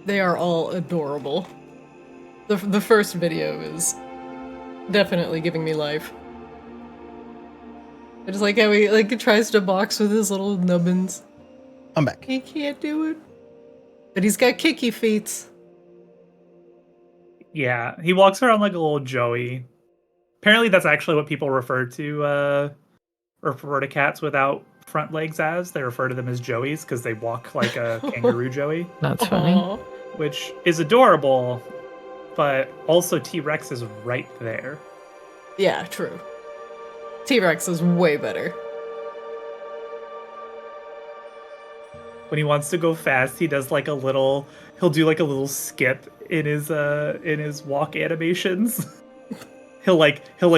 They are all adorable. The first video is definitely giving me life. I just like how he tries to box with his little nubbins. I'm back. He can't do it. But he's got kicky feet. Yeah, he walks around like a little Joey. Apparently that's actually what people refer to cats without front legs as. They refer to them as Joeys because they walk like a kangaroo Joey. That's funny. Aww. Which is adorable, but also T-Rex is right there. Yeah, true. T-Rex is way better. When he wants to go fast, he does like he'll do like a little skip in his walk animations. he'll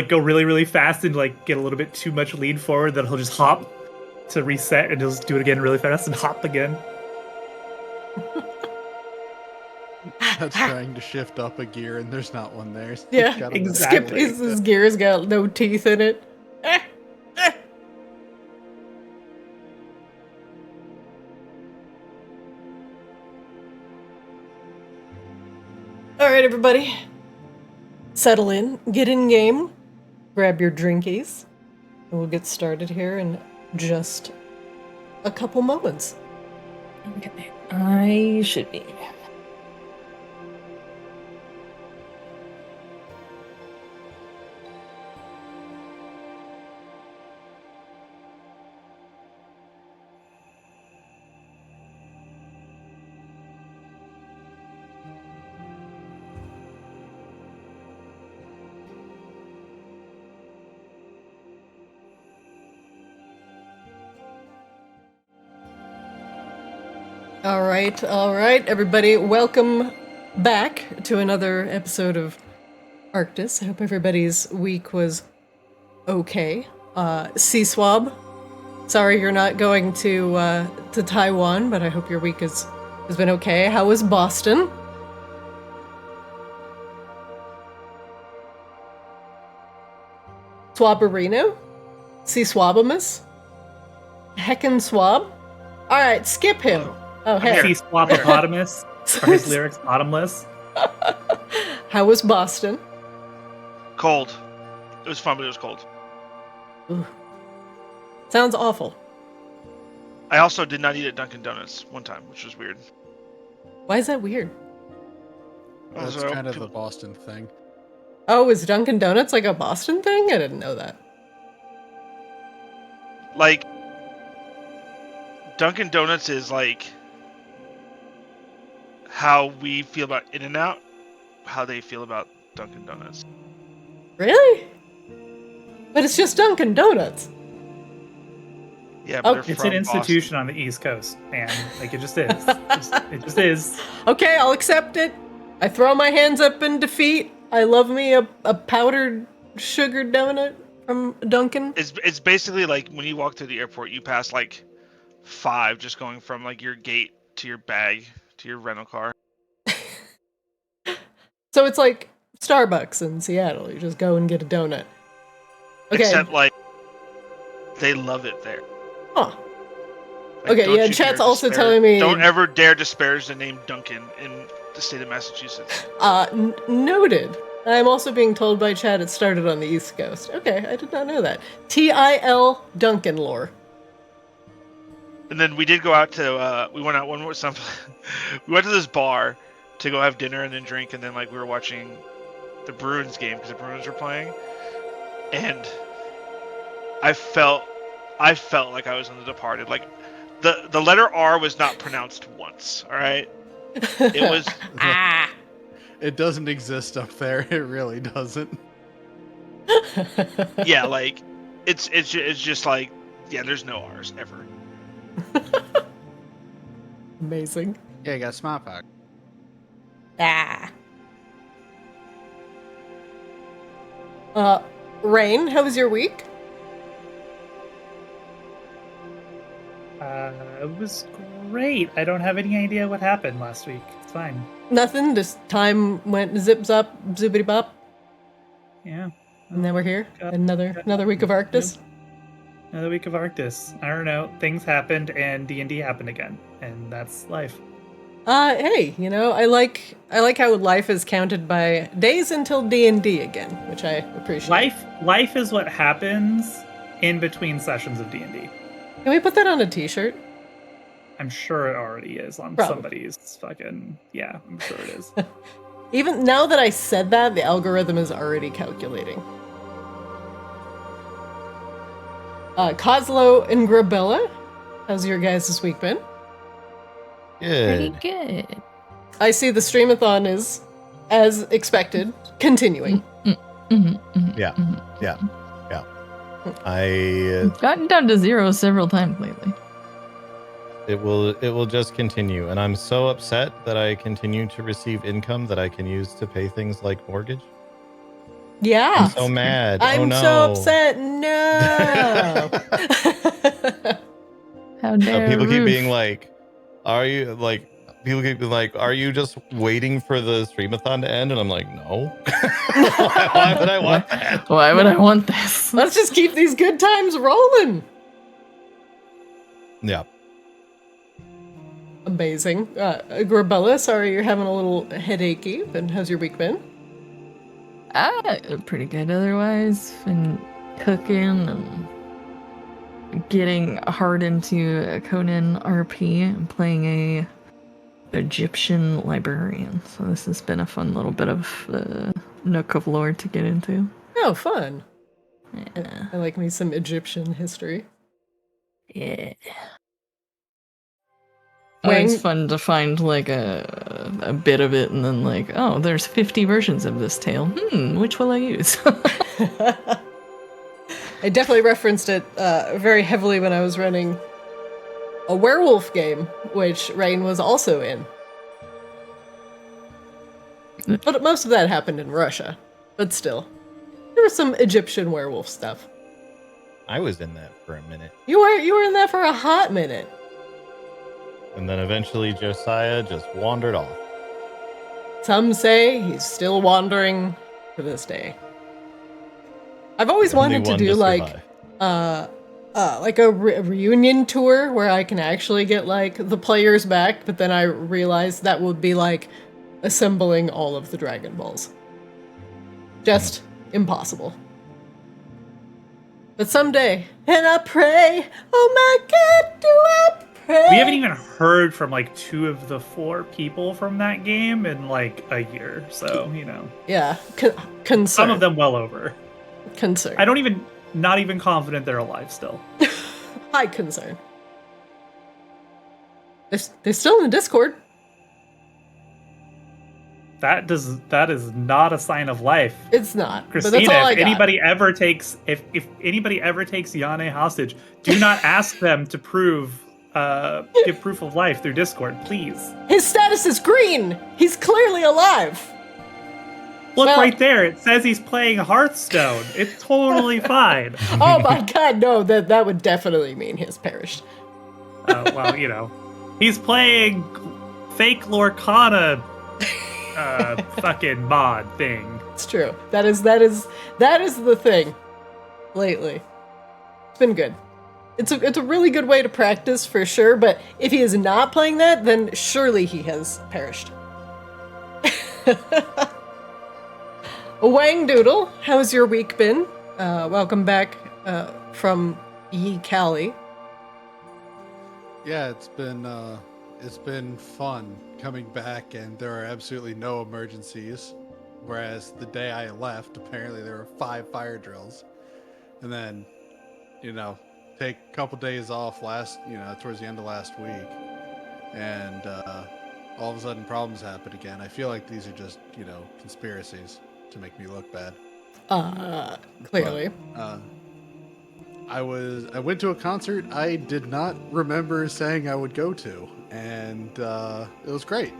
go really, really fast and like get a little bit too much lean forward, then he'll just hop to reset and he'll just do it again really fast and hop again. That's trying to shift up a gear and there's not one there. So Yeah, exactly. His gear's got no teeth in it. Alright, everybody. Settle in, get in game, grab your drinkies, and we'll get started here in just a couple moments. Okay. I should be. All right, everybody. Welcome back to another episode of Arctis. I hope everybody's week was okay. C-Swab, sorry you're not going to Taiwan, but I hope your week has been okay. How was Boston? Swabarino? C-Swabamus? Heckin' Swab? Alright, skip him. Oh, hey. See Swabopotamus? Are his lyrics bottomless? How was Boston? Cold. It was fun, but it was cold. Ooh. Sounds awful. I also did not eat at Dunkin' Donuts one time, which was weird. Why is that weird? That's Also, kind of the Boston thing. Oh, is Dunkin' Donuts like a Boston thing? I didn't know that. Like, Dunkin' Donuts is like how we feel about In-N-Out, how they feel about Dunkin' Donuts. Really? But it's just Dunkin' Donuts. Yeah, but they're It's from an institution Boston. on the East Coast, man. Like, it just is. It just is. Okay, I'll accept it. I throw my hands up in defeat. I love me a powdered sugar donut from Dunkin'. It's basically like when you walk through the airport, you pass like 5 just going from like your gate to your bag to your rental car. So it's like Starbucks in Seattle. You just go and get a donut. Okay. Except like they love it there. Huh. Like, Okay, don't yeah, you chat's dare also disparage- telling me- Don't ever dare disparage the name Duncan in the state of Massachusetts. Noted. I'm also being told by chat it started on the East Coast. Okay, I did not know that. TIL Duncan lore. And then we did go out to we went out one more some we went to this bar to go have dinner and then drink, and then like we were watching the Bruins game because the Bruins were playing, and I felt like I was in The Departed. Like the letter R was not pronounced once. All right, it was It doesn't exist up there. It really doesn't. yeah, like it's just like yeah, there's no R's ever. Amazing. Yeah, you got smallpox. Rain, how was your week? It was great. I don't have any idea what happened last week. It's fine. Nothing, just time went zip zop, zippity bop, Yeah. and then we're here. Got- Another week of Arctis. Another week of Arctis. I don't know. Things happened and D&D happened again. And that's life. Hey, I like how life is counted by days until D&D again, which I appreciate. Life is what happens in between sessions of D&D. Can we put that on a t-shirt? I'm sure it already is on Probably. somebody's fucking... Yeah, I'm sure it is. Even now that I said that, the algorithm is already calculating. Kozlo and Grabella, how's your guys' week been? Pretty Good. good. I see the streamathon is, as expected, continuing. Yeah. I Gotten down to 0 several times lately. it will just continue, and I'm so upset that I continue to receive income that I can use to pay things like mortgage. Yeah. I'm so mad. I'm oh no. so upset. No. How dare People keep Reef. being like, "Are you like?" People keep being like, "Are you just waiting for the streamathon to end?" And I'm like, "No. why would I want that?" Why would I want this? Let's just keep these good times rolling. Yeah. Amazing. Grabella, sorry you're having a little headachy, but how's your week been? Pretty good otherwise. Been cooking and getting hard into Conan RP and playing a Egyptian librarian. So this has been a fun little bit of nook of lore to get into. Oh, fun. Yeah. I like me some Egyptian history. Yeah. Wang- It's fun to find like a bit of it and then like, oh, there's 50 versions of this tale. Which will I use? I definitely referenced it very heavily when I was running a werewolf game, which Rain was also in. But most of that happened in Russia. But still, there was some Egyptian werewolf stuff. I was in that for a minute, You were in that for a hot minute. and then eventually Josiah just wandered off. Some say he's still wandering to this day. I've always wanted to do like a reunion tour where I can actually get like the players back, but then I realized that would be like assembling all of the Dragon Balls. Just impossible. But someday, and I pray, oh my God, do I pray? We haven't even heard from like 2 of the 4 people from that game in like a year. So, Yeah, concern. some of them well over. Concern. Not even confident they're alive still. High concern. They're still in the Discord. That is not a sign of life. It's not. Christina, but that's all I if got. anybody ever takes Yane hostage, do not ask them to give proof of life through Discord, please. His status is green. He's clearly alive. Look Well- right there. It says he's playing Hearthstone. It's totally fine. Oh my God, no! That would definitely mean he's perished. Well, he's playing fake Lorcana fucking mod thing. It's true. That is the thing. Lately, it's been good. It's a really good way to practice for sure. But if he is not playing that, then surely he has perished. Wang Doodle, how's your week been? Welcome back from Ye Cali. Yeah, it's been fun coming back, and there are absolutely no emergencies. Whereas the day I left, apparently there were 5 fire drills, and then, take a couple days off towards the end of last week, and all of a sudden problems happen again. I feel like these are just conspiracies to make me look bad. Clearly. But, I went to a concert I did not remember saying I would go to, and it was great.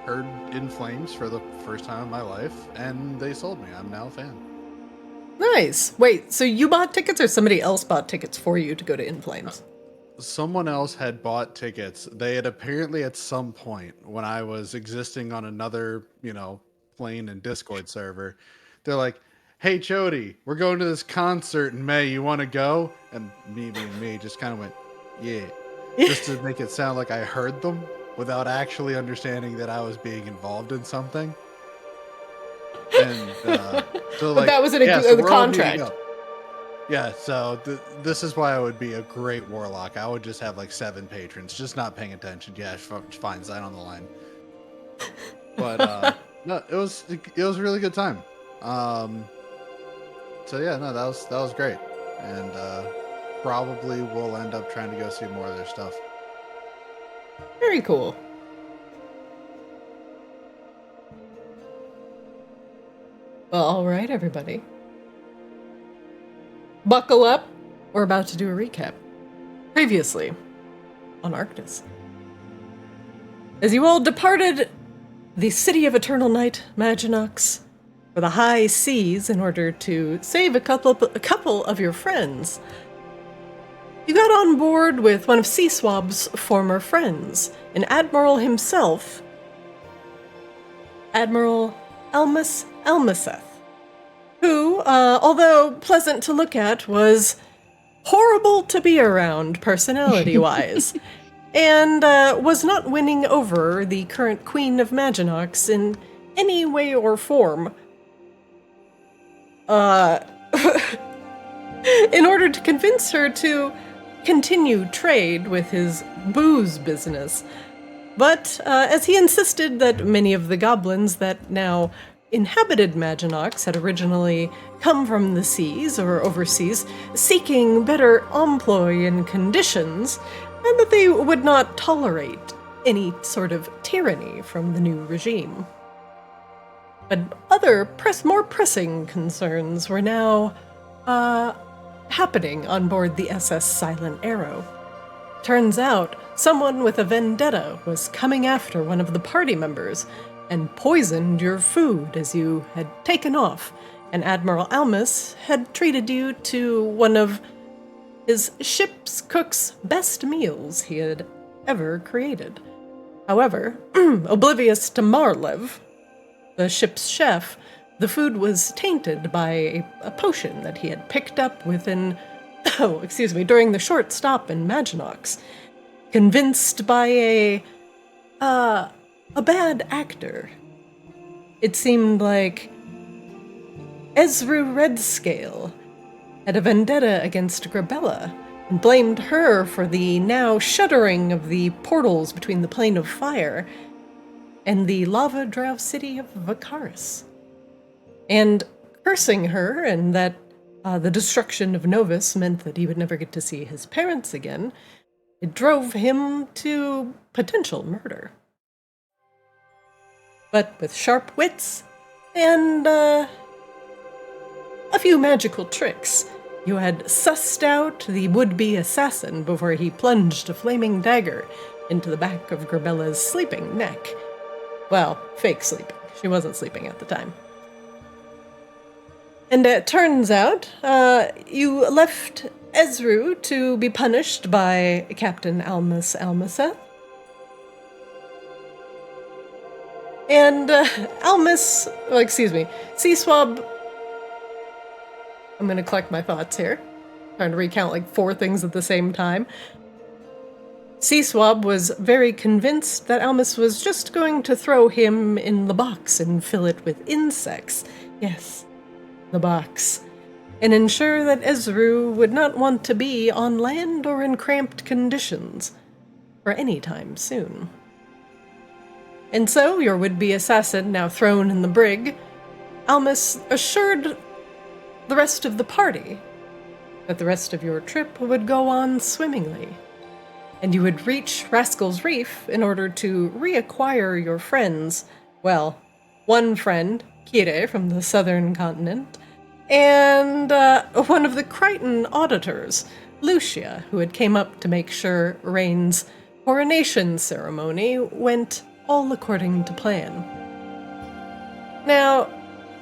Heard In Flames for the first time in my life, and they sold me. I'm now a fan. Nice. Wait, so you bought tickets or somebody else bought tickets for you to go to In Flames? Someone else had bought tickets. They had apparently at some point when I was existing on another, plane and Discord server, they're like, "Hey Chody, we're going to this concert in May. You want to go?" And me just kind of went, "Yeah," just to make it sound like I heard them. without actually understanding that I was being involved in something. And so, like, that was in yeah, so the we're all meeting contract. up. Yeah, so this is why I would be a great warlock. I would just have like 7 patrons, just not paying attention. Yeah, fine, sign on the line. But no, it was a really good time. So yeah, no, that was great, and probably we'll end up trying to go see more of their stuff. Very cool. Well, all right, everybody. Buckle up. We're about to do a recap. Previously on Arctis. As you all departed the city of eternal night, Maginox, for the high seas in order to save a couple of your friends, you got on board with one of Seaswab's former friends, an admiral himself, Admiral Almus Almaseth, who, although pleasant to look at, was horrible to be around personality-wise, and was not winning over the current Queen of Maginox in any way or form. In order to convince her to continue trade with his booze business. But as he insisted that many of the goblins that now inhabited Maginox had originally come from the seas or overseas, seeking better employ and conditions, and that they would not tolerate any sort of tyranny from the new regime. But other more pressing concerns were now happening on board the SS Silent Arrow. Turns out, someone with a vendetta was coming after one of the party members and poisoned your food as you had taken off, and Admiral Almus had treated you to one of his ship's cook's best meals he had ever created. However, oblivious to Marlev, the ship's chef, the food was tainted by a potion that he had picked up during the short stop in Maginox, convinced by a bad actor. It seemed like Ezru Redscale had a vendetta against Grabella and blamed her for the now shuddering of the portals between the Plane of Fire and the lava-drow city of Vacaris, and cursing her, and that the destruction of Novus meant that he would never get to see his parents again. It drove him to potential murder. But with sharp wits and a few magical tricks, you had sussed out the would-be assassin before he plunged a flaming dagger into the back of Grabella's sleeping neck. Well, fake sleeping. She wasn't sleeping at the time. And it turns out, you left Ezru to be punished by Captain Almus Almaseth. And Seaswab, I'm going to collect my thoughts here. Trying to recount like 4 things at the same time. Seaswab was very convinced that Almus was just going to throw him in the box and fill it with insects. Yes, the box. And ensure that Ezru would not want to be on land or in cramped conditions for any time soon. And so, your would-be assassin now thrown in the brig, Almus assured the rest of the party that the rest of your trip would go on swimmingly, and you would reach Rascal's Reef in order to reacquire your friends, well, one friend, Kire from the southern continent, and one of the Crichton auditors, Lucia, who had came up to make sure Rain's coronation ceremony went all according to plan. Now,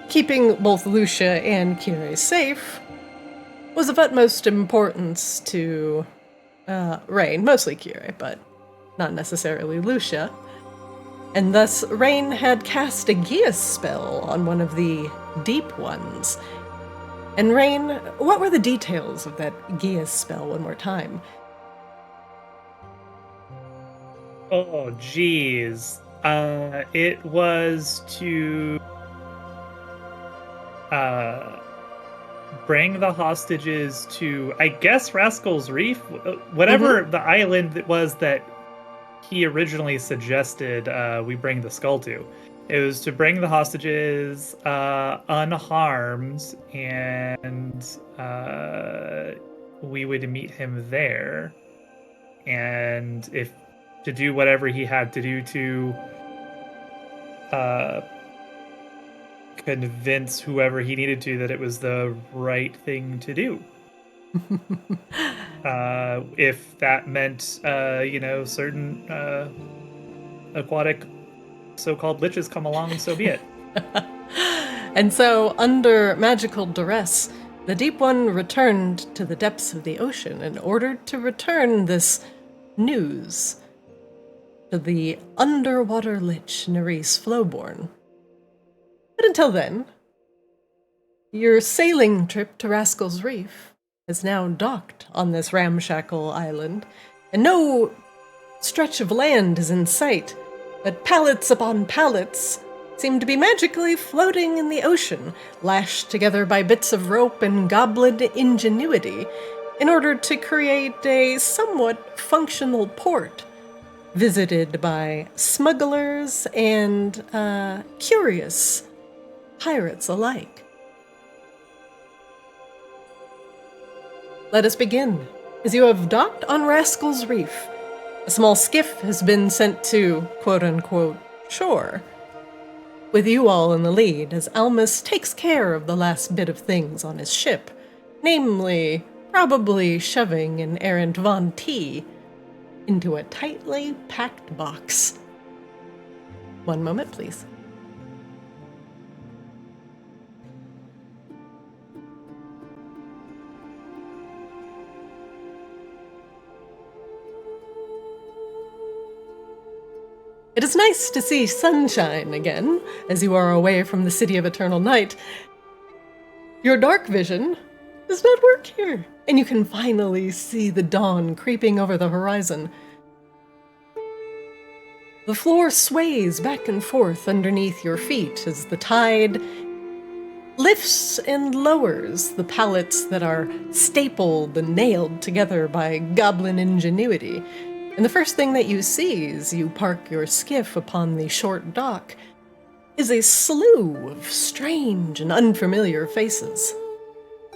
keeping both Lucia and Kire safe was of utmost importance to Rain, mostly Kire, but not necessarily Lucia. And thus, Rain had cast a Geas spell on one of the deep ones. And Rain, what were the details of that Geas spell one more time? Oh, geez. It was to bring the hostages to, I guess, Rascal's Reef, whatever the island it was that he originally suggested we bring the skull to. It was to bring the hostages unharmed, and we would meet him there. And if to do whatever he had to do to convince whoever he needed to that it was the right thing to do. If that meant, certain aquatic so-called liches come along, so be it. And so, under magical duress, the Deep One returned to the depths of the ocean in order to return this news to the underwater lich Nerys Flowborn. But until then, your sailing trip to Rascal's Reef has now docked on this ramshackle island, and no stretch of land is in sight, but pallets upon pallets seem to be magically floating in the ocean, lashed together by bits of rope and goblin ingenuity, in order to create a somewhat functional port, visited by smugglers and curious pirates alike. Let us begin. As you have docked on Rascal's Reef, a small skiff has been sent to quote-unquote shore, with you all in the lead as Almus takes care of the last bit of things on his ship, namely, probably shoving an errant Von T into a tightly packed box. One moment, please. It is nice to see sunshine again, as you are away from the City of Eternal Night. Your dark vision does not work here, and you can finally see the dawn creeping over the horizon. The floor sways back and forth underneath your feet as the tide lifts and lowers the pallets that are stapled and nailed together by goblin ingenuity. And the first thing that you see as you park your skiff upon the short dock is a slew of strange and unfamiliar faces.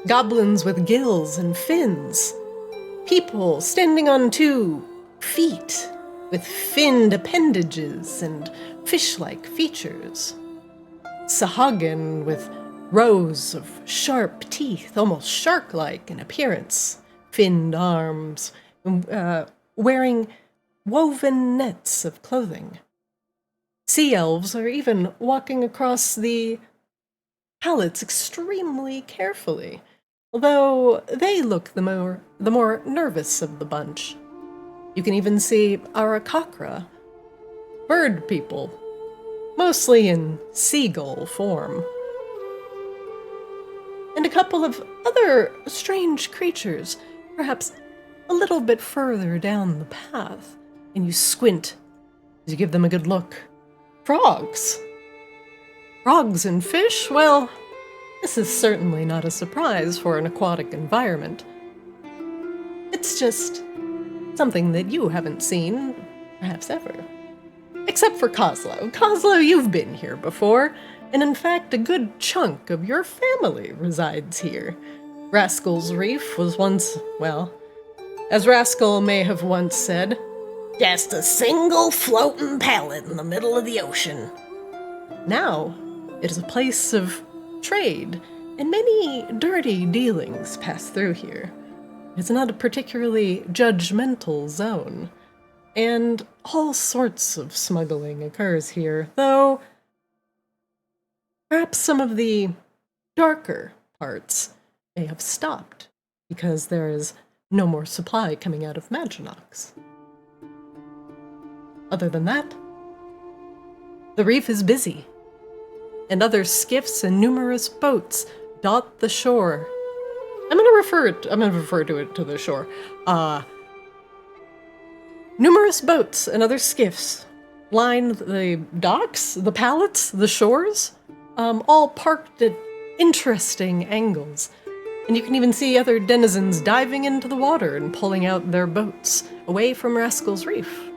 Goblins with gills and fins. People standing on 2 feet with finned appendages and fish-like features. Sahagin with rows of sharp teeth, almost shark-like in appearance, finned arms, wearing woven nets of clothing. Sea elves are even walking across the pallets extremely carefully, although they look the more nervous of the bunch. You can even see Arakakra, bird people, mostly in seagull form, and a couple of other strange creatures, perhaps a little bit further down the path, and you squint as you give them a good look. Frogs! Frogs and fish? Well, this is certainly not a surprise for an aquatic environment. It's just something that you haven't seen, perhaps ever. Except for Kozlo. Kozlo, you've been here before, and in fact, a good chunk of your family resides here. Rascal's Reef was once, well, as Rascal may have once said, just a single floating pallet in the middle of the ocean. Now, it is a place of trade, and many dirty dealings pass through here. It's not a particularly judgmental zone, and all sorts of smuggling occurs here, though perhaps some of the darker parts may have stopped, because there is no more supply coming out of Maginox. Other than that, the reef is busy, and other skiffs and numerous boats dot the shore. I'm gonna refer to it to the shore. Numerous boats and other skiffs line the docks, the pallets, the shores, all parked at interesting angles. And you can even see other denizens diving into the water and pulling out their boats away from Rascal's Reef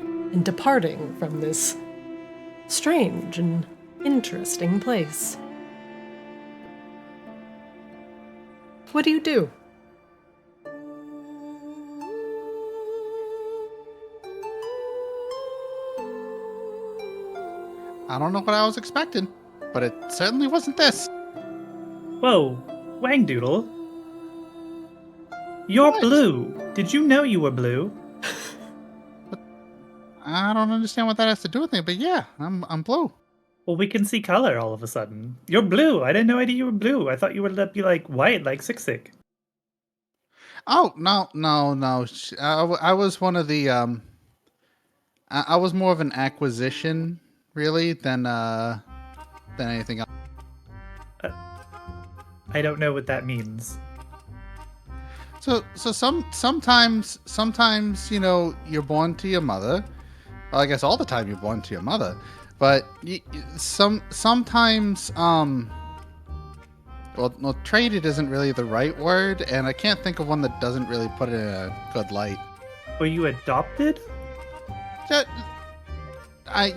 and departing from this strange and interesting place. What do you do? I don't know what I was expecting, but it certainly wasn't this. Whoa, Wangdoodle. You're What? blue. Did you know you were blue? I don't understand what that has to do with it, but yeah, I'm blue. Well, we can see color all of a sudden. You're blue. I didn't know you were blue. I thought you would be like white, like Sick. Oh no. I was one of the I was more of an acquisition really than anything else. I don't know what that means. So sometimes you know you're born to your mother. Well, I guess all the time you're born to your mother, but sometimes well, no, traded isn't really the right word, and I can't think of one that doesn't really put it in a good light. Were you adopted?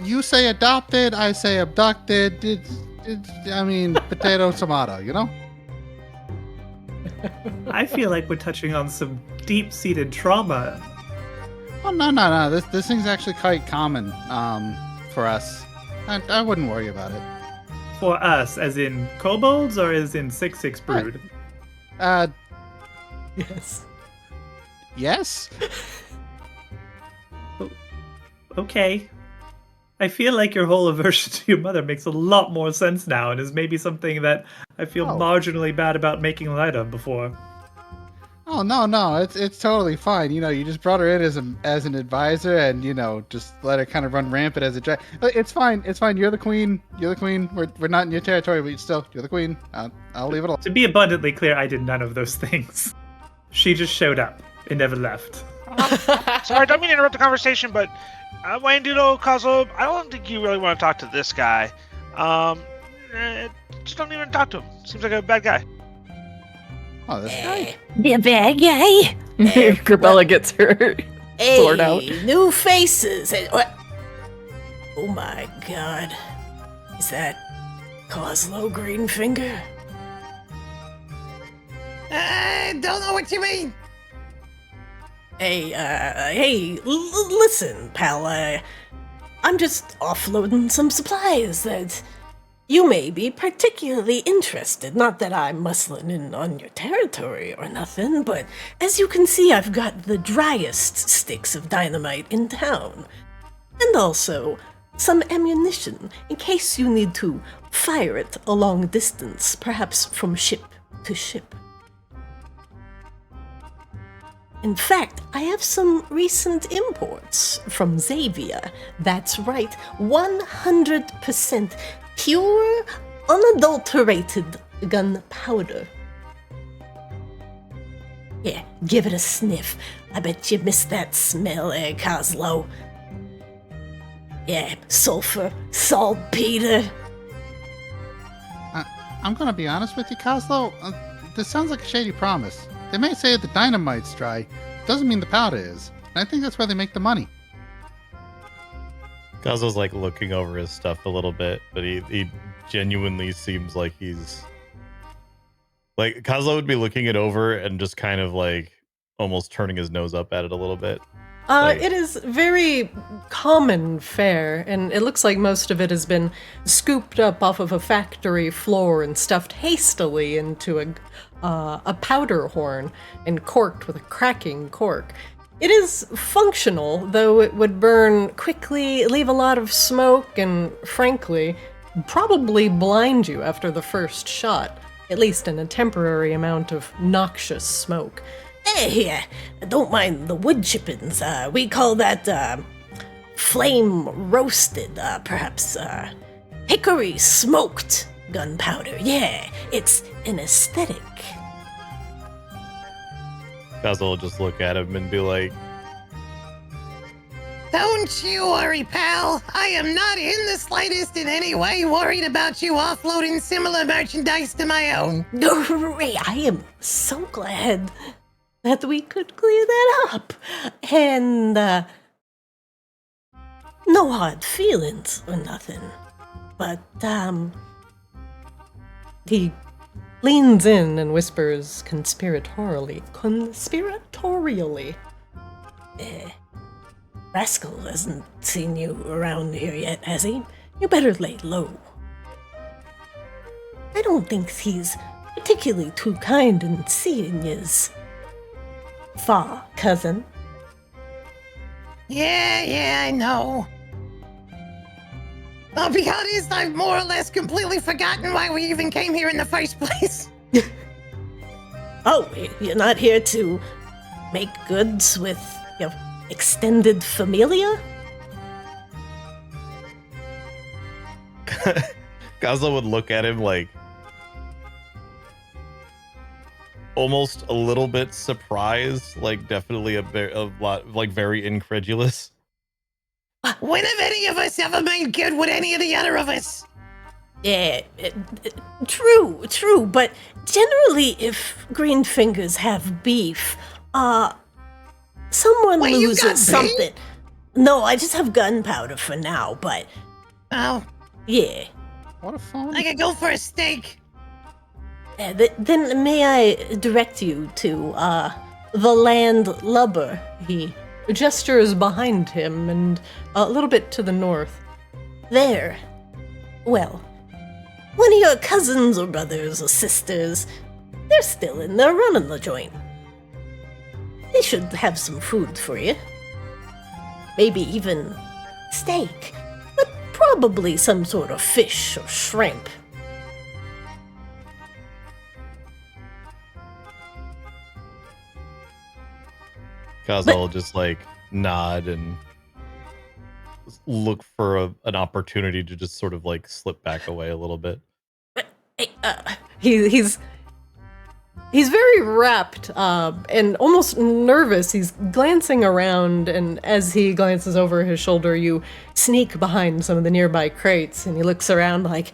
You say adopted, I say abducted. I mean, potato, tomato, you know? I feel like we're touching on some deep-seated trauma. Oh, no. This thing's actually quite common for us. I wouldn't worry about it. For us, as in kobolds or as in 6-6 brood? Yes. Yes? Okay. I feel like your whole aversion to your mother makes a lot more sense now and is maybe something that I feel marginally bad about making light of before. Oh, no. It's totally fine. You know, you just brought her in as an advisor and, you know, just let her kind of run rampant as a drag. It's fine. You're the queen. We're not in your territory, but you're the queen. I'll leave it alone. To be abundantly clear, I did none of those things. She just showed up and never left. Sorry, I don't mean to interrupt the conversation, but Wayne-Doodle, Cosmo, I don't think you really want to talk to this guy. Just don't even talk to him. Seems like a bad guy. Oh, this guy? The bad guy. Grabella gets her sword out. New faces. What? Oh my god. Is that Coslow Greenfinger? I don't know what you mean. Hey, listen, pal. I'm just offloading some supplies that you may be particularly interested. Not that I'm muscling in on your territory or nothing, but as you can see, I've got the driest sticks of dynamite in town. And also some ammunition in case you need to fire it a long distance, perhaps from ship to ship. In fact, I have some recent imports from Xavier. That's right, 100% pure, unadulterated gunpowder. Yeah, give it a sniff. I bet you missed that smell, Coslow. Yeah, sulfur, saltpeter. I'm gonna be honest with you, Coslow. This sounds like a shady promise. They may say the dynamite's dry, doesn't mean the powder is. And I think that's where they make the money. Kazo's like looking over his stuff a little bit, but he genuinely seems like he's like Kazo would be looking it over and just kind of like almost turning his nose up at it a little bit. It is very common fare, and it looks like most of it has been scooped up off of a factory floor and stuffed hastily into a powder horn and corked with a cracking cork. It is functional, though it would burn quickly, leave a lot of smoke, and frankly, probably blind you after the first shot, at least in a temporary amount of noxious smoke. Hey, don't mind the wood chippings. We call that, flame roasted, perhaps, hickory smoked gunpowder. Yeah, it's an aesthetic. Kazo will just look at him and be like, Don't you worry, pal. I am not in the slightest in any way worried about you offloading similar merchandise to my own. Great, I am so glad that we could clear that up. And, no hard feelings or nothing. But, He leans in and whispers conspiratorially. Rascal hasn't seen you around here yet, has he? You better lay low. I don't think he's particularly too kind in seeing yous. Far, cousin. Yeah, I know. I'll be honest, I've more or less completely forgotten why we even came here in the first place. Oh, you're not here to make goods with your extended familia? Gazla would look at him like almost a little bit surprised, like definitely a lot, like very incredulous. When have any of us ever made good with any of the other of us? Yeah, true, but generally if green fingers have beef, someone Wait, you got loses something. No, I just have gunpowder for now, but Oh, yeah. What a phone. I could go for a steak. Then may I direct you to, the land lubber? He gestures behind him and a little bit to the north. There. Well, one of your cousins or brothers or sisters, they're still in there running the joint. They should have some food for you. Maybe even steak, but probably some sort of fish or shrimp. Gazla will just like nod and look for an opportunity to just sort of like slip back away a little bit. He's very rapt and almost nervous. He's glancing around, and as he glances over his shoulder, you sneak behind some of the nearby crates, and he looks around like,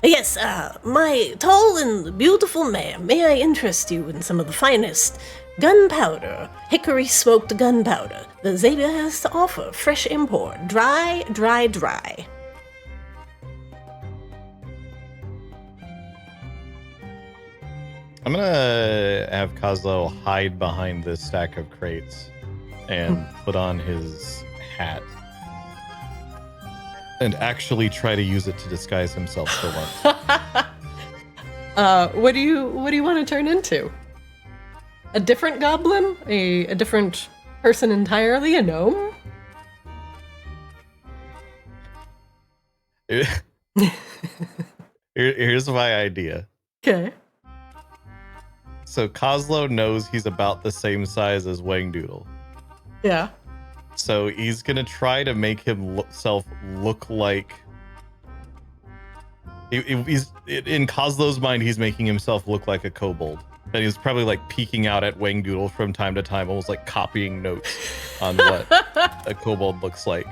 Yes, my tall and beautiful ma'am, may I interest you in some of the finest gunpowder, hickory smoked gunpowder that Xavier has to offer, fresh import, dry. I'm gonna have Kozlo hide behind this stack of crates and put on his hat and actually try to use it to disguise himself for once. what do you want to turn into? A different goblin? A different person entirely? A gnome? Here's my idea. Okay. So Kozlo knows he's about the same size as Wangdoodle. Yeah. So he's gonna try to make himself look like he's in Kozlo's mind. He's making himself look like a kobold, and he's probably like peeking out at Wangdoodle from time to time, almost like copying notes on what a kobold looks like.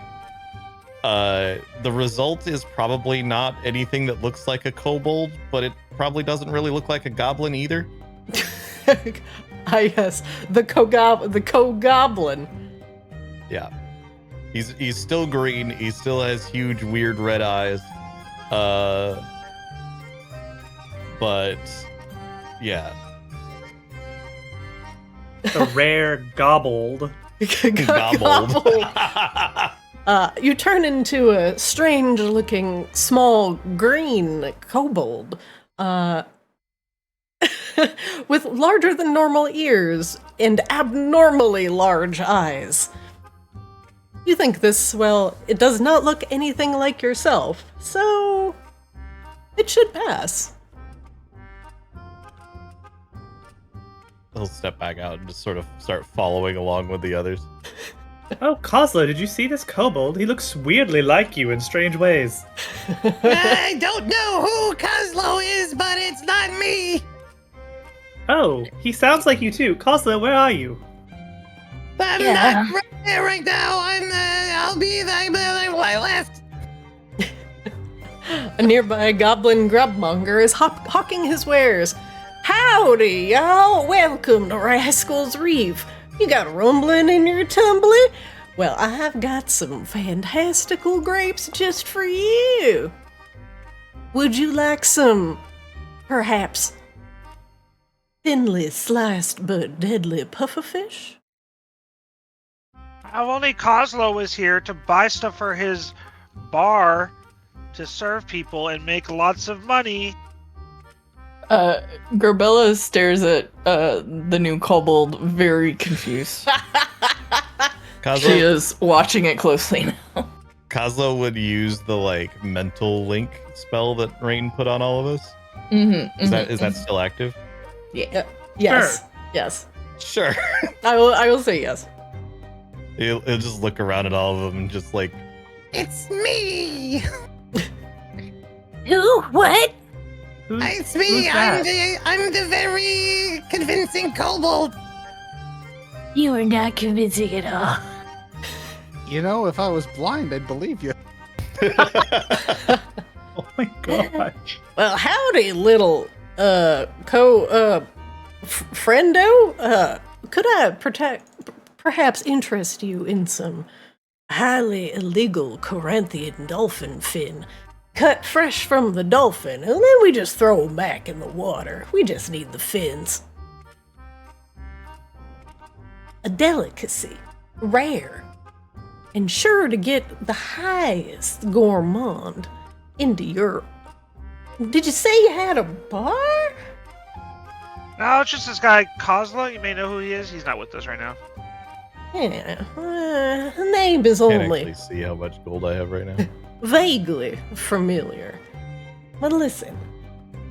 The result is probably not anything that looks like a kobold, but it probably doesn't really look like a goblin either. Yes, the co-goblin. Yeah, he's still green. He still has huge, weird red eyes. But yeah, The rare gobbled. gobbled. You turn into a strange-looking, small, green kobold, with larger than normal ears and abnormally large eyes. You think this, well, it does not look anything like yourself, so it should pass. He'll step back out and just sort of start following along with the others. Oh, Kozlo, did you see this kobold? He looks weirdly like you in strange ways. I don't know who Kozlo is, but it's not me. Oh, he sounds like you too. Kozlo, where are you? I'm Yeah. not right there right now. I'll be there. I left. A nearby goblin grubmonger is hawking his wares. Howdy, y'all! Welcome to Rascal's Reef. You got a rumbling in your tumbling? Well, I've got some fantastical grapes just for you. Would you like some, perhaps, thinly sliced but deadly pufferfish? Only Coslow was here to buy stuff for his bar to serve people and make lots of money. Grabella stares at the new kobold very confused. She Kozlo, is watching it closely now. Kozlo would use the like mental link spell that Rain put on all of us. Mm-hmm, Is that still active? Yeah. Yes. Sure. Yes. Sure. I will say yes. He'll just look around at all of them and just like, It's me. Who? What? It's me. Who's that? I'm the very convincing kobold. You are not convincing at all. You know, if I was blind, I'd believe you. Oh my god. Well, howdy, little friendo. Could I perhaps interest you in some highly illegal Corinthian dolphin fin, cut fresh from the dolphin, and then we just throw them back in the water. We just need the fins. A delicacy, rare, and sure to get the highest gourmand into Europe. Did you say you had a bar? No, it's just this guy Coslow. You may know who he is. He's not with us right now. Yeah, name is can't only actually see how much gold I have right now. vaguely familiar. But listen,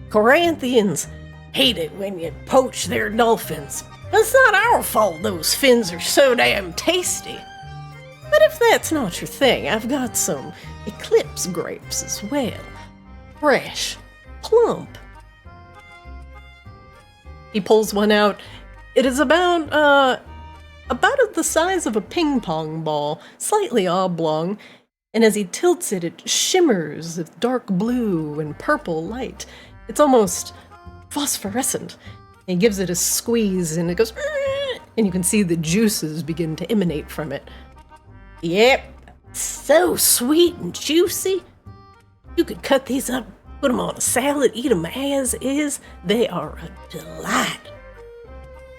Corinthians hate it when you poach their dolphins. It's not our fault those fins are so damn tasty. But if that's not your thing, I've got some Eclipse grapes as well. Fresh, plump. He pulls one out. It is about the size of a ping pong ball, slightly oblong, and as he tilts it, it shimmers with dark blue and purple light. It's almost phosphorescent. He gives it a squeeze and it goes, and you can see the juices begin to emanate from it. Yep, so sweet and juicy. You could cut these up, put them on a salad, eat them as is. They are a delight.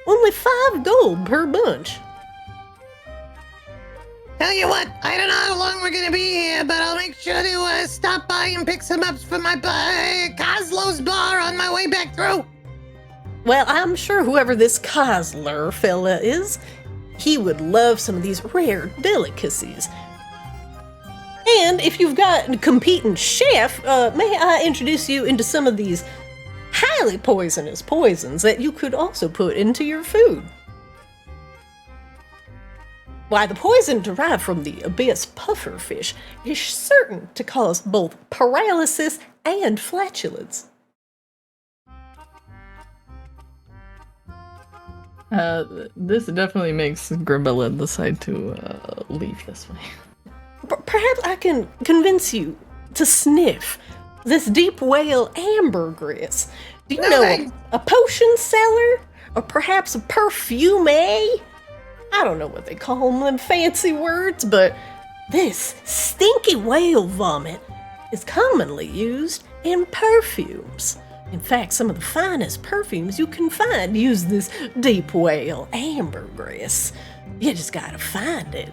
Only 5 gold per bunch. Tell you what, I don't know how long we're gonna be here, but I'll make sure to stop by and pick some up for my Coslow's bar on my way back through. Well, I'm sure whoever this Cosler fella is, he would love some of these rare delicacies. And if you've got a competing chef, may I introduce you into some of these highly poisonous poisons that you could also put into your food. Why, the poison derived from the abyss pufferfish is certain to cause both paralysis and flatulence. This definitely makes Grabella decide to leave this way. Perhaps I can convince you to sniff this deep whale ambergris. Do you know a potion seller? Or perhaps a perfume? I don't know what they call them fancy words, but this stinky whale vomit is commonly used in perfumes. In fact, some of the finest perfumes you can find use this deep whale ambergris. You just gotta find it.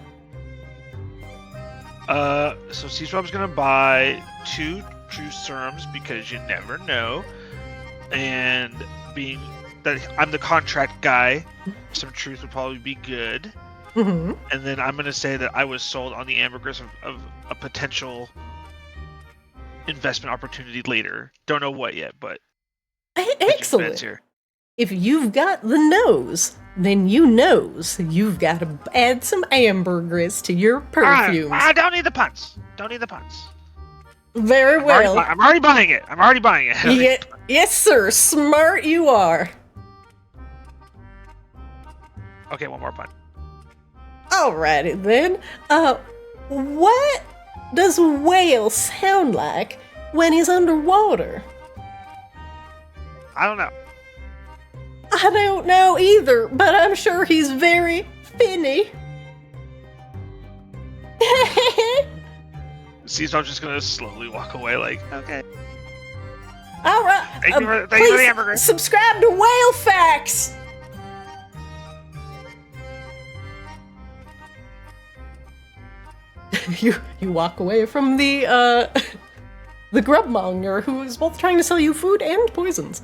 So C-Swab's gonna buy 2 juice serums because you never know. And being that I'm the contract guy, some truth would probably be good. Mm-hmm. And then I'm gonna say that I was sold on the ambergris of a potential investment opportunity later. Don't know what yet, but Excellent. here. If you've got the nose, then you knows you've got to add some ambergris to your perfumes. I don't need the puns. Don't need the puns. Very well. I'm already buying it. I'm already buying it. Yes, sir. Smart you are. Okay, one more pun. Alrighty then. What does a whale sound like when he's underwater? I don't know. I don't know either, but I'm sure he's very finny. Season's just gonna slowly walk away, like, okay. Alright, Thank you for the please hamburger. subscribe to Whale Facts! you walk away from the grubmonger who is both trying to sell you food and poisons.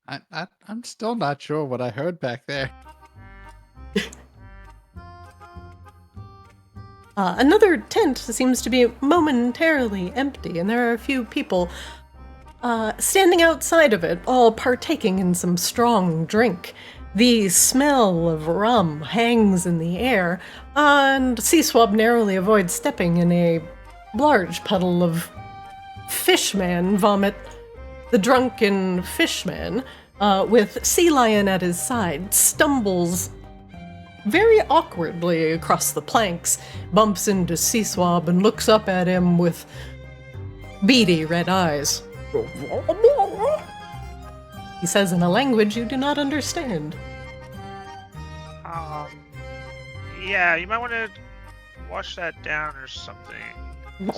I'm still not sure what I heard back there. Another tent seems to be momentarily empty, and there are a few people standing outside of it, all partaking in some strong drink. The smell of rum hangs in the air, and Seaswab narrowly avoids stepping in a large puddle of fishman vomit. The drunken fishman, with Sea Lion at his side, stumbles very awkwardly across the planks, bumps into Seaswab and looks up at him with beady red eyes. He says in a language you do not understand. Yeah, you might want to wash that down or something. And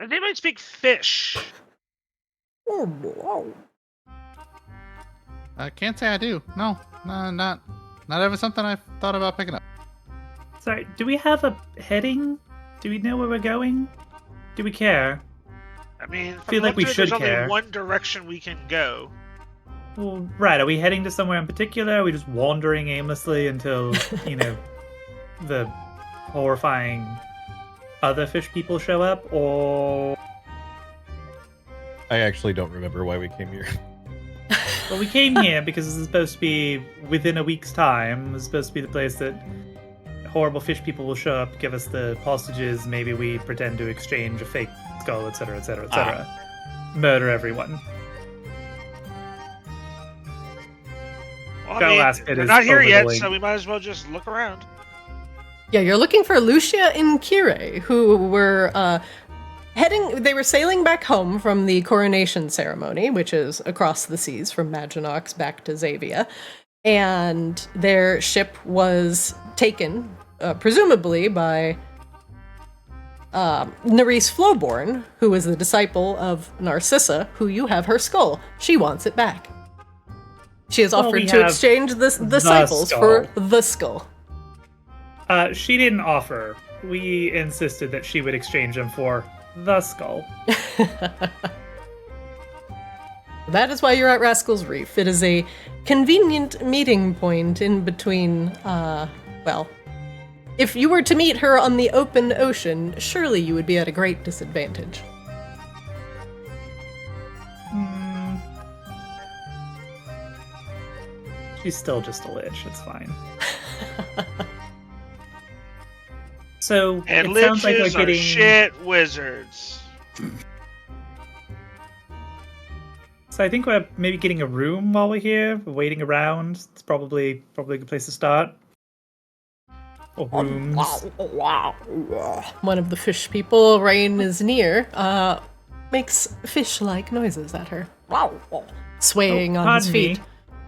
they might speak fish. I can't say I do. No, not ever something I've thought about picking up. Sorry, do we have a heading? Do we know where we're going? Do we care? I mean, I feel like we should there's care. only one direction we can go. Well, right, are we heading to somewhere in particular? Are we just wandering aimlessly until, the horrifying other fish people show up? Or... I actually don't remember why we came here. Well, we came here because this is supposed to be within a week's time. This is supposed to be the place that horrible fish people will show up, give us the hostages, maybe we pretend to exchange a fake skull, etc., etc., etc. Murder everyone. Well, That last bit they're is not here yet, overdoing. so we might as well just look around. Yeah, you're looking for Lucia and Kire, who were they were sailing back home from the coronation ceremony, which is across the seas from Maginox back to Xavia, and their ship was taken, presumably by Nerys Flowborn, who is the disciple of Narcissa, who you have her skull. She wants it back. She has offered we to have exchange the disciples for the skull. She didn't offer. We insisted that she would exchange them for the skull. That is why you're at Rascal's Reef. It is a convenient meeting point in between, if you were to meet her on the open ocean, surely you would be at a great disadvantage. She's still just a lich, it's fine. So, And it sounds like we're liches are getting... shit wizards. So I think we're maybe getting a room while we're here, we're waiting around. It's probably a good place to start. Or rooms. One of the fish people, Rain is near, makes fish-like noises at her. Swaying on his pardon me. feet.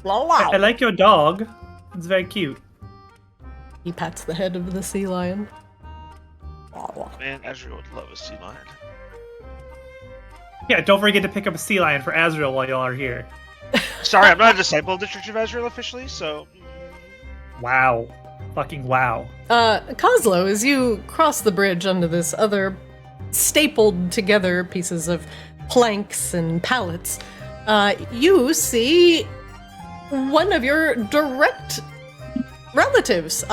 I like your dog. It's very cute. He pats the head of the sea lion. Man, Ezreal would love a sea lion. Yeah, don't forget to pick up a sea lion for Azrael while y'all are here. Sorry, I'm not a disciple of the Church of Ezreal officially, so... Wow. Fucking wow. Kozlo, as you cross the bridge onto this other stapled together pieces of planks and pallets, you see one of your direct relatives.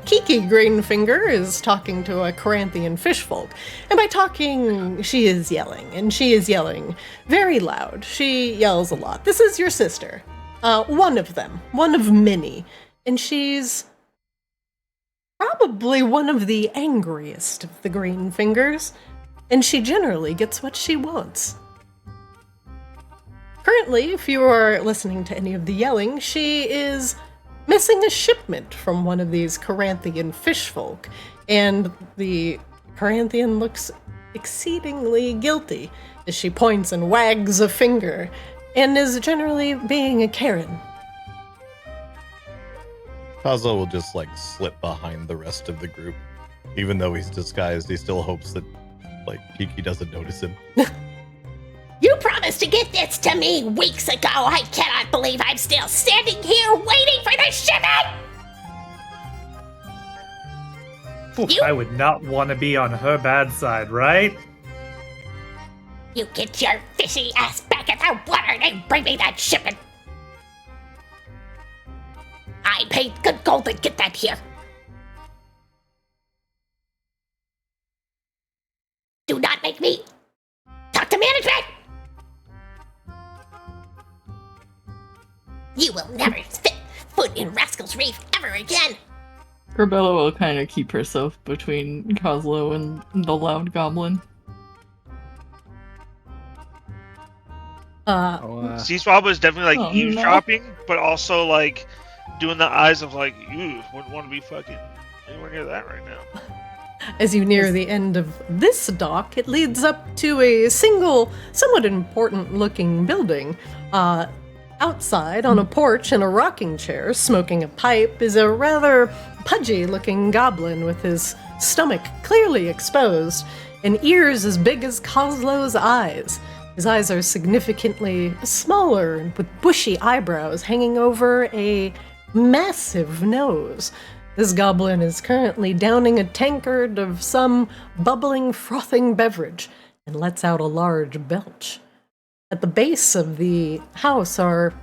Kiki Greenfinger is talking to a Corinthian fishfolk. And by talking, she is yelling. And she is yelling very loud. She yells a lot. This is your sister. One of them. One of many. And she's probably one of the angriest of the Greenfingers. And she generally gets what she wants. Currently, if you are listening to any of the yelling, she is missing a shipment from one of these Caranthian fishfolk, and the Caranthian looks exceedingly guilty as she points and wags a finger, and is generally being a Karen. Kazo will just like slip behind the rest of the group. Even though he's disguised, he still hopes that like Kiki doesn't notice him. You promised to get this to me weeks ago. I cannot believe I'm still standing here waiting for the shipment! Oof, I would not want to be on her bad side, right? You get your fishy ass back in the water and bring me that shipment! I paid good gold to get that here. Do not make me talk to management! You will never set foot in Rascal's Reef ever again! Corbella will kind of keep herself between Coslo and the loud goblin. C-Swab was definitely like Oh, eavesdropping, but also like doing the eyes of like, ooh, wouldn't want to be fucking anywhere near that right now. As you near the end of this dock, it leads up to a single, somewhat important-looking building. Outside, on a porch in a rocking chair, smoking a pipe, is a rather pudgy-looking goblin with his stomach clearly exposed and ears as big as Coslo's eyes. His eyes are significantly smaller and with bushy eyebrows hanging over a massive nose. This goblin is currently downing a tankard of some bubbling, frothing beverage and lets out a large belch. At the base of the house are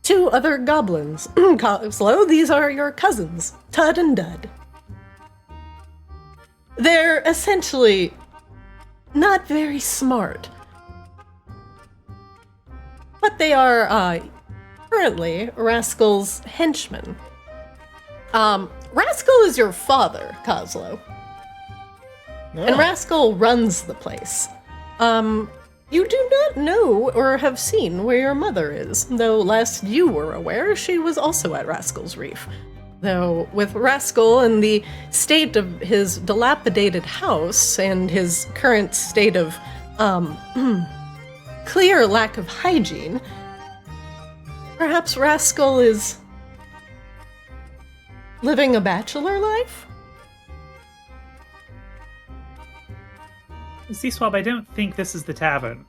two other goblins. Coslo, these are your cousins, Tud and Dud. They're essentially not very smart, but they are currently Rascal's henchmen. Rascal is your father, Coslo. And Rascal runs the place. You do not know or have seen where your mother is, though last you were aware, she was also at Rascal's Reef. Though with Rascal and the state of his dilapidated house and his current state of, clear lack of hygiene, perhaps Rascal is living a bachelor life? C-Swab, I don't think this is the tavern.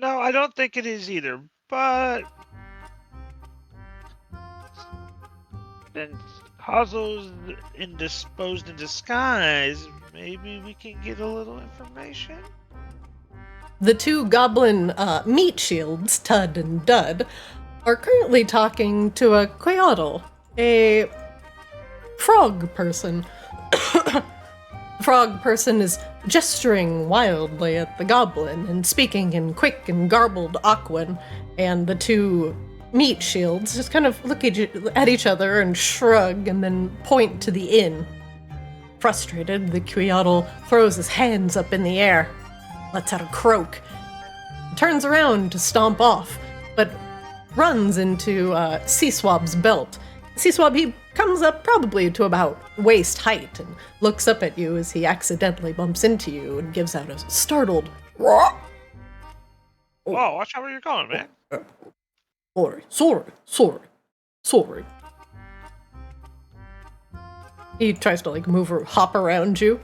No, I don't think it is either, but since Hazo's indisposed in disguise, maybe we can get a little information? The two goblin meat shields, Tud and Dud, are currently talking to a Queotl, a frog person. Frog person is gesturing wildly at the goblin and speaking in quick and garbled Aquan, and the two meat shields just kind of look at each other and shrug and then point to the inn. Frustrated, the Queotl throws his hands up in the air, lets out a croak, turns around to stomp off, but runs into C-Swab's belt. C-Swab, he comes up probably to about waist height and looks up at you as he accidentally bumps into you and gives out a startled roar. Whoa, watch out where you're going, man. Sorry. He tries to move or hop around you.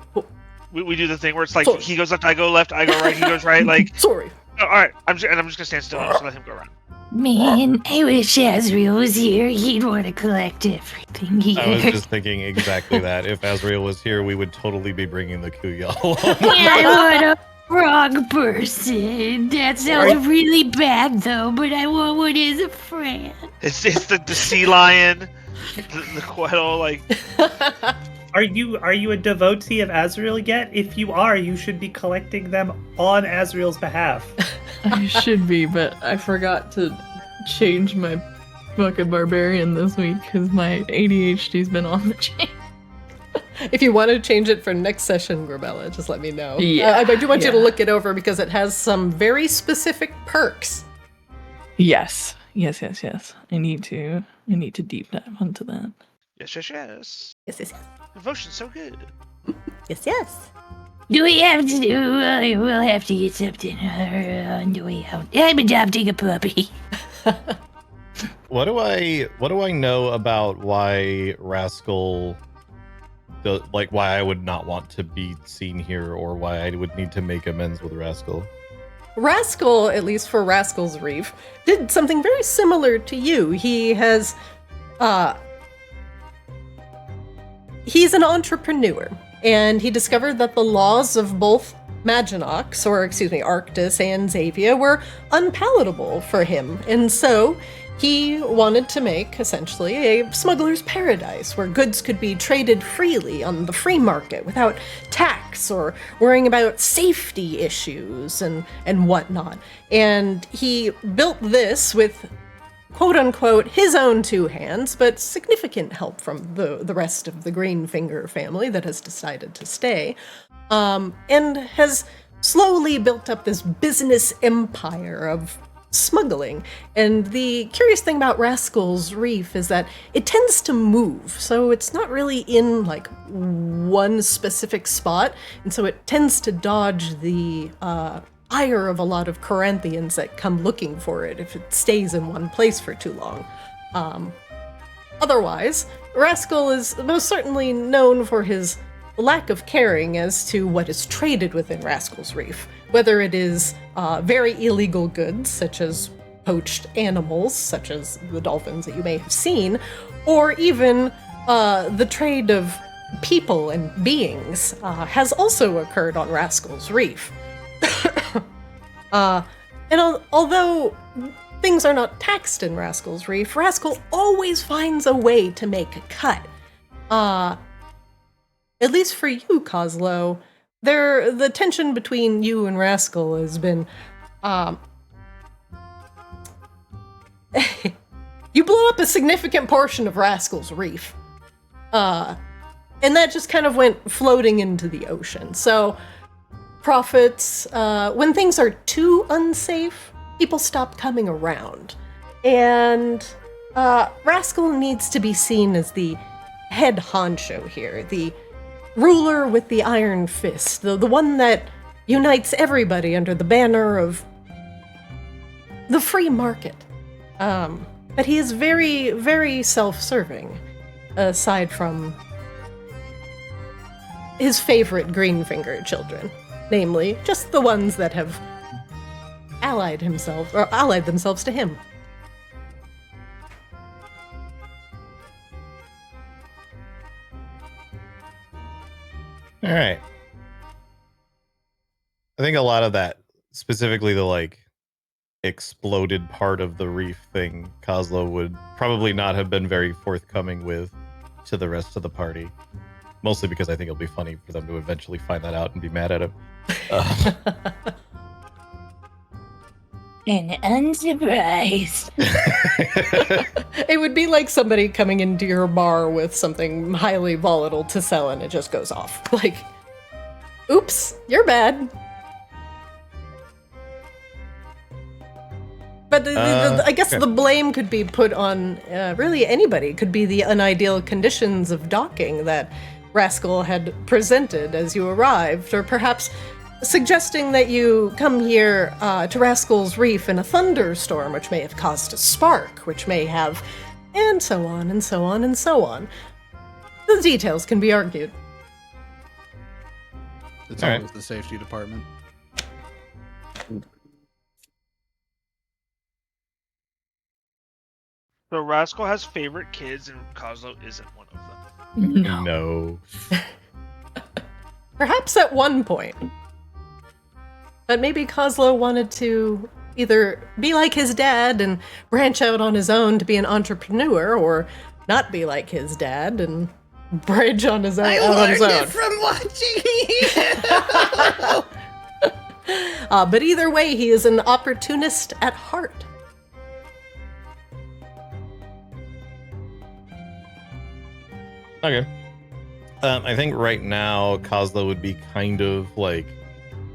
We do the thing where it's like Sorry. he goes left, I go left, I go right, he goes right, like Sorry. all right, I'm just gonna stand still and just let him go around. Man, I wish Azriel was here. He'd want to collect everything here. I was just thinking exactly that. If Azrael was here, we would totally be bringing the Kuyal. I want a frog person. That sounds really bad, though, but I want one as a friend. It's the sea lion, the Quetzal, like. Are you a devotee of Azrael yet? If you are, you should be collecting them on Azrael's behalf. I should be, but I forgot to change my fucking barbarian this week because my ADHD's been on the chain. If you want to change it for next session, Grabella, just let me know. Yeah, I do want you to yeah. look it over because it has some very specific perks. Yes. I need to deep dive onto that. Yes. Yes, yes, Devotion's so good. yes, yes. Do we have to do? We'll have to get something on the way out. I'm adopting a puppy. What do I know about why Rascal, why I would not want to be seen here, or why I would need to make amends with Rascal? Rascal, at least for Rascal's Reef, did something very similar to you. He has, he's an entrepreneur, and he discovered that the laws of both Maginox, or excuse me, Arctis and Xavia, were unpalatable for him, and so he wanted to make, essentially, a smuggler's paradise where goods could be traded freely on the free market without tax or worrying about safety issues and whatnot. And he built this with, quote-unquote, his own two hands, but significant help from the rest of the Greenfinger family that has decided to stay, and has slowly built up this business empire of smuggling. And the curious thing about Rascal's Reef is that it tends to move, so it's not really in like one specific spot, and so it tends to dodge the ire of a lot of Corinthians that come looking for it if it stays in one place for too long. Otherwise, Rascal is most certainly known for his lack of caring as to what is traded within Rascal's Reef, whether it is very illegal goods, such as poached animals, such as the dolphins that you may have seen, or even the trade of people and beings has also occurred on Rascal's Reef. Although things are not taxed in Rascal's Reef, Rascal always finds a way to make a cut. At least for you, Coslow, the tension between you and Rascal has been, you blew up a significant portion of Rascal's Reef. And that just kind of went floating into the ocean. So, profits, when things are too unsafe, people stop coming around. And Rascal needs to be seen as the head honcho here, the ruler with the iron fist, the one that unites everybody under the banner of the free market. But he is very, very self-serving, aside from his favorite Greenfinger children, namely, just the ones that have allied themselves to him. All right. I think a lot of that, specifically the exploded part of the reef thing, Coslow would probably not have been very forthcoming with to the rest of the party. Mostly because I think it'll be funny for them to eventually find that out and be mad at him. And unsurprised. It would be like somebody coming into your bar with something highly volatile to sell and it just goes off. Like, oops, you're bad. But I guess the blame could be put on really anybody. It could be the unideal conditions of docking that Rascal had presented as you arrived, or perhaps suggesting that you come here to Rascal's Reef in a thunderstorm, which may have caused a spark, which may have, and so on, and so on, and so on. The details can be argued. It's All always right. the safety department. So Rascal has favorite kids, and Coslow isn't one of them. No. Perhaps at one point. But maybe Coslow wanted to either be like his dad and branch out on his own to be an entrepreneur, or not be like his dad and branch on his own. I learned it from watching you. But either way, he is an opportunist at heart. Okay. I think right now Kozlo would be kind of like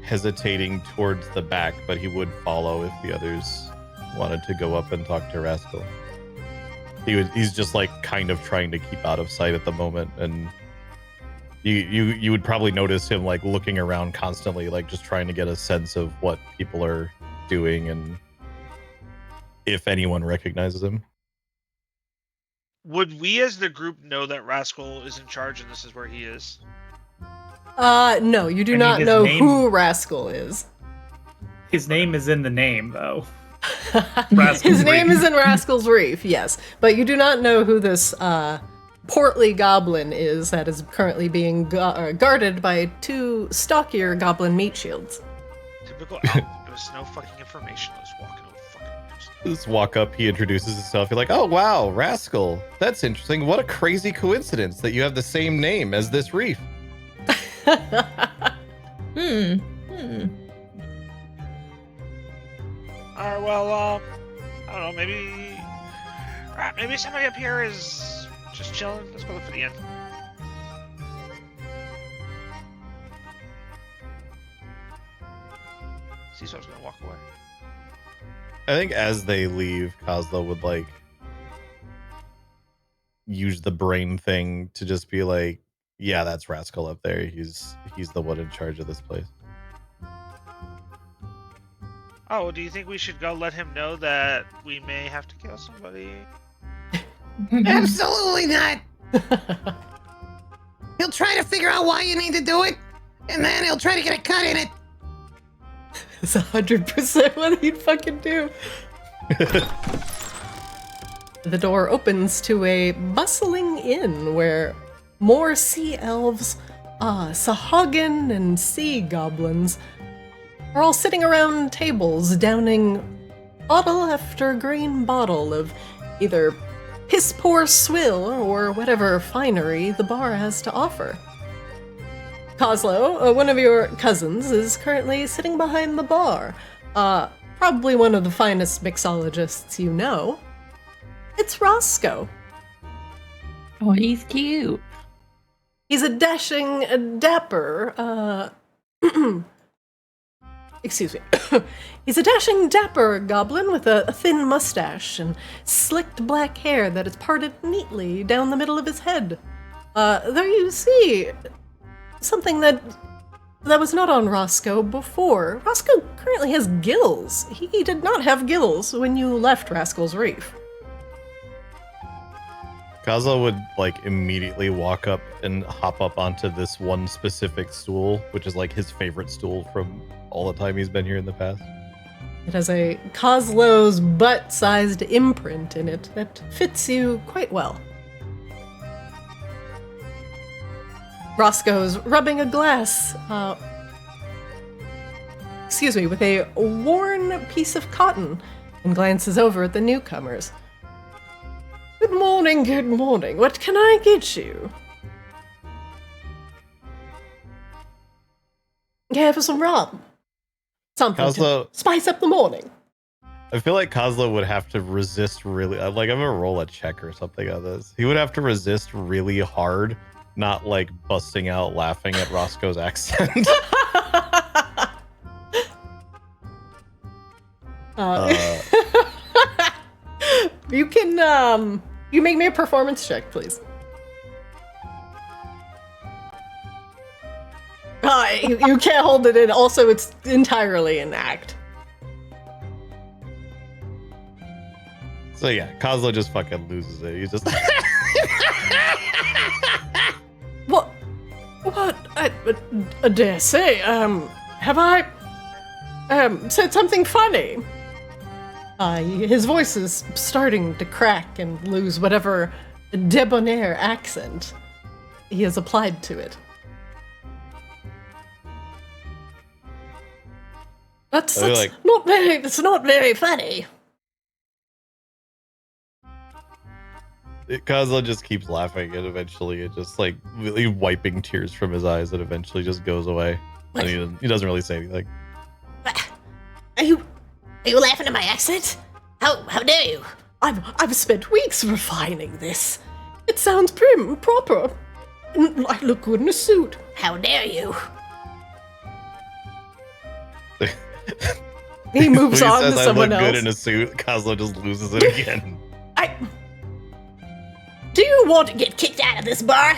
hesitating towards the back, but he would follow if the others wanted to go up and talk to Rascal. He's just like kind of trying to keep out of sight at the moment, and you would probably notice him like looking around constantly, like just trying to get a sense of what people are doing and if anyone recognizes him. Would we as the group know that Rascal is in charge and this is where he is? No, you do not know who Rascal is. His name is in the name, though. His name is in Rascal's Reef, yes. But you do not know who this portly goblin is that is currently being guarded by two stockier goblin meat shields. Typical elf. There was no fucking information. I was walking over fucking Just walk up, he introduces himself. You're like, oh, wow, Rascal. That's interesting. What a crazy coincidence that you have the same name as this reef. Alright, well, I don't know, maybe somebody up here is just chilling. Let's go look for the inn. Seesaw's gonna walk away. I think as they leave, Kozlo would like use the brain thing to just be like, yeah, that's Rascal up there. He's the one in charge of this place. Oh, do you think we should go let him know that we may have to kill somebody? Absolutely not. He'll try to figure out why you need to do it, and then he'll try to get a cut in it. It's 100% what he'd fucking do. The door opens to a bustling inn where more sea elves, Sahagin and sea goblins are all sitting around tables downing bottle after green bottle of either piss poor swill or whatever finery the bar has to offer. Kozlo, one of your cousins, is currently sitting behind the bar. Probably one of the finest mixologists you know. It's Roscoe. Oh, he's cute. He's a dashing, dapper, excuse me. He's a dashing, dapper goblin with a thin mustache and slicked black hair that is parted neatly down the middle of his head. There you see something that was not on Roscoe before. Roscoe currently has gills. He did not have gills when you left Rascal's Reef. Kozlo would like immediately walk up and hop up onto this one specific stool, which is like his favorite stool from all the time he's been here in the past. It has a Kozlo's butt-sized imprint in it that fits you quite well. Roscoe's rubbing a glass, with a worn piece of cotton and glances over at the newcomers. Good morning, good morning. What can I get you? Care for some rum? Something to spice up the morning. I feel like Kozlo would have to resist really, like I'm gonna roll a check or something on this. He would have to resist really hard, not like busting out laughing at Roscoe's accent. You can, you make me a performance check, please. You can't hold it in. Also, it's entirely an act. So yeah, Kozlo just fucking loses it. He's just What? I dare say, have I, said something funny? His voice is starting to crack and lose whatever debonair accent he has applied to it. That's not very funny. Kozlo just keeps laughing, and eventually it just like really wiping tears from his eyes, and eventually just goes away. And he doesn't really say anything. Are you laughing at my accent? How dare you? I've spent weeks refining this. It sounds prim, proper. I look good in a suit. How dare you? He moves When he on says to I someone look else. good in a suit, Kozlo just loses it again. Do you want to get kicked out of this bar?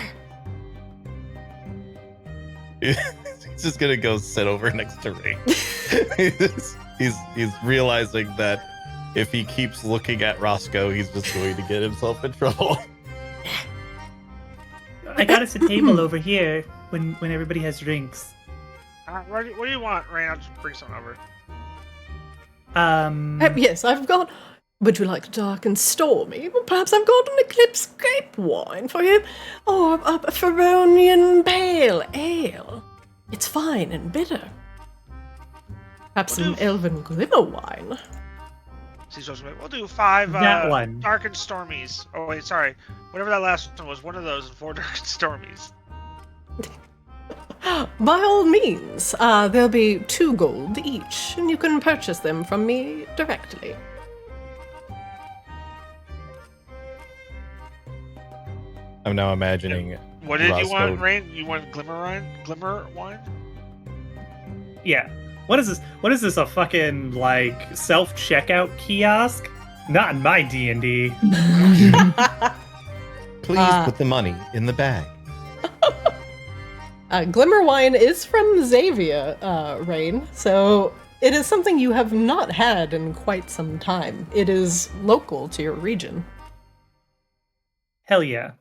He's just gonna go sit over next to Ray. he's realizing that if he keeps looking at Roscoe, he's just going to get himself in trouble. I got us a table over here when everybody has drinks. What do you want, Rain? I'll just bring some over. Yes, I've got. Would you like dark and stormy? Perhaps I've got an Eclipse grape wine for you, or a Feronian pale ale. It's fine and bitter. Perhaps some elven glimmer wine. We'll do 5 That one. dark and stormies. Oh wait, sorry. Whatever that last one was, one of those and 4 dark and stormies. By all means, there'll be 2 gold each, and you can purchase them from me directly. I'm now imagining. What did you Roscoe- want, Rain? You want glimmer wine? Yeah. What is this? What is this? A fucking like self-checkout kiosk? Not in my D&D. Please put the money in the bag. Glimmer wine is from Xavier, Rain, so it is something you have not had in quite some time. It is local to your region. Hell yeah.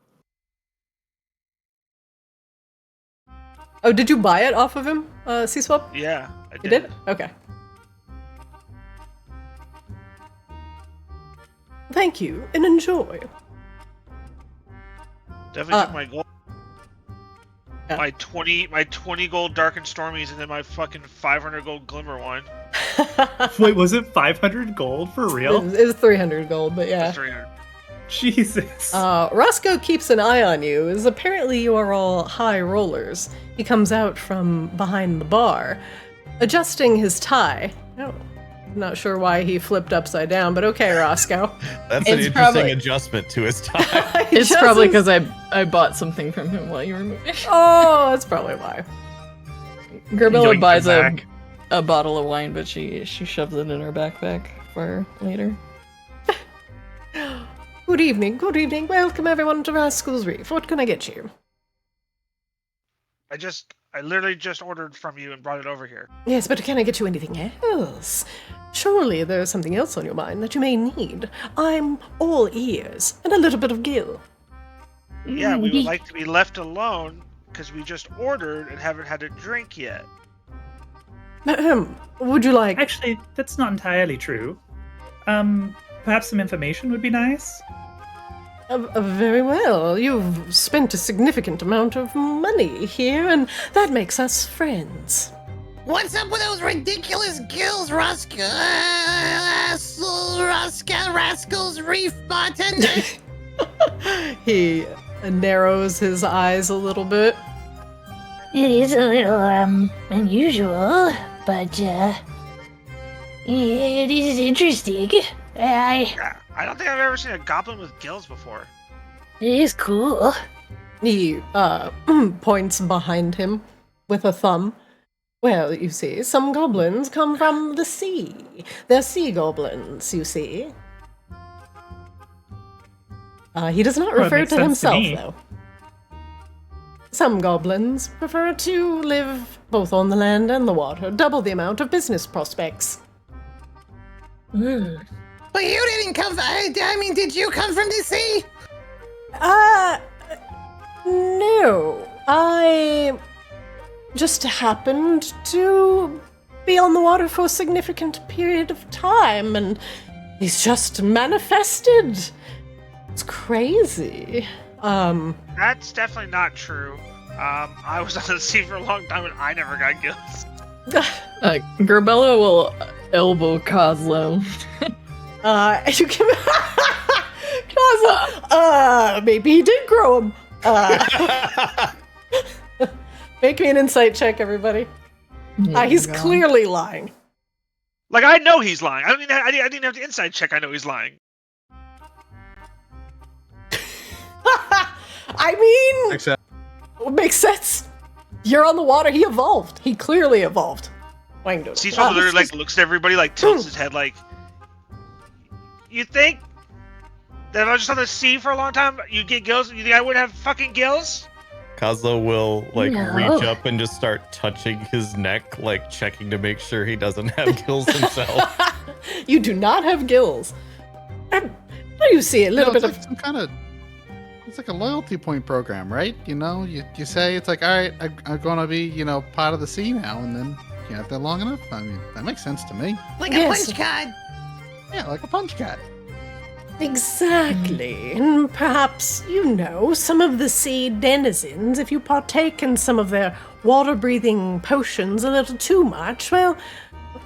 Oh, did you buy it off of him, C-Swap? Yeah, I You did? Okay. Thank you, and enjoy. Definitely took my gold. Yeah. My 20 gold dark and stormies, and then my fucking 500 gold glimmer wine. Wait, was it 500 gold for real? It was 300 gold, but yeah. 300. Jesus. Roscoe keeps an eye on you, as apparently you are all high rollers. He comes out from behind the bar, adjusting his tie. Oh, not sure why he flipped upside down, but okay, Roscoe. That's an It's interesting probably- adjustment to his tie. It's probably because I bought something from him while you were moving. Oh, that's probably why. Yoink Grabilla him buys back. a bottle of wine, but she shoves it in her backpack for later. Good evening, good evening. Welcome everyone to Rascal's Reef. What can I get you? I literally just ordered from you and brought it over here. Yes, but can I get you anything else? Surely there's something else on your mind that you may need. I'm all ears and a little bit of gill. Yeah, we would like to be left alone because we just ordered and haven't had a drink yet. Would you like... Actually, that's not entirely true. Perhaps some information would be nice. Very well. You've spent a significant amount of money here, and that makes us friends. What's up with those ridiculous gills, Rascal's Reef bartender? He narrows his eyes a little bit. It is a little, unusual, but, it is interesting. Yeah, I don't think I've ever seen a goblin with gills before. It is cool. He, points behind him with a thumb. Well, you see, some goblins come from the sea. They're sea goblins, you see. He does not Well, it refer makes to sense to himself, me. though. Some goblins prefer to live both on the land and the water, double the amount of business prospects. But you didn't come from... I mean, did you come from the sea? No. I just happened to be on the water for a significant period of time, and he's just manifested. It's crazy. That's definitely not true. I was on the sea for a long time and I never got gills. Grabella will elbow Kozlo. You can... Cause, maybe he did grow him. Make me an insight check, everybody. He's clearly lying. Like, I know he's lying. I didn't have the inside check. I know he's lying. I mean, Except Makes sense. You're on the water. He evolved. He clearly evolved. Seaswell literally like looks at everybody, like tilts his head, like, you think that if I was just on the sea for a long time, you'd get gills? You think I wouldn't have fucking gills? Kozlo will like No. reach up and just start touching his neck, like checking to make sure he doesn't have gills himself. You do not have gills. What do you see? A little it's bit like of. some kind of. It's like a loyalty point program, right? You know, you say it's like, all right, I'm gonna be, part of the sea now, and then you have that long enough. I mean, that makes sense to me. Like Yes. a punch card. Yeah, like a punch card. Exactly. And perhaps, some of the sea denizens, if you partake in some of their water-breathing potions a little too much, well,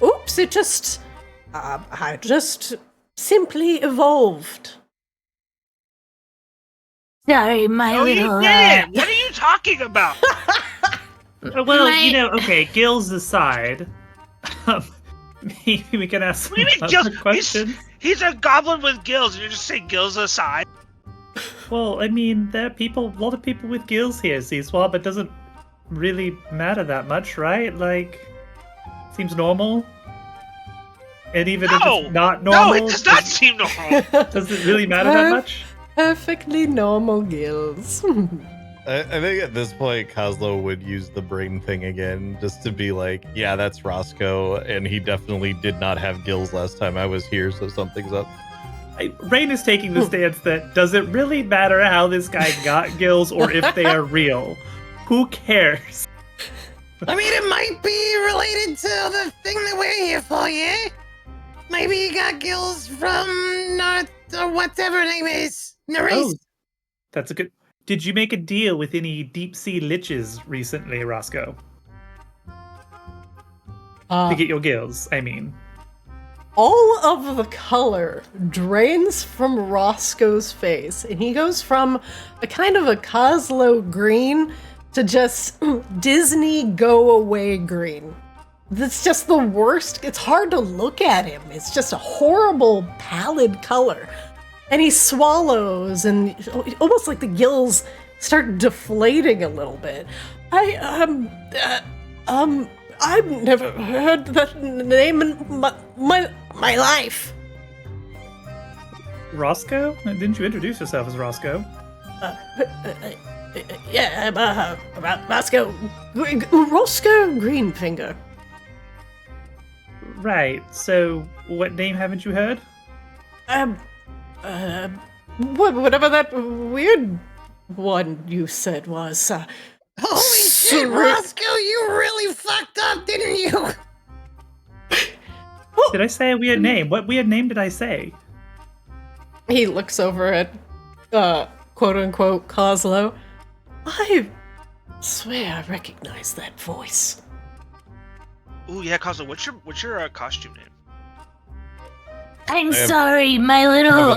oops, it just. I just simply evolved. Sorry, my No, you little. didn't! What are you talking about? Well, My- okay, gills aside, maybe we can ask What do you mean some gills? other questions. He's a goblin with gills. You just say gills aside. Well, I mean, there are a lot of people with gills here, Seaswab. It doesn't really matter that much, right? Like, seems normal. And even if No! it's not normal, No, it does not seem normal. does it really matter that much? Perfectly normal gills. I think at this point, Kozlo would use the brain thing again, just to be like, yeah, that's Roscoe, and he definitely did not have gills last time I was here, so something's up. Rain is taking the stance that does it really matter how this guy got gills or if they are real? Who cares? I mean, it might be related to the thing that we're here for, yeah? Maybe he got gills from North or whatever her name is. Nerys. Oh, that's a good. Did you make a deal with any deep sea liches recently, Roscoe? To get your gills, I mean. All of the color drains from Roscoe's face, and he goes from a kind of a Kozlo green to just Disney go away green. That's just the worst. It's hard to look at him. It's just a horrible pallid color. And he swallows, and almost like the gills start deflating a little bit. I've never heard that name in my life. Roscoe? Didn't you introduce yourself as Roscoe? Yeah, I'm Roscoe Greenfinger. Right. So, what name haven't you heard? Whatever that weird one you said was. Holy shit, Roscoe, you really fucked up, didn't you? Did I say a weird name? What weird name did I say? He looks over at, quote unquote, Kozlo. I swear I recognize that voice. Ooh, yeah, Kozlo, what's your costume name? I'm sorry, my little.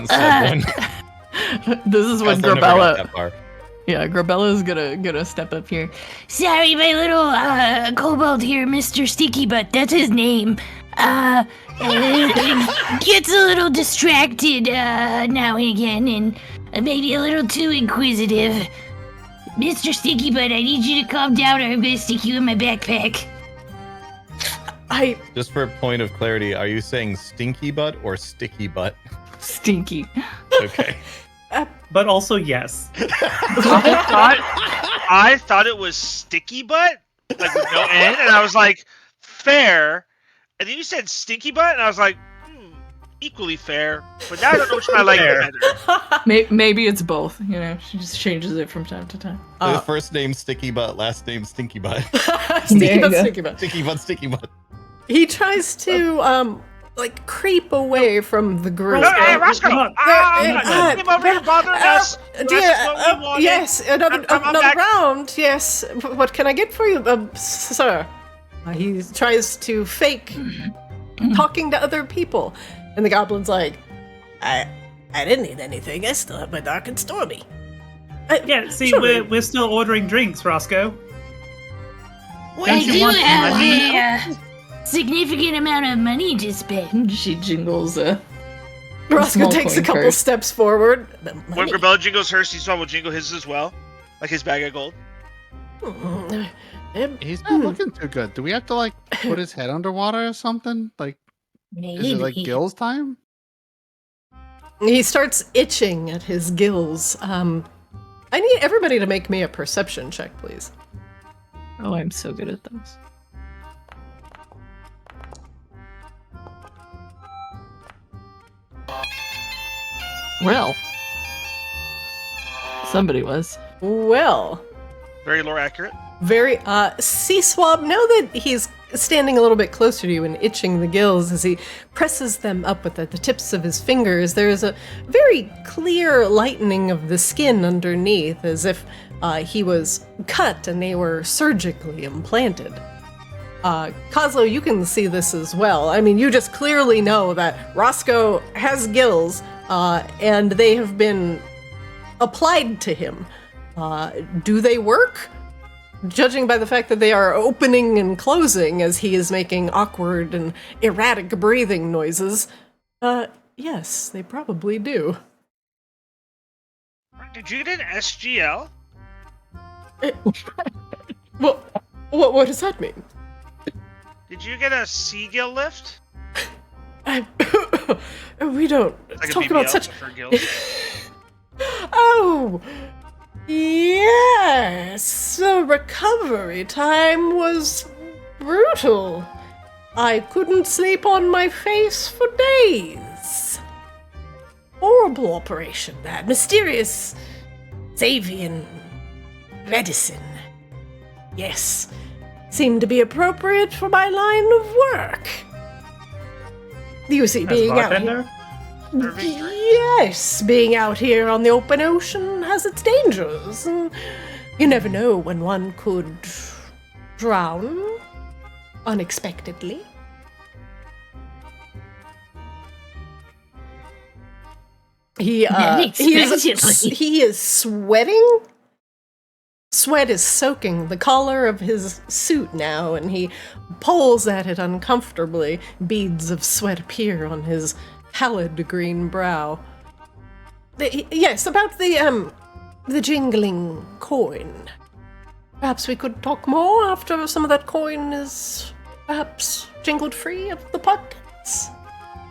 This is when Kozlo never got Grabella. that far. Yeah, Grabella's gonna step up here. Sorry, my little kobold here, Mr. Sticky Butt. That's his name. Gets a little distracted now and again, and maybe a little too inquisitive. Mr. Sticky Butt, I need you to calm down, or I'm gonna stick you in my backpack. Just for a point of clarity, are you saying stinky butt or sticky butt? Stinky. Okay. But also, yes. I thought it was sticky butt, like with no N, and I was like, fair. And then you said stinky butt, and I was like, equally fair. But now I don't know which one I like better. Maybe it's both. She just changes it from time to time. The first name sticky butt, last name stinky butt. Sticky butt, sticky butt. Sticky butt, sticky butt. He tries to, creep away from the group. Hey, Rascal! Come on. You came over here bothering us. Dear, That's what we wanted. yes, another I'm back. round, yes. What can I get for you, sir? He tries to fake talking to other people. And the goblin's like, I didn't need anything. I still have my dark and stormy. Yeah, see, Surely. we're still ordering drinks, Roscoe. I Don't you do want have a significant amount of money to spend. She jingles Roscoe small takes a coin couple purse. steps forward. When Grabella jingles hers, Seaswell will jingle his as well. Like his bag of gold. He's not looking too good. Do we have to like put his head underwater or something? Like, is it like gills time? He starts itching at his gills. I need everybody to make me a perception check, please. Oh, I'm so good at those. Well, somebody was. Well, Very lore accurate. very, Sea Swab, now that he's standing a little bit closer to you and itching the gills as he presses them up with the tips of his fingers, there is a very clear lightening of the skin underneath, as if he was cut and they were surgically implanted. Kozlo, you can see this as well. I mean, you just clearly know that Rascal has gills, and they have been applied to him. Do they work? Judging by the fact that they are opening and closing as he is making awkward and erratic breathing noises, yes, they probably do. Did you get an SGL? Well, what does that mean? Did you get a Seagill lift? We don't Like talk a about BBL such. for gills? Oh, yes. The recovery time was brutal. I couldn't sleep on my face for days. Horrible operation, that mysterious Xavian medicine. Yes, seemed to be appropriate for my line of work. You see, As a being out here. bartender? Serving drinks? Yes, being out here on the open ocean has its dangers. And you never know when one could drown unexpectedly. He is sweating. Sweat is soaking the collar of his suit now, and he pulls at it uncomfortably. Beads of sweat appear on his pallid green brow. Yes, about the jingling coin. Perhaps we could talk more after some of that coin is perhaps jingled free of the pockets.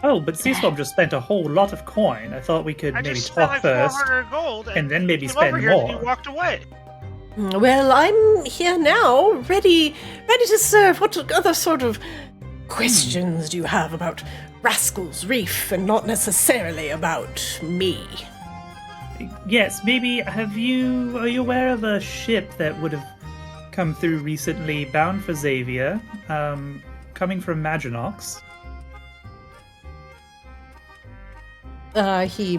Oh, but Seaswab just spent a whole lot of coin. I thought we could I maybe just spent talk like first. 400 gold, and then maybe came over spend here and more. you walked away. Well, I'm here now, ready to serve. What other sort of questions do you have about Rascal's Reef, and not necessarily about me? Yes, maybe are you aware of a ship that would have come through recently bound for Xavier, coming from Maginox? He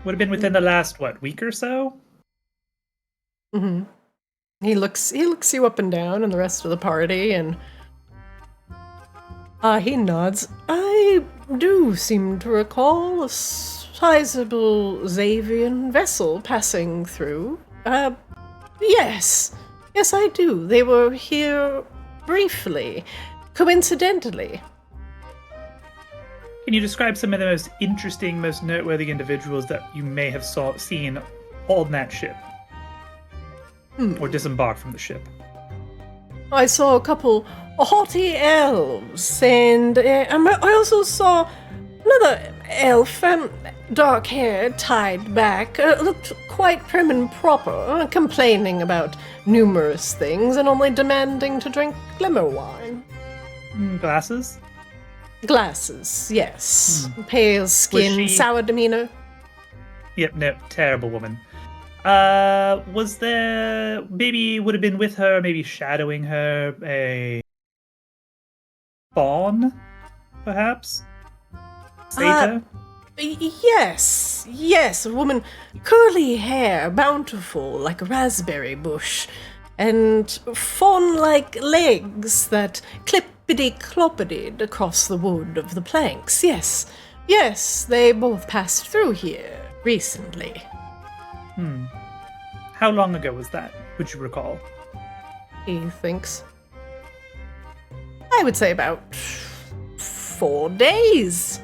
Would have been within the last, week or so? Mm-hmm. He looks you up and down and the rest of the party, and he nods. I do seem to recall a sizable Xavian vessel passing through. Yes, I do. They were here briefly, coincidentally. Can you describe some of the most interesting, most noteworthy individuals that you may have seen on that ship? Or disembarked from the ship? I saw a couple haughty elves, and I also saw another elf, dark hair tied back, looked quite prim and proper, complaining about numerous things and only demanding to drink glimmer wine. Glasses? Glasses, yes. Pale skin, she- sour demeanor. Yep, no, terrible woman. Was there, maybe would have been with her, maybe shadowing her, a fawn, perhaps? Satyr? Yes, a woman, curly hair, bountiful like a raspberry bush, and fawn-like legs that clippity-cloppity across the wood of the planks. Yes, they both passed through here recently. How long ago was that? Would you recall? He thinks. I would say about 4 days.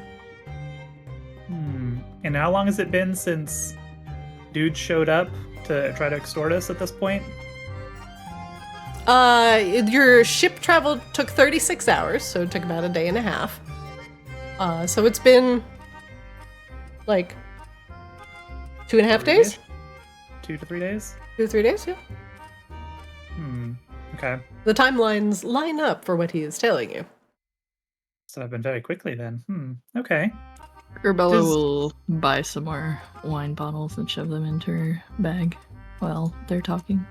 And how long has it been since dude showed up to try to extort us at this point? Your ship travel took 36 hours, so it took about a day and a half. So it's been like 2.5 days? 2 to 3 days? 2 or 3 days, yeah. Okay. The timelines line up for what he is telling you. So I've been very quickly then. Okay. Urbella Does- will buy some more wine bottles and shove them into her bag while they're talking.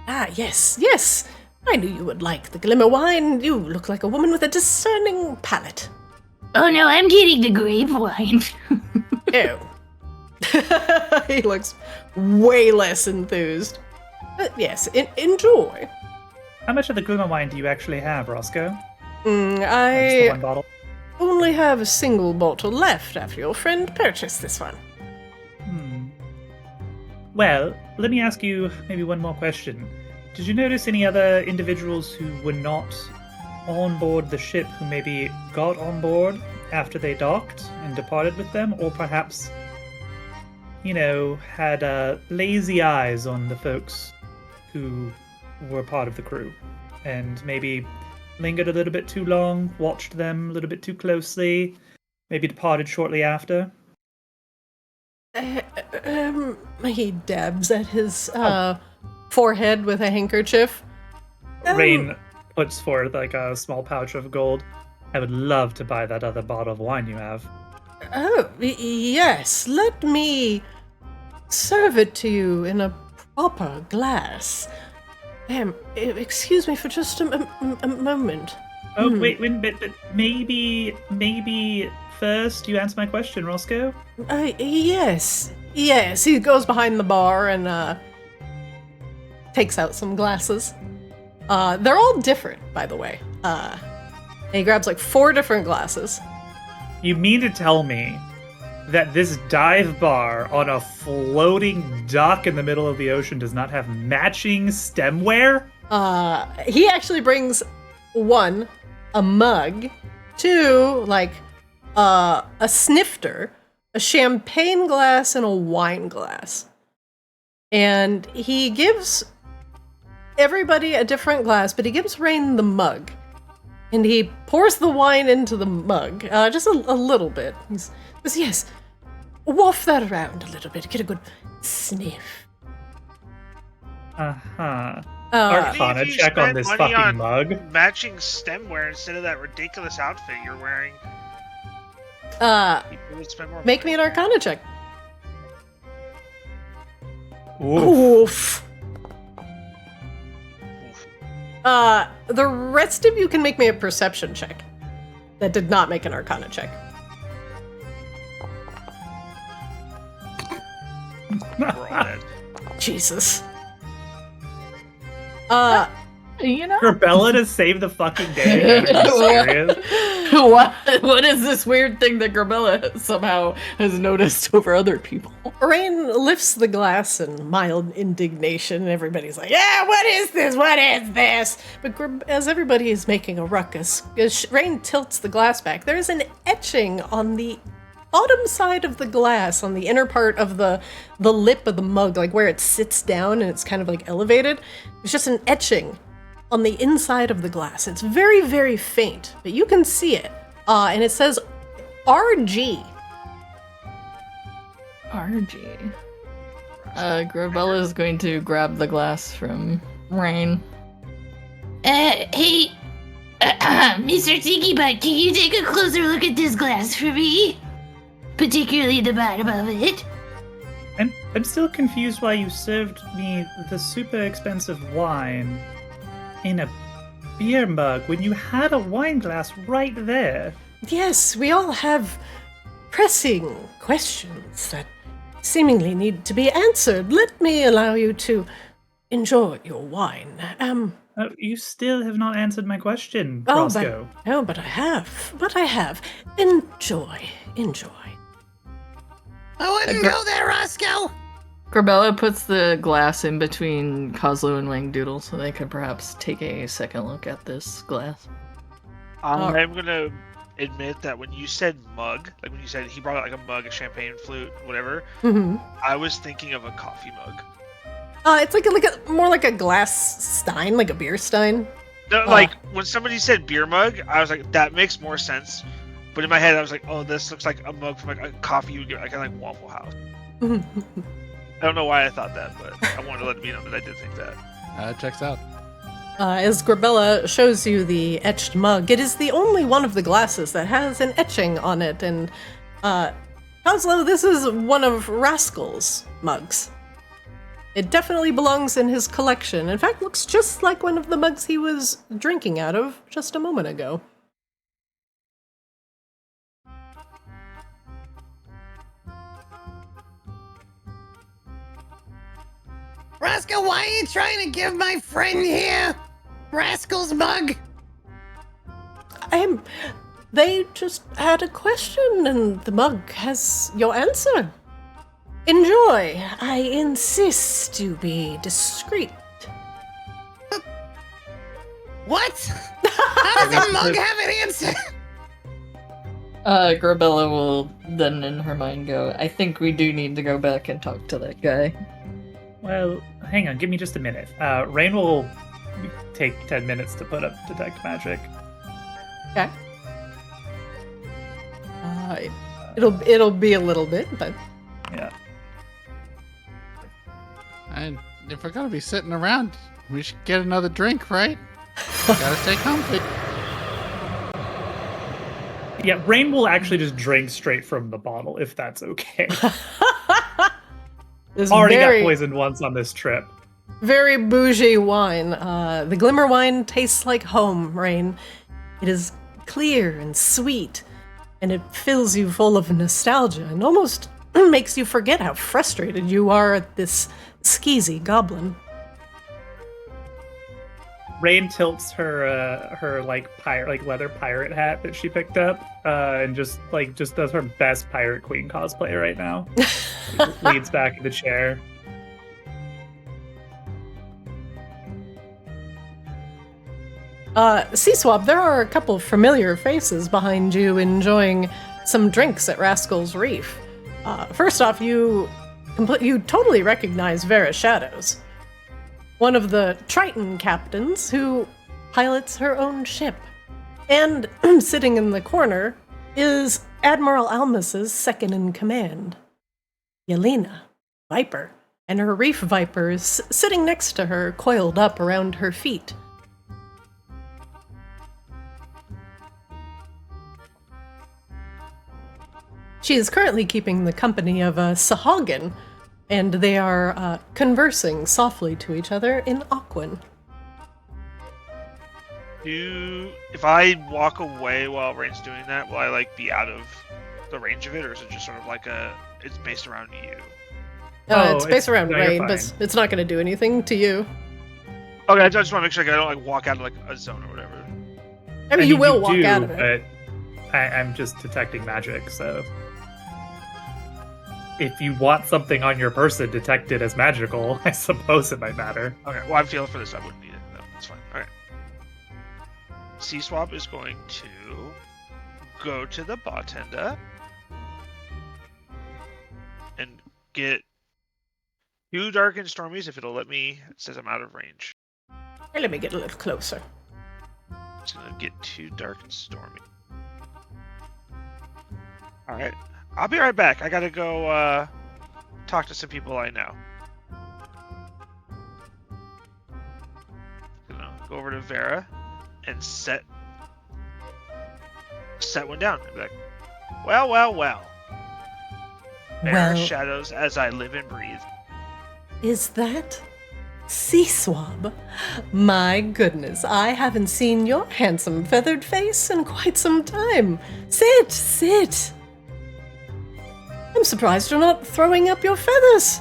Ah, yes, yes. I knew you would like the glimmer wine. You look like a woman with a discerning palate. Oh no, I'm getting the grape wine. Oh. He looks way less enthused. But yes, enjoy. How much of the glimmer wine do you actually have, Roscoe? Just the I one bottle? only have a single bottle left after your friend purchased this one. Well, let me ask you maybe one more question. Did you notice any other individuals who were not on board the ship who maybe got on board after they docked and departed with them, or perhaps, had lazy eyes on the folks who were part of the crew and maybe lingered a little bit too long, watched them a little bit too closely, maybe departed shortly after? He dabs at his forehead with a handkerchief. Rain puts forth like a small pouch of gold. I would love to buy that other bottle of wine you have. Oh, yes. Let me serve it to you in a proper glass. Excuse me for just a moment. Oh, wait, but maybe first you answer my question, Roscoe? Yes. Yes, he goes behind the bar and takes out some glasses. They're all different, by the way. And he grabs like 4 different glasses. You mean to tell me that this dive bar on a floating dock in the middle of the ocean does not have matching stemware? He actually brings 1, a mug, 2, like a snifter, a champagne glass, and a wine glass. And he gives everybody a different glass, but he gives Rain the mug. And he pours the wine into the mug, just a little bit. He says, yes, waft that around a little bit, get a good sniff. Uh-huh. Maybe Arcana if you check on spend this money fucking on mug. Matching stemware instead of that ridiculous outfit you're wearing. People would spend more Make me money. an Arcana check. Oof. Oof. The rest of you can make me a perception check. That did not make an Arcana check. We're all dead. Jesus. Corbella to save the fucking day. Are you serious? What is this weird thing that Grabella somehow has noticed over other people? Rain lifts the glass in mild indignation, and everybody's like, yeah, what is this? What is this? But as everybody is making a ruckus, as Rain tilts the glass back, there's an etching on the bottom side of the glass, on the inner part of the lip of the mug, like where it sits down and it's kind of like elevated. There's just an etching on the inside of the glass. It's very, very faint, but you can see it. And it says RG. RG. Grabella is going to grab the glass from Rain. Hey, Mr. Tiki Butt, can you take a closer look at this glass for me? Particularly the bottom of it. I'm still confused why you served me the super expensive wine in a beer mug when you had a wine glass right there. Yes, we all have pressing questions that seemingly need to be answered. Let me allow you to enjoy your wine. You still have not answered my question, Roscoe. But I have. But I have. Enjoy. I wouldn't go there, Rascal. Grabella puts the glass in between Kozlo and Wangdoodle so they could perhaps take a second look at this glass. I'm gonna admit that when you said mug, like when you said he brought out like a mug, a champagne flute, whatever, Mm-hmm. I was thinking of a coffee mug. It's like a more like a glass stein, like a beer stein. No, like when somebody said beer mug, I was like, that makes more sense. But in my head, I was like, oh, this looks like a mug from like a coffee you would get like at like Waffle House. I don't know why I thought that, but I wanted to let it be known that I did think that. Checks out. As Grabella shows you the etched mug, it is the only one of the glasses that has an etching on it, and Coslow, this is one of Rascal's mugs. It definitely belongs in his collection. In fact, looks just like one of the mugs he was drinking out of just a moment ago. Rascal, why are you trying to give my friend here Rascal's mug? They just had a question, and the mug has your answer. Enjoy. I insist to be discreet. What? How does a mug have an answer? Grabella will then in her mind go, I think we do need to go back and talk to that guy. Well, hang on, give me just a minute. Rain will take 10 minutes to put up detect magic. Okay. It'll be a little bit, but Yeah. And if we're gonna be sitting around, we should get another drink, right? Gotta stay comfy. Yeah, Rain will actually just drink straight from the bottle, if that's okay. this Already very, got poisoned once on this trip. very bougie wine. The Glimmer wine tastes like home, Rain. It is clear and sweet, and it fills you full of nostalgia and almost makes you forget how frustrated you are at this skeezy goblin. Rain tilts her leather pirate hat that she picked up, and just does her best pirate queen cosplay right now. Leans back in the chair. C-Swab, there are a couple familiar faces behind you enjoying some drinks at Rascal's Reef. First off, you totally recognize Vera Shadows, one of the Triton captains who pilots her own ship. And sitting in the corner is Admiral Almus's second-in-command, Yelena, Viper, and her Reef Viper is sitting next to her, coiled up around her feet. She is currently keeping the company of a Sahagin, and they are conversing softly to each other in Aquan. If I walk away while Rain's doing that, will I be out of the range of it, or is it just sort of it's based around you? It's based around you're Rain, fine. but it's not going to do anything to you. Okay, I just want to make sure I don't walk out of a zone or whatever. I mean, you will walk out of it. But I'm just detecting magic, so if you want something on your person detected as magical, I suppose it might matter. Okay, well, I'm feeling for this. I wouldn't need it. No, that's fine. All right. C-Swab is going to go to the bartender and get 2 dark and stormies if it'll let me. It says I'm out of range. Hey, let me get a little closer. Just gonna get 2 dark and stormy. All right, I'll be right back. I gotta go talk to some people I know. Gonna go over to Vera and set one down. And be like, well. There are Well- shadows as I live and breathe. Is that C-Swab? My goodness, I haven't seen your handsome feathered face in quite some time. Sit. I'm surprised you're not throwing up your feathers.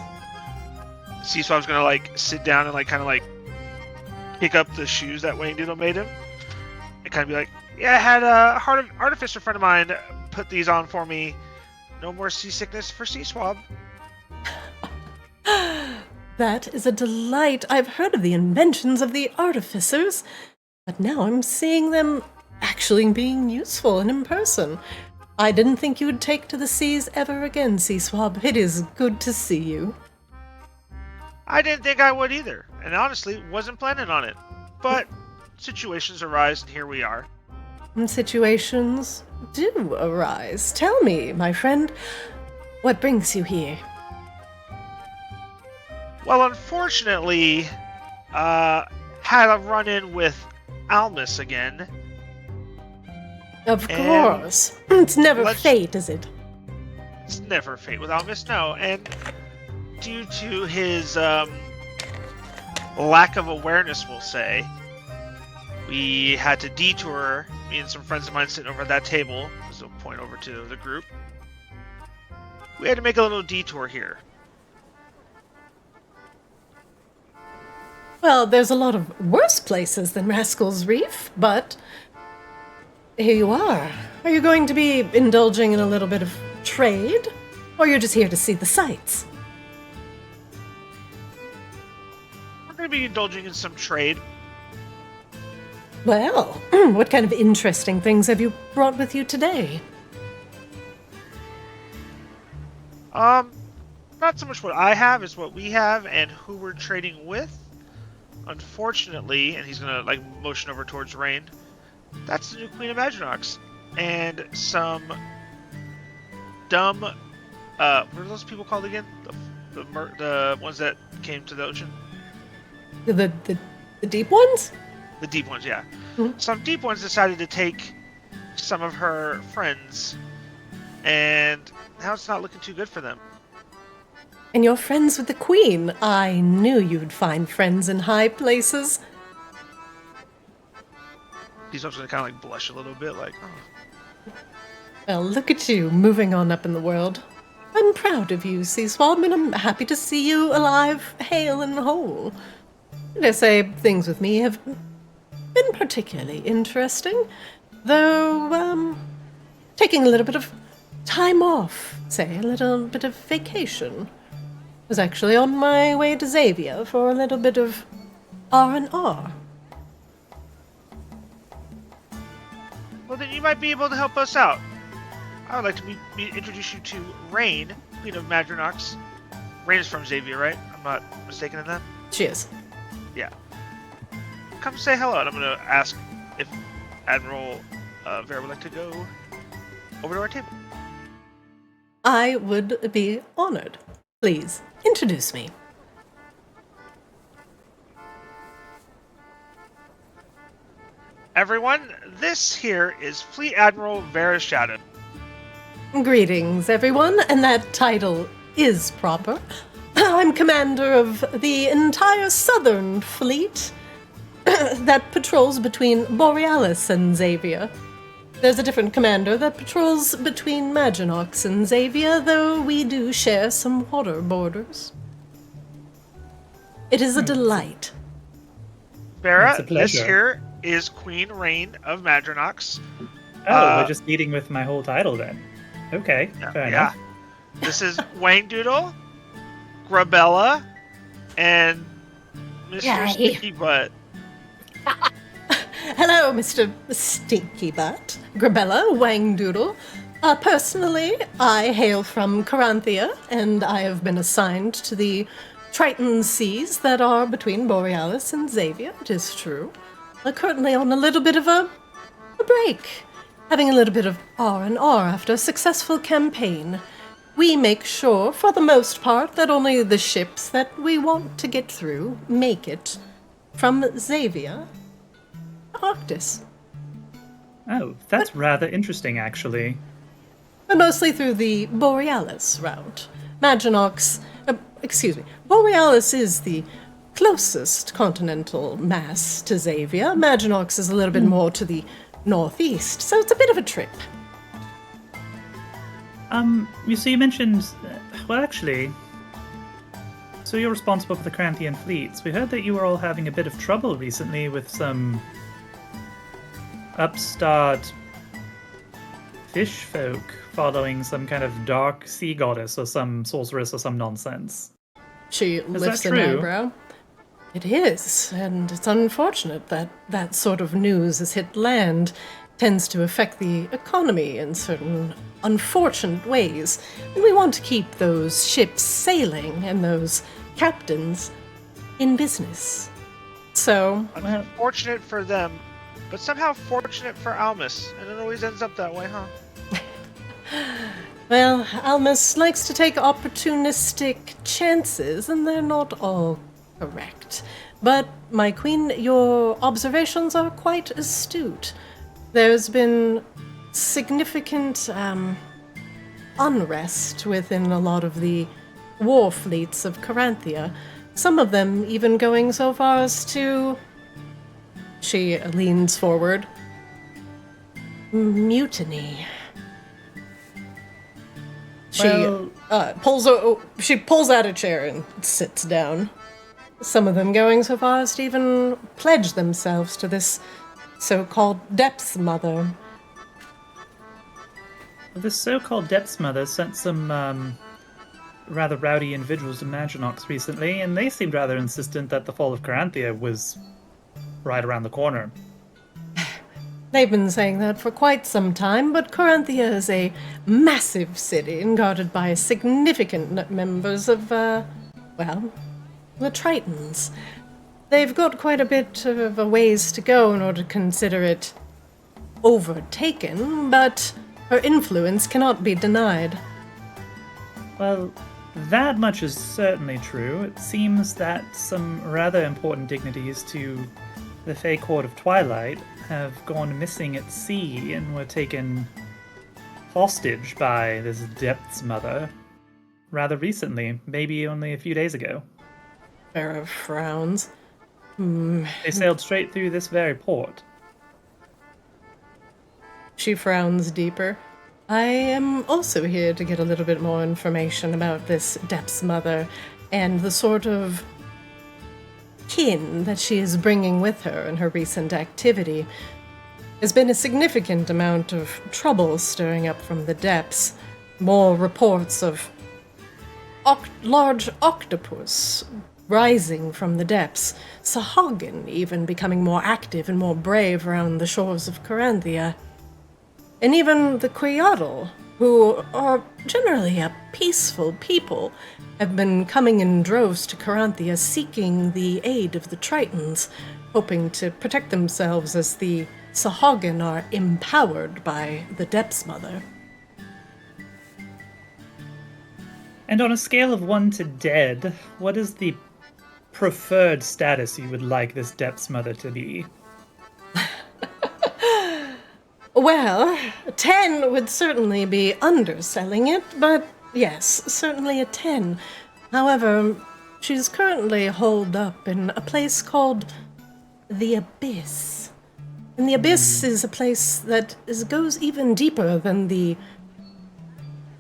C-Swab's gonna sit down and kind of pick up the shoes that Wayne Doodle made him, and kind of be like, "Yeah, I had a artificer friend of mine put these on for me. No more seasickness for C-Swab." That is a delight. I've heard of the inventions of the artificers, but now I'm seeing them actually being useful and in person. I didn't think you would take to the seas ever again, C-Swab. It is good to see you. I didn't think I would either, and honestly, wasn't planning on it. But situations arise, and here we are. And situations do arise. Tell me, my friend, what brings you here? Well, unfortunately, had a run-in with Almus again. Of And course. It's never let's- fate, is it? It's never fate with Almus, no. And due to his lack of awareness, we'll say, we had to detour. Me and some friends of mine sitting over at that table. So point over to the group. We had to make a little detour here. Well, there's a lot of worse places than Rascal's Reef, but here you are. Are you going to be indulging in a little bit of trade, or you're just here to see the sights? We're going to be indulging in some trade. Well, what kind of interesting things have you brought with you today? Not so much what I have as what we have and who we're trading with. Unfortunately, and he's gonna like motion over towards Rain. That's the new Queen of Maginox, and some dumb. What are those people called again? The ones that came to the ocean. The deep ones? The deep ones, yeah. Mhm. Some deep ones decided to take some of her friends, and now it's not looking too good for them. And you're friends with the Queen. I knew you'd find friends in high places. He's also gonna kind of like blush a little bit, like, oh. Well, look at you, moving on up in the world. I'm proud of you, Sea Swab, and I'm happy to see you alive, hale, and whole. I dare say things with me have been particularly interesting, though, taking a little bit of time off, say, a little bit of vacation. I was actually on my way to Xavier for a little bit of R&R. Well, then you might be able to help us out. I would like to introduce you to Rain, Queen of Maginox. Rain is from Xavier, right? I'm not mistaken in that? She is. Yeah. Come say hello, and I'm going to ask if Admiral Vera would like to go over to our table. I would be honored. Please, introduce me. Everyone, this here is Fleet Admiral Vera Shadow. Greetings, everyone, and that title is proper. I'm commander of the entire southern fleet that patrols between Borealis and Xavier. There's a different commander that patrols between Maginox and Xavier, though we do share some water borders. It is a delight. Vera, It's a this pleasure. here is Queen Rain of Maginox. Oh, we're just leading with my whole title then. Okay, fair Yeah. enough. This is Wang Doodle, Grabella, and Mr. Yay. Sticky Butt. Hello, Mr. Stinky Butt, Grabella, Wang Doodle. Personally, I hail from Caranthia, and I have been assigned to the Triton seas that are between Borealis and Xavier, it is true. Currently on a little bit of a break, having a little bit of R&R after a successful campaign. We make sure, for the most part, that only the ships that we want to get through make it from Xavier to Arctis. Oh, that's rather interesting, actually. But mostly through the Borealis route. Borealis is the closest continental mass to Xavier. Maginox is a little bit more to the northeast, so it's a bit of a trip. You mentioned, well, actually, so you're responsible for the Caranthian fleets. We heard that you were all having a bit of trouble recently with some upstart fish folk following some kind of dark sea goddess or some sorceress or some nonsense. She lifts an true? eyebrow. It is, and it's unfortunate that that sort of news has hit land. Tends to affect the economy in certain unfortunate ways. And we want to keep those ships sailing and those captains in business. So, Unfortunate for them, but somehow fortunate for Almus, and it always ends up that way, huh? well, Almus likes to take opportunistic chances, and they're not all correct. But, my queen, your observations are quite astute. There's been significant unrest within a lot of the war fleets of Caranthia. Some of them even going so far as to... She leans forward. Mutiny. She she pulls out a chair and sits down. Some of them going so far as to even pledge themselves to this so-called Depths Mother. This so-called Depths Mother sent some rather rowdy individuals to Maginox recently, and they seemed rather insistent that the fall of Caranthia was right around the corner. They've been saying that for quite some time, but Caranthia is a massive city and guarded by significant members of, the Tritons. They've got quite a bit of a ways to go in order to consider it overtaken, but her influence cannot be denied. Well, that much is certainly true. It seems that some rather important dignities to the Fey Court of Twilight have gone missing at sea and were taken hostage by this Depths Mother rather recently, maybe only a few days ago. Pharaoh frowns. They sailed straight through this very port. She frowns deeper. I am also here to get a little bit more information about this Depths Mother and the sort of kin that she is bringing with her in her recent activity. There's been a significant amount of trouble stirring up from the depths. More reports of large octopus rising from the depths. Sahagin even becoming more active and more brave around the shores of Caranthia. And even the Quiadal, who are generally a peaceful people, have been coming in droves to Caranthia seeking the aid of the Tritons, hoping to protect themselves as the Sahagin are empowered by the Depths Mother. And on a scale of 1 to dead, what is the preferred status you would like this Depths Mother to be? Well, 10 would certainly be underselling it, but yes, certainly a 10. However, she's currently holed up in a place called the Abyss. And the Abyss is a place that goes even deeper than the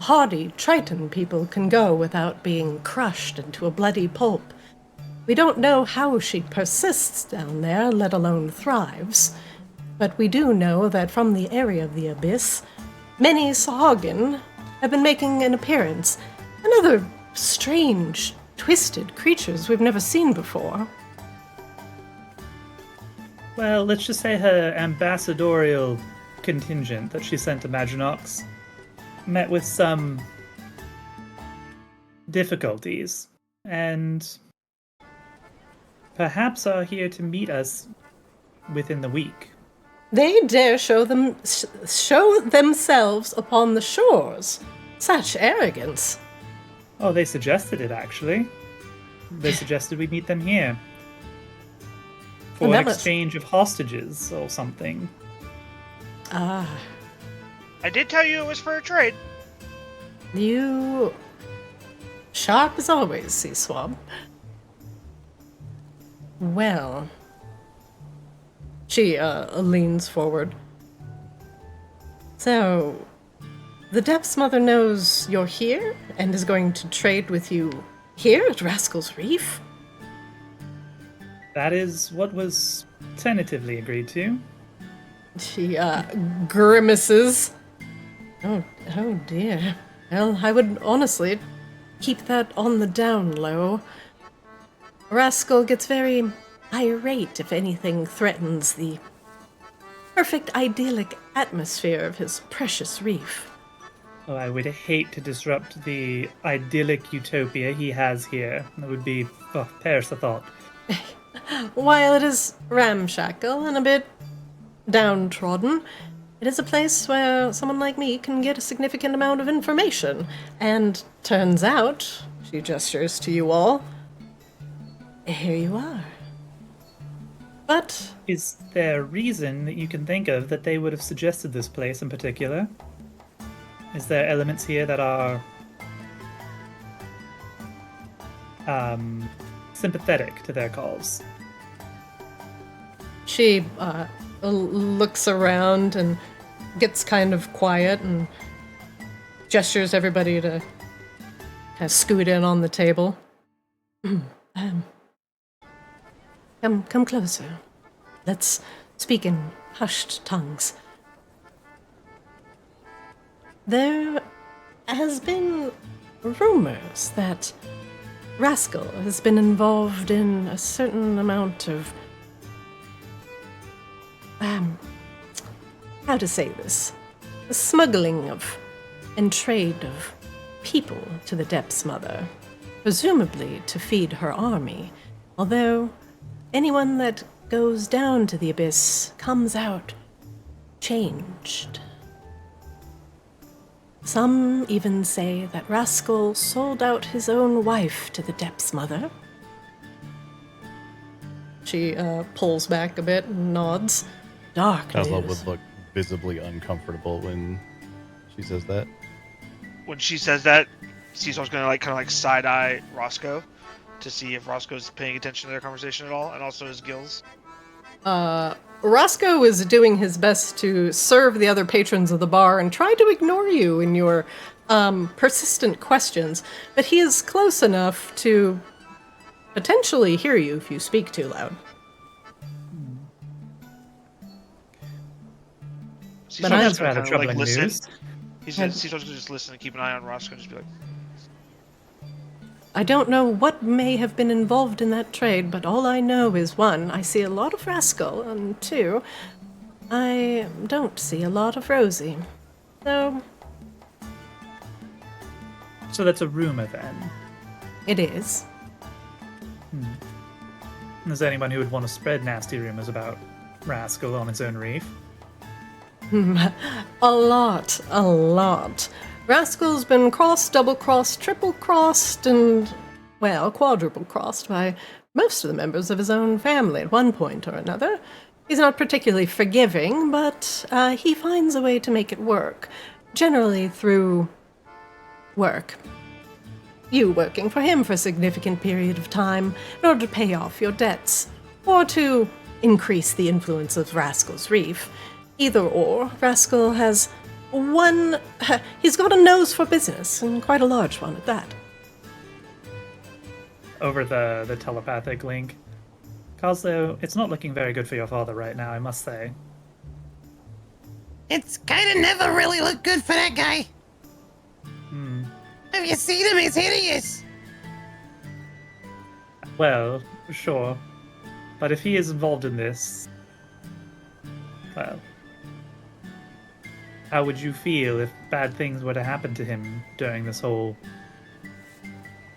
hardy Triton people can go without being crushed into a bloody pulp. We don't know how she persists down there, let alone thrives. But we do know that from the area of the Abyss, many Sahagin have been making an appearance, and other strange, twisted creatures we've never seen before. Well, let's just say her ambassadorial contingent that she sent to Maginox met with some difficulties, and perhaps are here to meet us within the week. They dare show themselves upon the shores. Such arrogance. Oh, they suggested it, actually. They suggested we meet them here. For an exchange of hostages or something. Ah. I did tell you it was for a trade. You... sharp as always, Sea Swab. Well... She leans forward. So, the Depths Mother knows you're here and is going to trade with you here at Rascal's Reef? That is what was tentatively agreed to. She grimaces. Oh dear. Well, I would honestly keep that on the down low. Rascal gets very irate if anything threatens the perfect idyllic atmosphere of his precious reef. Oh, I would hate to disrupt the idyllic utopia he has here. That would be, perish the thought. While it is ramshackle and a bit downtrodden, it is a place where someone like me can get a significant amount of information. And turns out, she gestures to you all, here you are. But Is there a reason that you can think of that they would have suggested this place in particular? Is there elements here that are sympathetic to their cause? she looks around and gets kind of quiet and gestures everybody to kind of scoot in on the table. Come closer. Let's speak in hushed tongues. There has been rumors that Rascal has been involved in a certain amount of how to say this? The smuggling of and trade of people to the Depths Mother, presumably to feed her army. Although anyone that goes down to the abyss comes out changed. Some even say that Rascal sold out his own wife to the Depths Mother. She pulls back a bit and nods. Dark Kozlov news. would look visibly uncomfortable when she says that. When she says that, Cecil's gonna kind of side eye Roscoe to see if Roscoe's paying attention to their conversation at all, and also his gills. Roscoe is doing his best to serve the other patrons of the bar and try to ignore you in your persistent questions, but he is close enough to potentially hear you if you speak too loud. Cecil's I'm- just gonna rather kinda, troubling listen. news. Cecil's gonna just listen and keep an eye on Roscoe and just be like, I don't know what may have been involved in that trade, but all I know is one, I see a lot of Rascal, and two, I don't see a lot of Rosie. So, So that's a rumor then. it is. Is there anyone who would want to spread nasty rumors about Rascal on its own reef? A lot. Rascal's been crossed, double-crossed, triple-crossed, and, well, quadruple-crossed by most of the members of his own family at one point or another. He's not particularly forgiving, but he finds a way to make it work, generally through work. You working for him for a significant period of time in order to pay off your debts, or to increase the influence of Rascal's Reef. Either or, Rascal has he's got a nose for business, and quite a large one at that. Over the telepathic link. Kozlo, it's not looking very good for your father right now, I must say. It's kind of never really looked good for that guy. Have you seen him? He's hideous. Well, sure. But if he is involved in this, well, how would you feel if bad things were to happen to him during this whole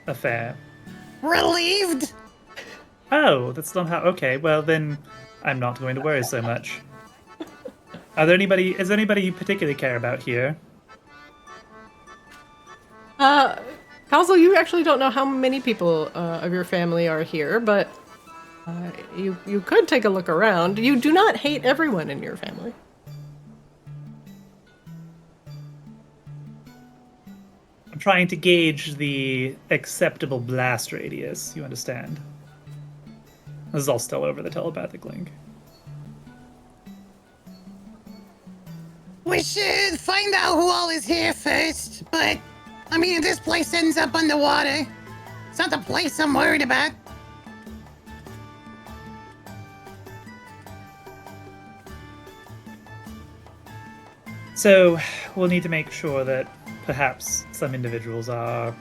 affair? Relieved. Oh, that's not how. Okay, well then, I'm not going to worry so much. Is there anybody you particularly care about here? Kazel, you actually don't know how many people of your family are here, but you could take a look around. You do not hate everyone in your family. I'm trying to gauge the acceptable blast radius, you understand? This is all still over the telepathic link. We should find out who all is here first, but I mean, if this place ends up underwater, it's not the place I'm worried about. So, we'll need to make sure that perhaps some individuals are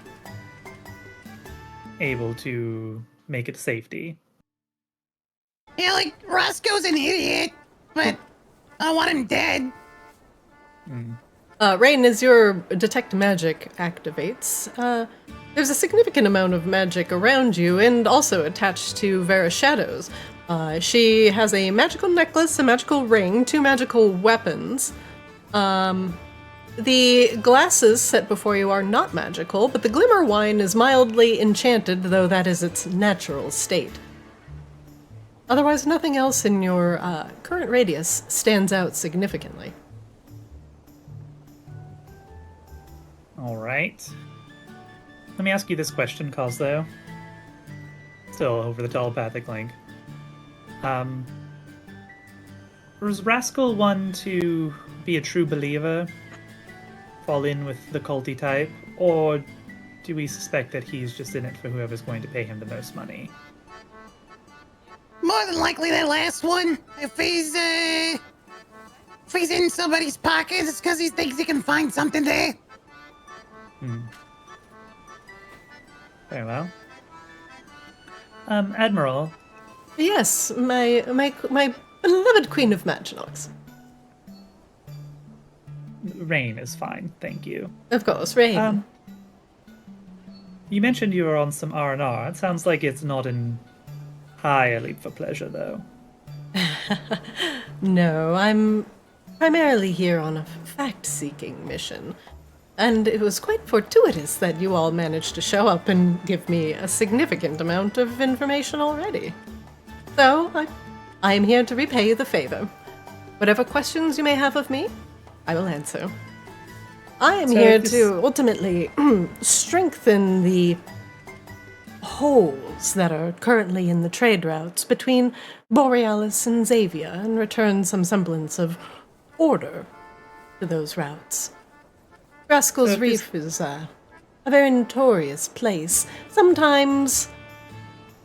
able to make it to safety. Yeah, like, Roscoe's an idiot, but I want him dead. Rain, as your detect magic activates, there's a significant amount of magic around you and also attached to Vera's shadows. She has a magical necklace, a magical ring, 2 magical weapons. The glasses set before you are not magical, but the glimmer wine is mildly enchanted, though that is its natural state. Otherwise, nothing else in your current radius stands out significantly. All right. Let me ask you this question, Coslow. Still over the telepathic link. Was Rascal one to be a true believer? Fall in with the culty type? Or do we suspect that he's just in it for whoever's going to pay him the most money? More than likely that last one. If he's in somebody's pocket, it's because he thinks he can find something there. Very well. Admiral. Yes, my beloved Queen of Maginox. Rain is fine, thank you. Of course, Rain. You mentioned you were on some R&R. It sounds like it's not entirely for pleasure, though. No, I'm primarily here on a fact-seeking mission. And it was quite fortuitous that you all managed to show up and give me a significant amount of information already. So, I am here to repay you the favor. Whatever questions you may have of me, I will answer. I am here to ultimately strengthen the holes that are currently in the trade routes between Borealis and Xavia and return some semblance of order to those routes. Rascal's Reef is a very notorious place. Sometimes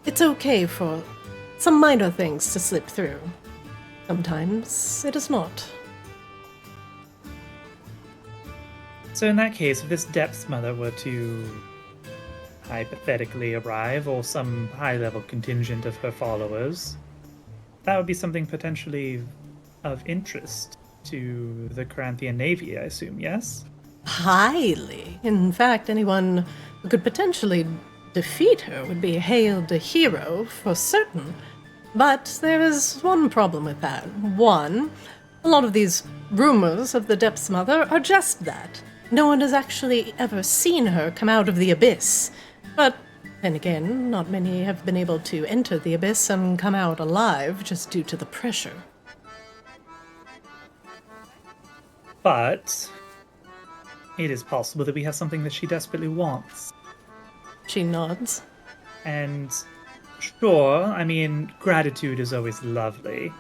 it's okay for some minor things to slip through. Sometimes it is not. So in that case, if this Depths Mother were to hypothetically arrive, or some high-level contingent of her followers, that would be something potentially of interest to the Caranthian Navy, I assume, yes? Highly. In fact, anyone who could potentially defeat her would be hailed a hero for certain. But there is one problem with that. One, a lot of these rumors of the Depths Mother are just that. No one has actually ever seen her come out of the abyss. But then again, not many have been able to enter the abyss and come out alive just due to the pressure. But it is possible that we have something that she desperately wants. She nods. And sure, I mean, gratitude is always lovely.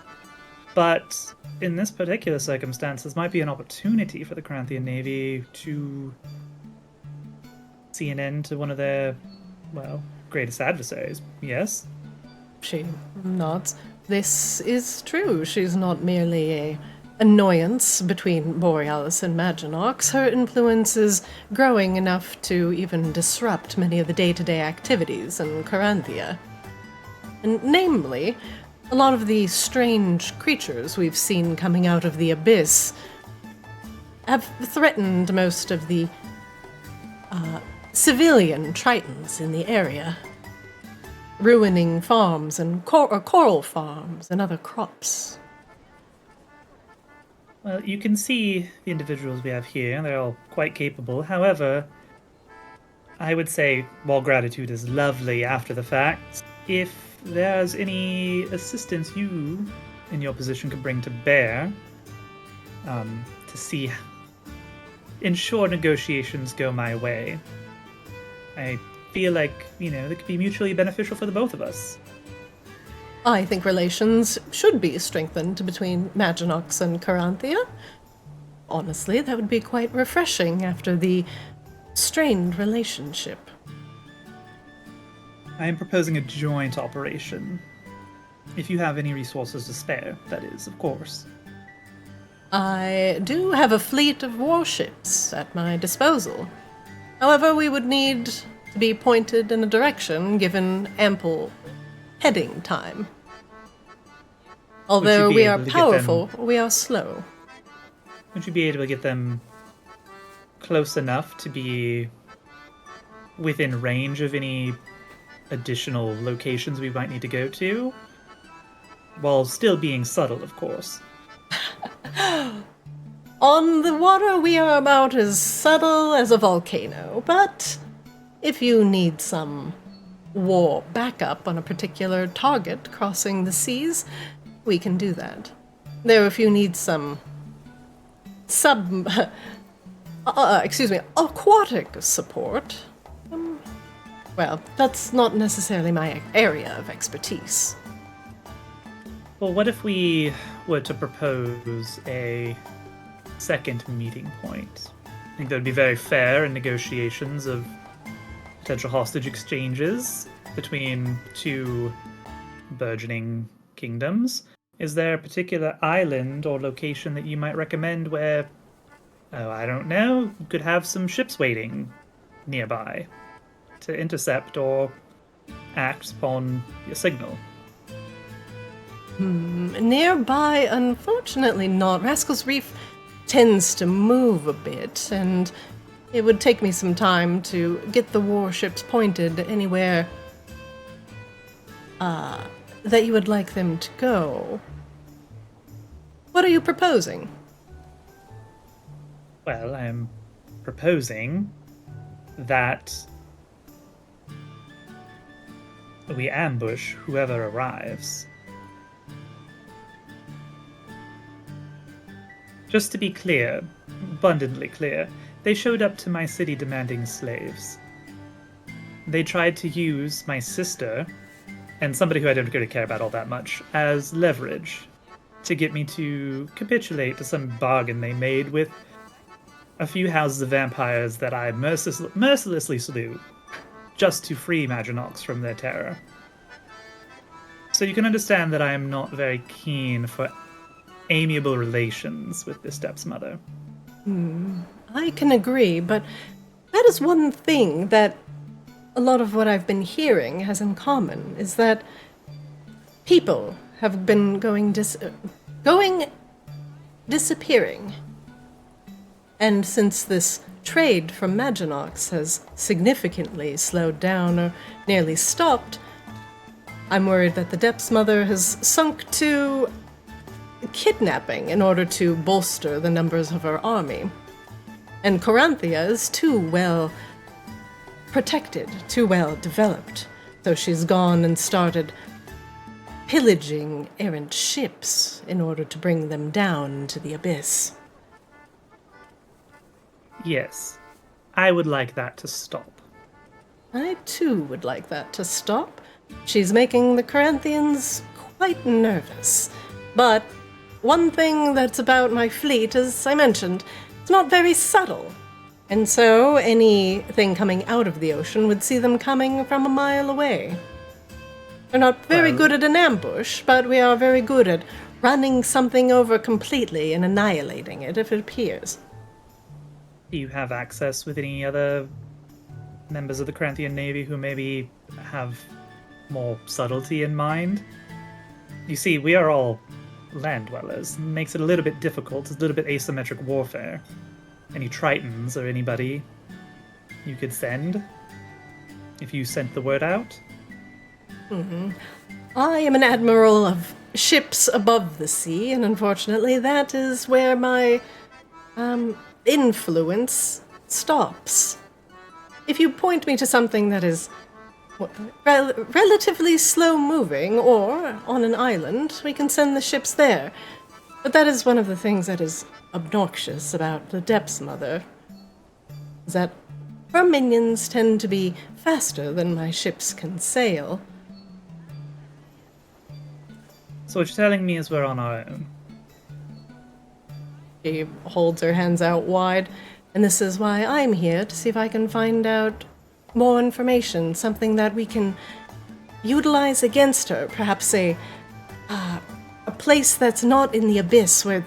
But in this particular circumstance, this might be an opportunity for the Caranthian Navy to see an end to one of their, well, greatest adversaries, yes? She nods. This is true. She's not merely a annoyance between Borealis and Maginox. Her influence is growing enough to even disrupt many of the day-to-day activities in Caranthia. And namely, a lot of the strange creatures we've seen coming out of the abyss have threatened most of the civilian tritons in the area, ruining farms and coral farms and other crops. Well, you can see the individuals we have here. They're all quite capable. However, I would say, while gratitude is lovely after the fact, if there's any assistance you, in your position, could bring to bear to see ensure negotiations go my way, I feel like, that could be mutually beneficial for the both of us. I think relations should be strengthened between Maginox and Caranthia. Honestly, that would be quite refreshing after the strained relationship. I am proposing a joint operation. If you have any resources to spare, that is, of course. I do have a fleet of warships at my disposal. However, we would need to be pointed in a direction given ample heading time. Although we are powerful, we are slow. Would you be able to get them close enough to be within range of any additional locations we might need to go to, while still being subtle, of course. On the water, we are about as subtle as a volcano, but if you need some war backup on a particular target crossing the seas, we can do that. Though if you need some aquatic support, well, that's not necessarily my area of expertise. Well, what if we were to propose a second meeting point? I think that would be very fair in negotiations of potential hostage exchanges between two burgeoning kingdoms. Is there a particular island or location that you might recommend where, oh, I don't know, you could have some ships waiting nearby to intercept or act upon your signal? Nearby, unfortunately not. Rascal's Reef tends to move a bit, and it would take me some time to get the warships pointed anywhere that you would like them to go. What are you proposing? Well, I'm proposing that we ambush whoever arrives. Just to be clear, abundantly clear, they showed up to my city demanding slaves. They tried to use my sister, and somebody who I don't really care about all that much, as leverage to get me to capitulate to some bargain they made with a few houses of vampires that I mercilessly slew, just to free Maginox from their terror. So you can understand that I am not very keen for amiable relations with this stepmother. I can agree, but that is one thing that a lot of what I've been hearing has in common, is that people have been disappearing. And since this trade from Maginox has significantly slowed down or nearly stopped, I'm worried that the Depths Mother has sunk to kidnapping in order to bolster the numbers of her army. And Coranthia is too well protected, too well developed, so she's gone and started pillaging errant ships in order to bring them down to the abyss. Yes, I would like that to stop. I too would like that to stop. She's making the Corinthians quite nervous. But one thing that's about my fleet, as I mentioned, it's not very subtle. And so anything coming out of the ocean would see them coming from a mile away. We're not very good at an ambush, but we are very good at running something over completely and annihilating it if it appears. Do you have access with any other members of the Corinthian Navy who maybe have more subtlety in mind? You see, we are all land dwellers. It makes it a little bit difficult. It's a little bit asymmetric warfare. Any Tritons or anybody you could send if you sent the word out? I am an admiral of ships above the sea, and unfortunately that is where my influence stops. If you point me to something that is relatively slow-moving, or on an island, we can send the ships there. But that is one of the things that is obnoxious about the Depths Mother, is that her minions tend to be faster than my ships can sail. So what you're telling me is we're on our own. She holds her hands out wide, and this is why I'm here, to see if I can find out more information, something that we can utilize against her. Perhaps a place that's not in the abyss where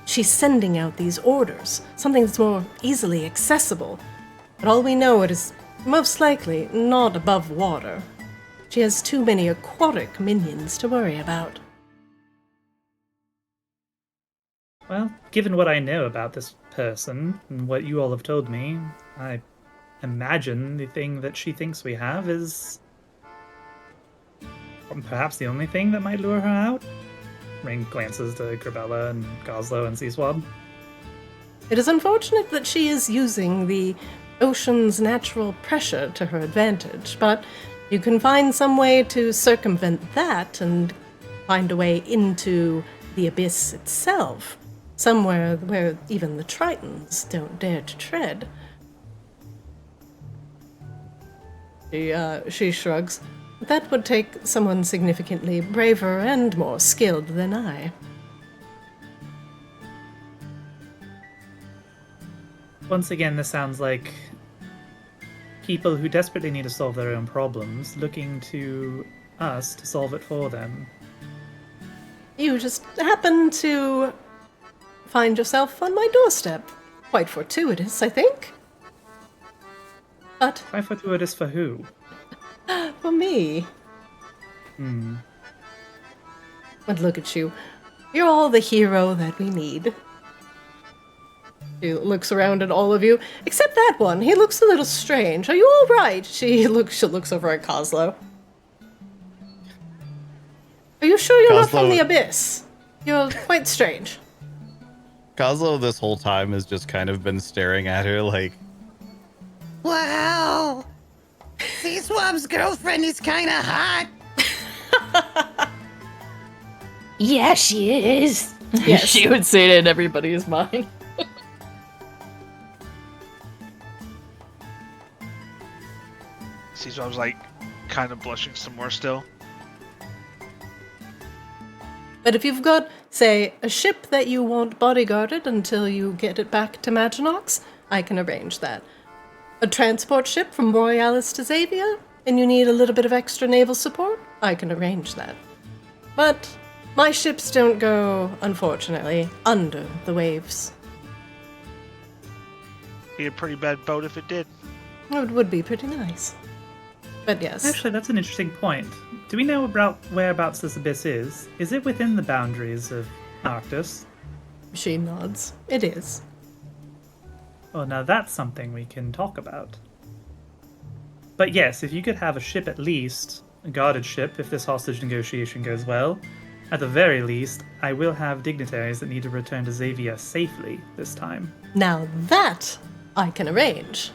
she's sending out these orders. Something that's more easily accessible. But all we know, it is most likely not above water. She has too many aquatic minions to worry about. Well, given what I know about this person and what you all have told me, I imagine the thing that she thinks we have is perhaps the only thing that might lure her out. Ring glances to Grabella and Goslow and Seaswab. It is unfortunate that she is using the ocean's natural pressure to her advantage, but you can find some way to circumvent that and find a way into the abyss itself, somewhere where even the Tritons don't dare to tread. She shrugs. That would take someone significantly braver and more skilled than I. Once again, this sounds like people who desperately need to solve their own problems, looking to us to solve it for them. You just happen to find yourself on my doorstep. Quite fortuitous, I think. But Quite fortuitous for who? for me. Hmm. But look at you. You're all the hero that we need. She looks around at all of you, except that one. He looks a little strange. Are you all right? She looks over at Coslow. Are you sure you're not from Coslow- the abyss? You're quite strange. Coslow this whole time has just kind of been staring at her like, Wow. Seaswab's girlfriend is kind of hot. Yeah, she is. Yes. She would say it in everybody's mind. See, so I was like, kind of blushing some more still. But if you've got, say, a ship that you want bodyguarded until you get it back to Maginox, I can arrange that. A transport ship from Borealis to Xavier, and you need a little bit of extra naval support, I can arrange that. But my ships don't go, unfortunately, under the waves. Be a pretty bad boat if it did. It would be pretty nice. But yes. Actually, that's an interesting point. Do we know about whereabouts this abyss is? Is it within the boundaries of Arctis? She nods. It is. Well, now that's something we can talk about. But yes, if you could have a ship at least, a guarded ship if this hostage negotiation goes well, at the very least, I will have dignitaries that need to return to Xavier safely this time. Now that I can arrange.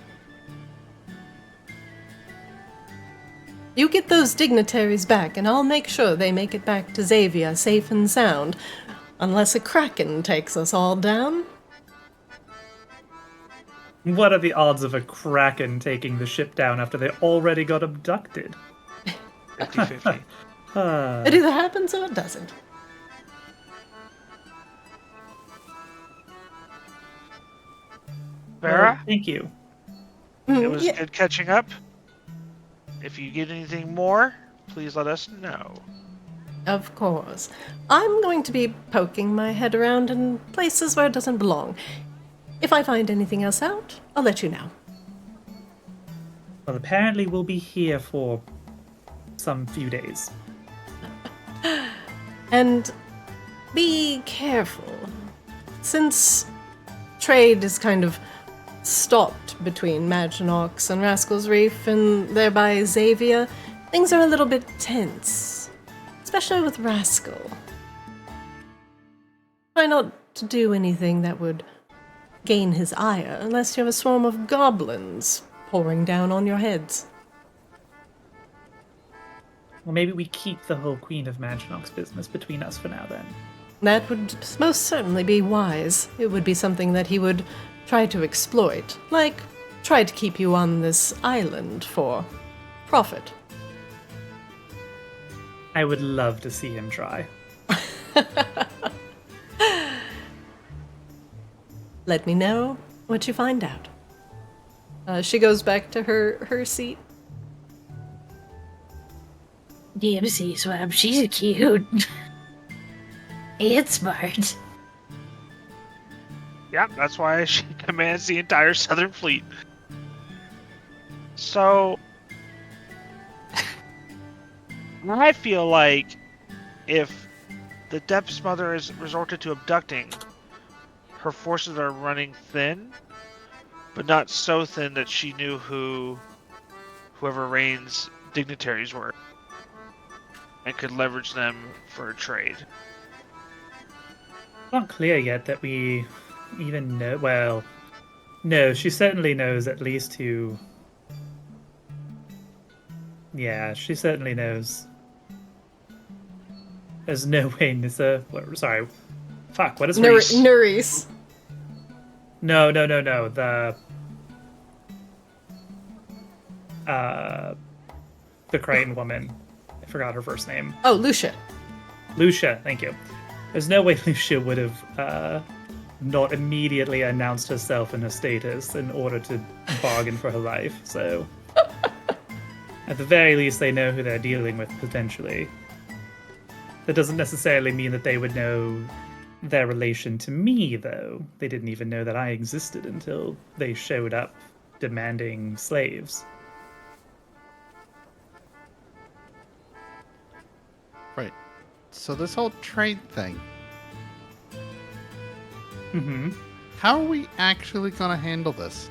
You get those dignitaries back, and I'll make sure they make it back to Xavier safe and sound, unless a kraken takes us all down. What are the odds of a kraken taking the ship down after they already got abducted? 50-50. It either happens or it doesn't. Vera, Thank you. it was Yeah, good catching up. If you get anything more, please let us know. of course. I'm going to be poking my head around in places where it doesn't belong. If I find anything else out, I'll let you know. Well, apparently we'll be here for some few days. And be careful. Since trade is kind of stopped between Maginox and Rascal's Reef and thereby Xavier, things are a little bit tense. Especially with Rascal. Try not to do anything that would gain his ire unless you have a swarm of goblins pouring down on your heads. Well, maybe we keep the whole Queen of Maginox business between us for now then. That would most certainly be wise. It would be something that he would try to exploit, like try to keep you on this island for profit. I would love to see him try. Let me know what you find out. She goes back to her seat. Damn, Seaswab, she's cute. And smart. Yeah, that's why she commands the entire Southern Fleet. So, I feel like if the Depths Mother is resorted to abducting, her forces are running thin, but not so thin that she knew whoever Rain's dignitaries were and could leverage them for a trade. It's not clear yet that we even know. Well, no, she certainly knows at least who. Yeah, she certainly knows. There's no way Nissa. Sorry. Fuck, what is Reese? Nerys. No. The Crichton woman. I forgot her first name. Oh, Lucia. Lucia, thank you. There's no way Lucia would have not immediately announced herself and her status in order to bargain for her life, so... At the very least, they know who they're dealing with, potentially. That doesn't necessarily mean that they would know their relation to me, though. They didn't even know that I existed until they showed up demanding slaves. Right. So this whole trade thing. Mm-hmm. How are we actually going to handle this?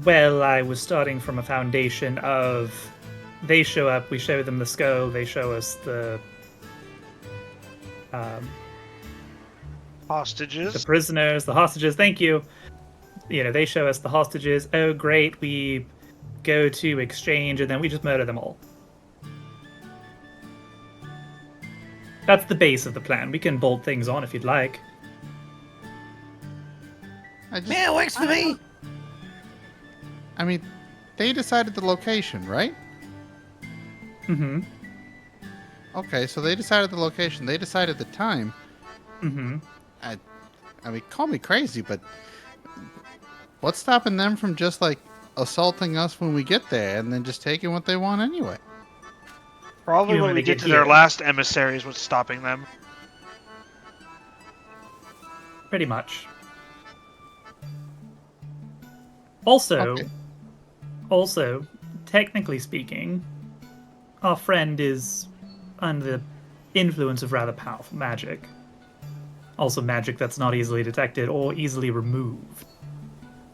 Well, I was starting from a foundation of they show up, we show them the skull, they show us the Hostages. the prisoners, the hostages, thank you. You know, they show us the hostages. Oh, great, we go to exchange, and then we just murder them all. That's the base of the plan. We can bolt things on if you'd like. Yeah, it works for me. I mean, they decided the location, right? Mm-hmm. Okay, so they decided the location. They decided the time. Mm-hmm. I mean, call me crazy, but what's stopping them from just, like, assaulting us when we get there and then just taking what they want anyway? Probably You know, when when we they get get to their here. last emissary is what's stopping them. Pretty much. Also, technically speaking, our friend is under the influence of rather powerful magic. Also magic that's not easily detected or easily removed.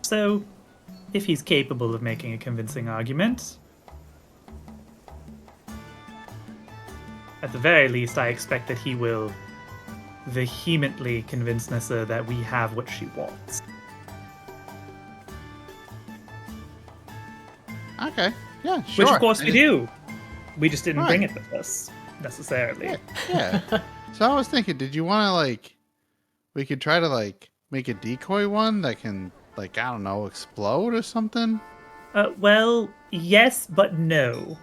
So, if he's capable of making a convincing argument, at the very least, I expect that he will vehemently convince Nissa that we have what she wants. Okay, yeah, sure. Which, of course, I we just- do. We just didn't bring Right. it with us, necessarily. Yeah. So I was thinking, did you want to, like, we could try to, like, make a decoy one that can, like, I don't know, explode or something? Well, yes, but no.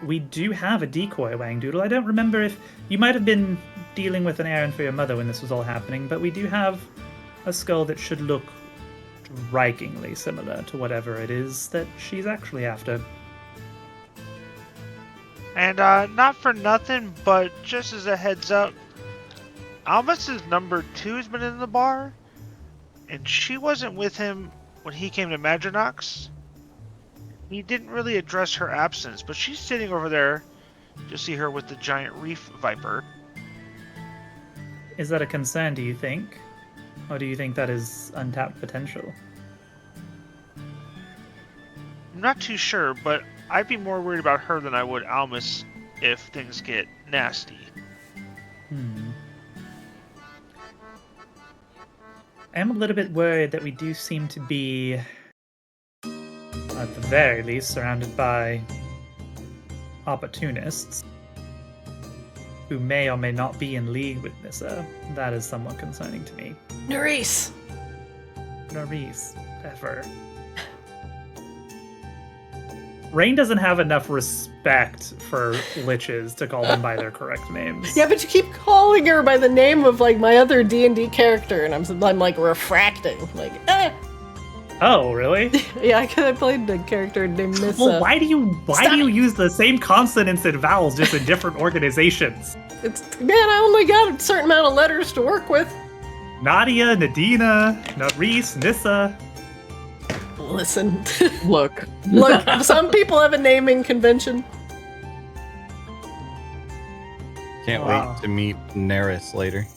We do have a decoy, Wangdoodle. I don't remember if you might have been dealing with an errand for your mother when this was all happening, but we do have a skull that should look strikingly similar to whatever it is that she's actually after. And not for nothing, but just as a heads up, Almus's number 2 has been in the bar, and she wasn't with him when he came to Madronox. He didn't really address her absence, but she's sitting over there. You'll see her with the giant reef viper. Is that a concern, do you think? Or do you think that is untapped potential? I'm not too sure, but I'd be more worried about her than I would Almus if things get nasty. I am a little bit worried that we do seem to be, at the very least, surrounded by opportunists who may or may not be in league with Nissa. That is somewhat concerning to me. Nerys! Nerys, ever. Rain doesn't have enough respect for liches to call them by their correct names. Yeah, but you keep calling her by the name of, like, my other D&D character, and I'm like, refracting. Like, eh. Oh, really? Yeah, I played a character named Nissa. Well, why do you use the same consonants and vowels just in different organizations? Man, I only got a certain amount of letters to work with. Nadia, Nadina, Reese, Nissa. Listen. Look. Look, some people have a naming convention. Can't Wow. wait to meet Neris later.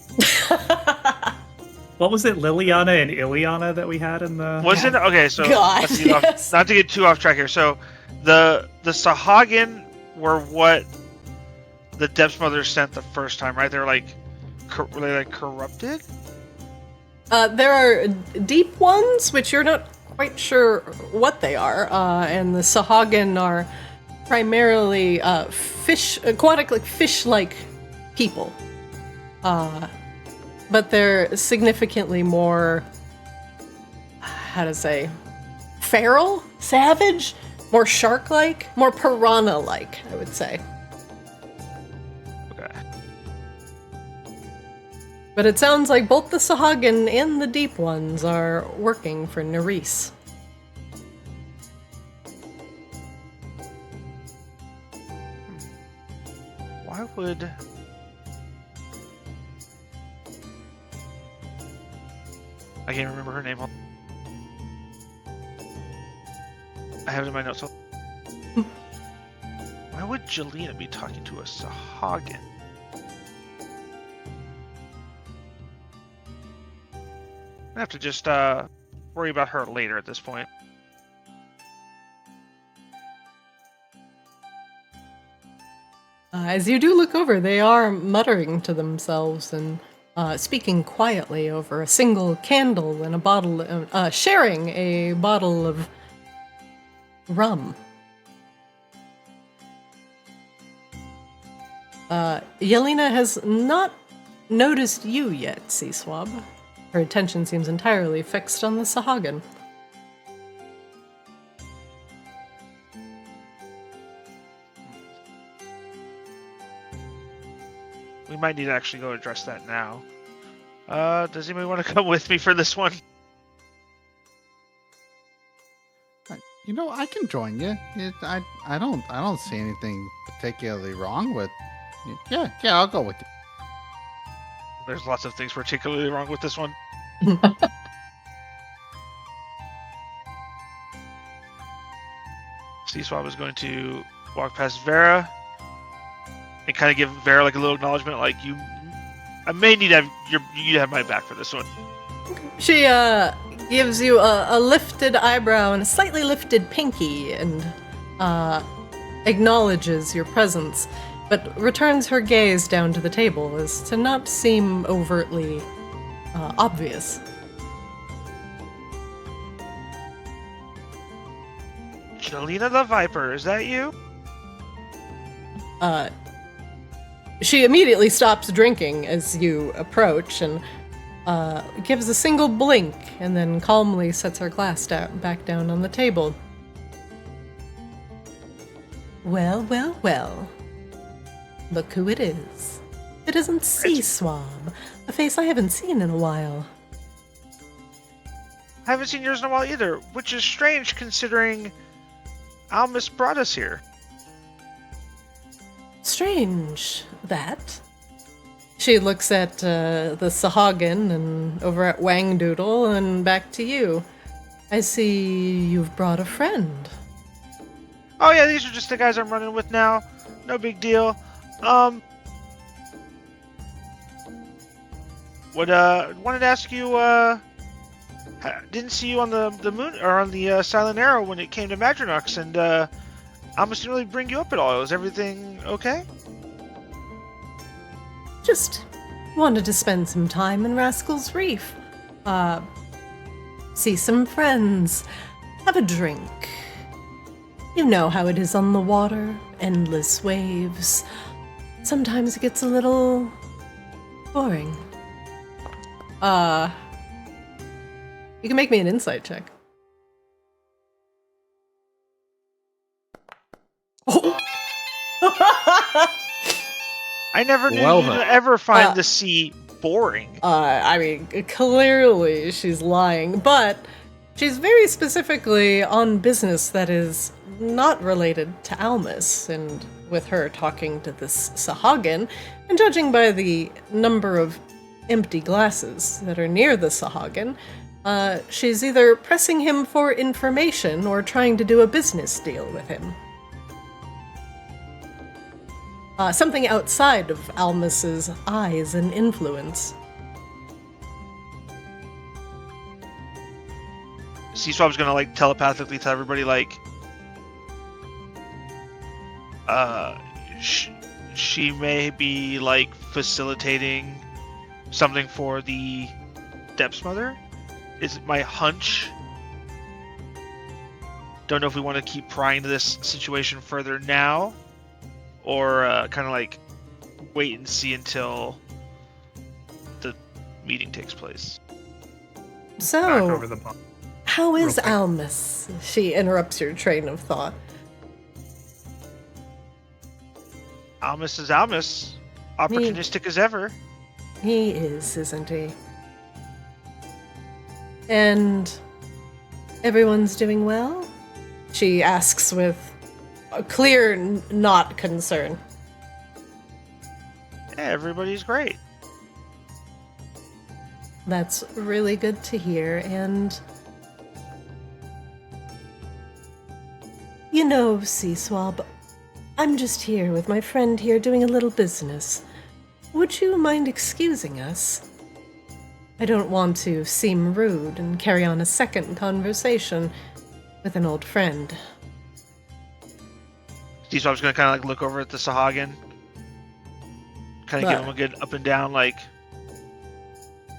What was it, Liliana and Iliana that we had in the? Was it okay? So God, let's get yes. not to get too off track here. So the Sahagin were what the Depths Mother sent the first time, right? They're like, were they like corrupted? There are deep ones, which you're not quite sure what they are, and the Sahagin are primarily aquatic, like fish-like people. But they're significantly more, how to say, feral, savage, more shark-like, more piranha-like, I would say. Okay. But it sounds like both the Sahagin and the deep ones are working for Nerys. Why would... I can't remember her name. I have it in my notes. Why would Jelena be talking to a Sahagin? I have to just worry about her later at this point. As you do look over, they are muttering to themselves and speaking quietly over a single candle and a bottle, sharing a bottle of rum. Yelena has not noticed you yet, Sea Swab. Her attention seems entirely fixed on the Sahagin. We might need to actually go address that now. Does anybody want to come with me for this one? You know, I can join you. I don't see anything particularly wrong with. Yeah, I'll go with you. There's lots of things particularly wrong with this one. C-Swab is going to walk past Vera and kind of give Vera like a little acknowledgement, like I may need to have you have my back for this one. She gives you a lifted eyebrow and a slightly lifted pinky and acknowledges your presence, but returns her gaze down to the table as to not seem overtly obvious. Jelena the Viper, is that you? She immediately stops drinking as you approach and gives a single blink and then calmly sets her glass back down on the table. Well, well, well. Look who it is. It isn't Sea Swab, a face I haven't seen in a while. I haven't seen yours in a while either, which is strange considering Almus brought us here. Strange, that. She looks at the Sahagin and over at Wangdoodle and back to you. I see you've brought a friend. Oh yeah, these are just the guys I'm running with now. No big deal. Wanted to ask you, didn't see you on the moon or on the Silent Arrow when it came to Madronox, and Almus didn't really bring you up at all. Is everything okay? Just wanted to spend some time in Rascal's Reef. See some friends, have a drink. You know how it is on the water, endless waves. Sometimes it gets a little boring. You can make me an insight check. Oh. I never knew Well you'd then. ever find the sea boring. I mean, clearly she's lying, but she's very specifically on business that is not related to Almus, and with her talking to this Sahagin, and judging by the number of empty glasses that are near the Sahagin, she's either pressing him for information or trying to do a business deal with him. Something outside of Almus's eyes and influence. C-Swab's gonna like telepathically tell everybody like, she may be like facilitating something for the Depths Mother. Is my hunch. Don't know if we want to keep prying into this situation further now, or kind of like wait and see until the meeting takes place. Back So, over the pond. how is Real quick. Almus? She interrupts your train of thought. Almus is Almus, opportunistic as ever. He is, isn't he? And everyone's doing well? She asks with a clear not concern. Yeah, everybody's great. That's really good to hear, and you know, C-Swab, I'm just here with my friend here doing a little business. Would you mind excusing us? I don't want to seem rude and carry on a second conversation with an old friend. C-Swab's gonna kind of like look over at the Sahagin, kind of give him a good up and down like.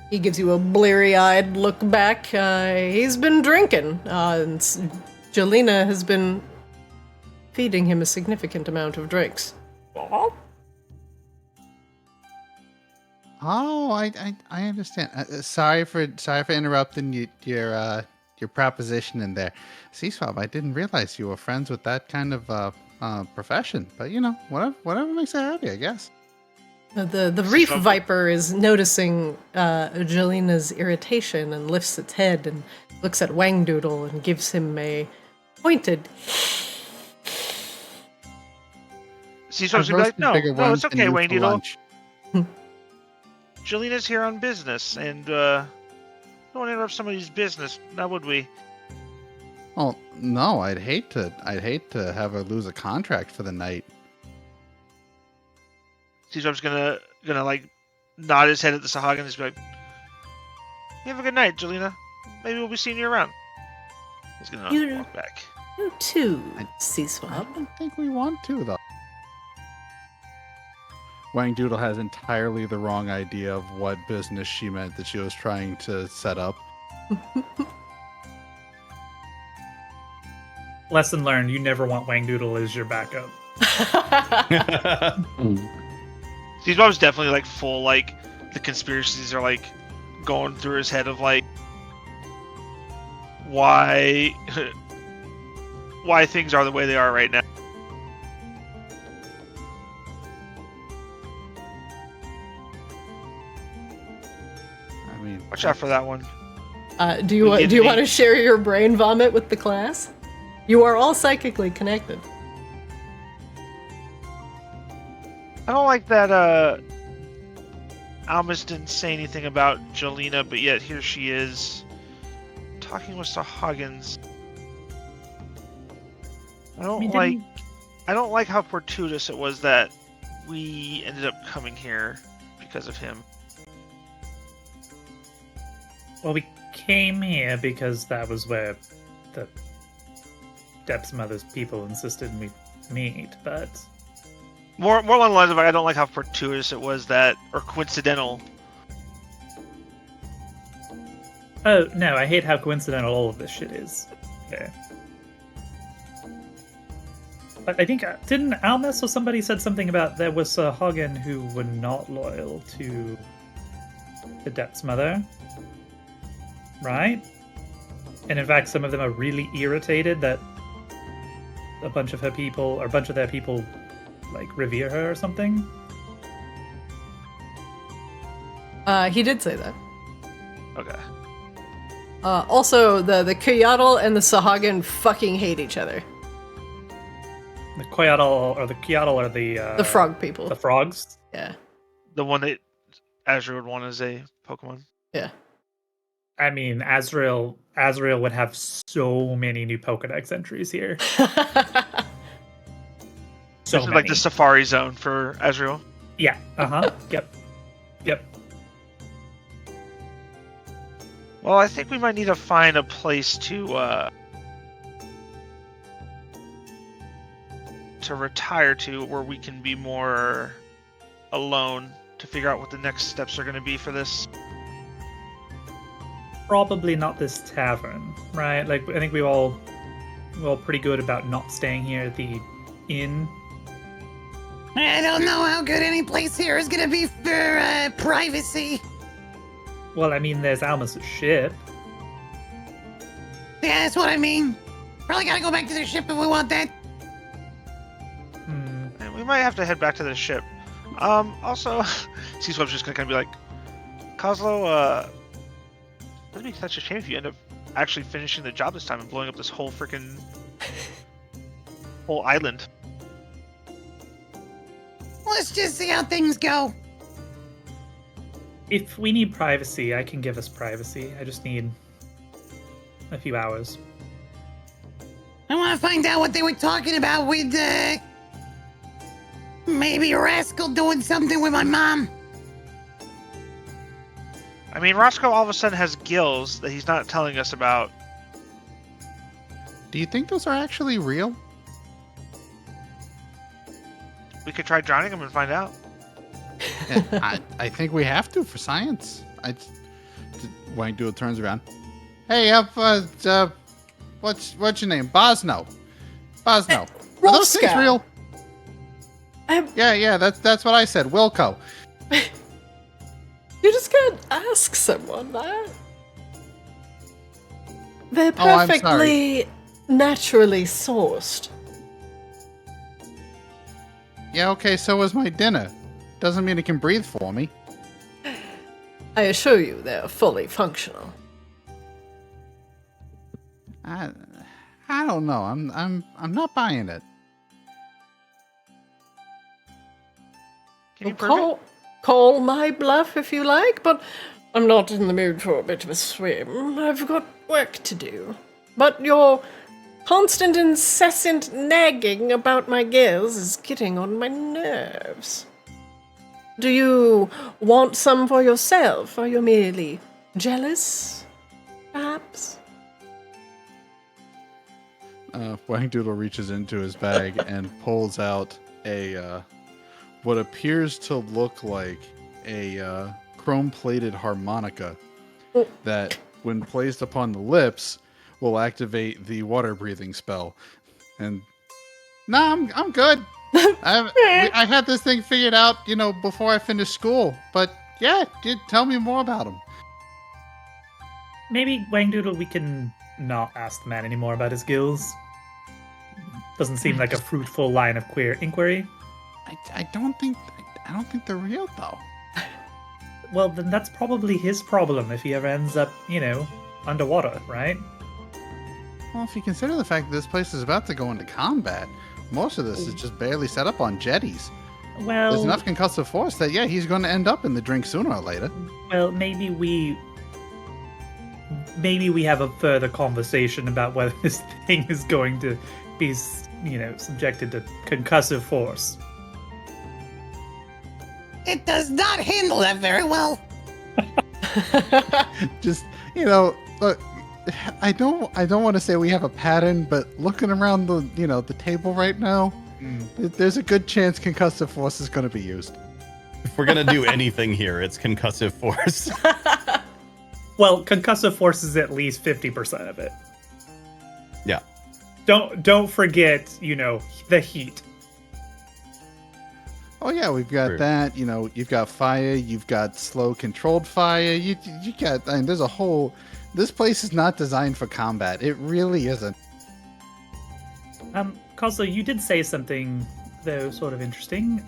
He gives you a bleary-eyed look back. He's been drinking, and Jelena has been feeding him a significant amount of drinks. Oh, I understand. Sorry for interrupting your proposition in there. C-Swab, I didn't realize you were friends with that kind of profession. But you know, whatever makes her happy, I guess. The Reef Viper is noticing Jelena's irritation and lifts its head and looks at Wangdoodle and gives him a pointed. C-Swab's gonna be like, no, it's okay, Wangdoodle. Jelena's here on business, and don't want to interrupt somebody's business, now would we? Oh no, I'd hate to have her lose a contract for the night. C-Swab's gonna like nod his head at the Sahagin and just be like, "You have a good night, Jelena. Maybe we'll be seeing you around." He's gonna walk back. You too, I C-Swab. don't think we want to, though. Wangdoodle has entirely the wrong idea of what business she meant that she was trying to set up. Lesson learned: you never want Wangdoodle as your backup. C-Swab's definitely like full, like the conspiracies are like going through his head of like why things are the way they are right now. I mean, Watch out for that one. Do you want to share your brain vomit with the class? You are all psychically connected. I don't like that Almus didn't say anything about Jelena, but yet here she is talking with Sahagins. I don't like how fortuitous it was that we ended up coming here because of him. Well, we came here because that was where the Depths Mother's people insisted we meet, but More along the lines of I don't like how fortuitous it was that, or coincidental. oh no, I hate how coincidental all of this shit is. Okay. But I think didn't Almus or somebody said something about there was a Hagen who were not loyal to the Depths Mother, right? And in fact, some of them are really irritated that a bunch of their people like revere her or something. He did say that. Okay. Also, the Kayatl and the Sahagin fucking hate each other. The Koyatl or the Kyatl are the frog people. The frogs. Yeah. The one that Azure would want as a Pokemon. Yeah. I mean, Azrael would have so many new Pokedex entries here. So This is many. like the Safari Zone for Azrael. Yeah. Yep. Well, I think we might need to find a place to retire to where we can be more alone to figure out what the next steps are going to be for this. Probably not this tavern, right? Like, I think we're all pretty good about not staying here at the inn. I don't know how good any place here is gonna be for privacy. Well, I mean, there's Almus's ship. Yeah, that's what I mean. Probably gotta go back to the ship if we want that. And we might have to head back to the ship. Also, Seasweb's just gonna kind of be like, Kozlo, it'd be such a shame if you end up actually finishing the job this time and blowing up this whole freaking whole island. Let's just see how things go. If we need privacy, I can give us privacy. I just need a few hours. I want to find out what they were talking about with, maybe Rascal doing something with my mom. I mean, Rascal all of a sudden has gills that he's not telling us about. Do you think those are actually real? We could try drowning him and find out. Yeah, I think we have to for science. Wang Duo turns around. Hey, what's your name? Bosno. Bosno. Are those things Rascal. real? Yeah, that's what I said. Wilco. You just can't ask someone that. They're Oh, I'm perfectly naturally sourced. Yeah, okay, so was my dinner. Doesn't mean it can breathe for me. I assure you they're fully functional. I don't know. I'm not buying it. Can you Well, prove it? call my bluff if you like, but I'm not in the mood for a bit of a swim. I've got work to do. But your constant, incessant nagging about my gills is getting on my nerves. Do you want some for yourself? Are you merely jealous, perhaps? Wang Doodle reaches into his bag and pulls out a what appears to look like a chrome-plated harmonica that, when placed upon the lips, will activate the water-breathing spell. And I'm good. I had this thing figured out, before I finished school. But yeah, tell me more about him. Maybe, Wang Doodle, we can not ask the man anymore about his gills. Doesn't seem like a fruitful line of queer inquiry. I don't think they're real though. Well, then that's probably his problem if he ever ends up, underwater, right? Well, if you consider the fact that this place is about to go into combat, most of this is just barely set up on jetties. Well, There's enough concussive force that, yeah, he's going to end up in the drink sooner or later. Well, maybe we have a further conversation about whether this thing is going to be, subjected to concussive force. It does not handle that very well. Just, look, I don't want to say we have a pattern, but looking around the table right now, there's a good chance concussive force is going to be used. If we're gonna do anything here, it's concussive force. Well, concussive force is at least 50% of it. Yeah. Don't forget, the heat. Oh yeah, we've got True. that. You've got fire. You've got slow controlled fire. You got. There's a whole. This place is not designed for combat. It really isn't. Kozlo, you did say something, though, sort of interesting,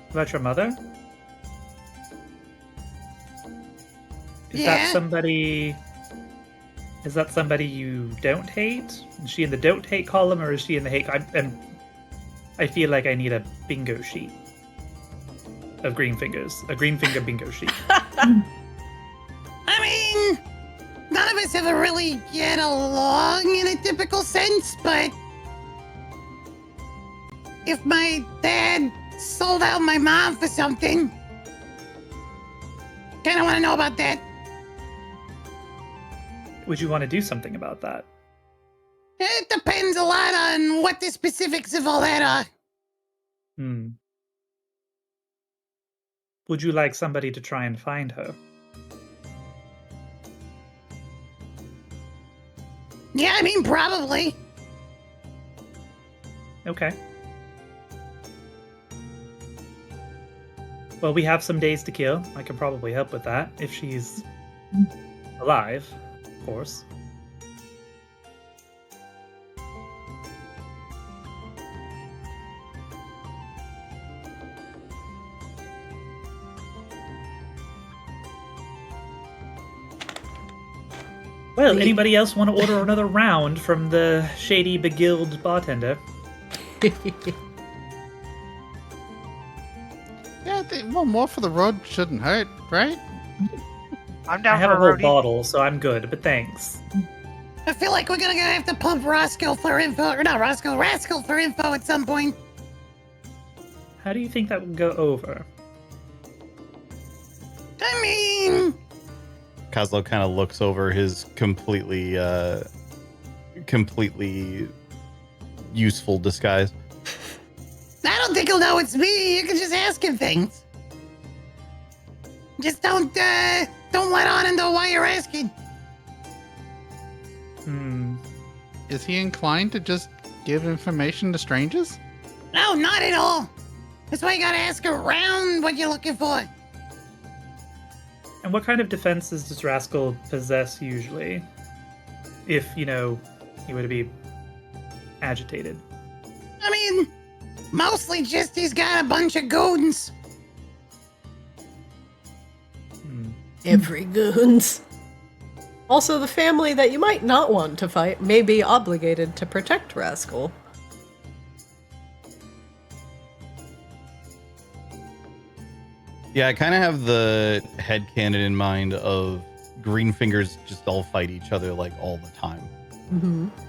about your mother. Is Yeah? that somebody you don't hate? Is she in the don't hate column, or is she in the hate? I feel like I need a bingo sheet of green fingers. A green finger bingo sheet. I mean, none of us ever really get along in a typical sense, but if my dad sold out my mom for something, kinda wanna know about that. Would you want to do something about that? It depends a lot on what the specifics of all that are. Would you like somebody to try and find her? Yeah, I mean, probably. Okay. Well, we have some days to kill. I can probably help with that if she's alive, of course. Well, anybody else want to order another round from the shady, beguiled bartender? Yeah, one more for the road shouldn't hurt, right? I'm down I have for a whole roadie. bottle, so I'm good, but thanks. I feel like we're gonna have to pump Rascal for info, or not Rascal for info at some point. How do you think that would go over? I mean, Kozlo kind of looks over his completely useful disguise. I don't think he'll know it's me. You can just ask him things. Just don't let on and know why you're asking. Is he inclined to just give information to strangers? No, not at all. That's why you gotta ask around what you're looking for. And what kind of defenses does Rascal possess usually? If, he were to be agitated. I mean, mostly just he's got a bunch of goons. Every goons. Also, the family that you might not want to fight may be obligated to protect Rascal. Yeah, I kind of have the headcanon in mind of green fingers just all fight each other like all the time.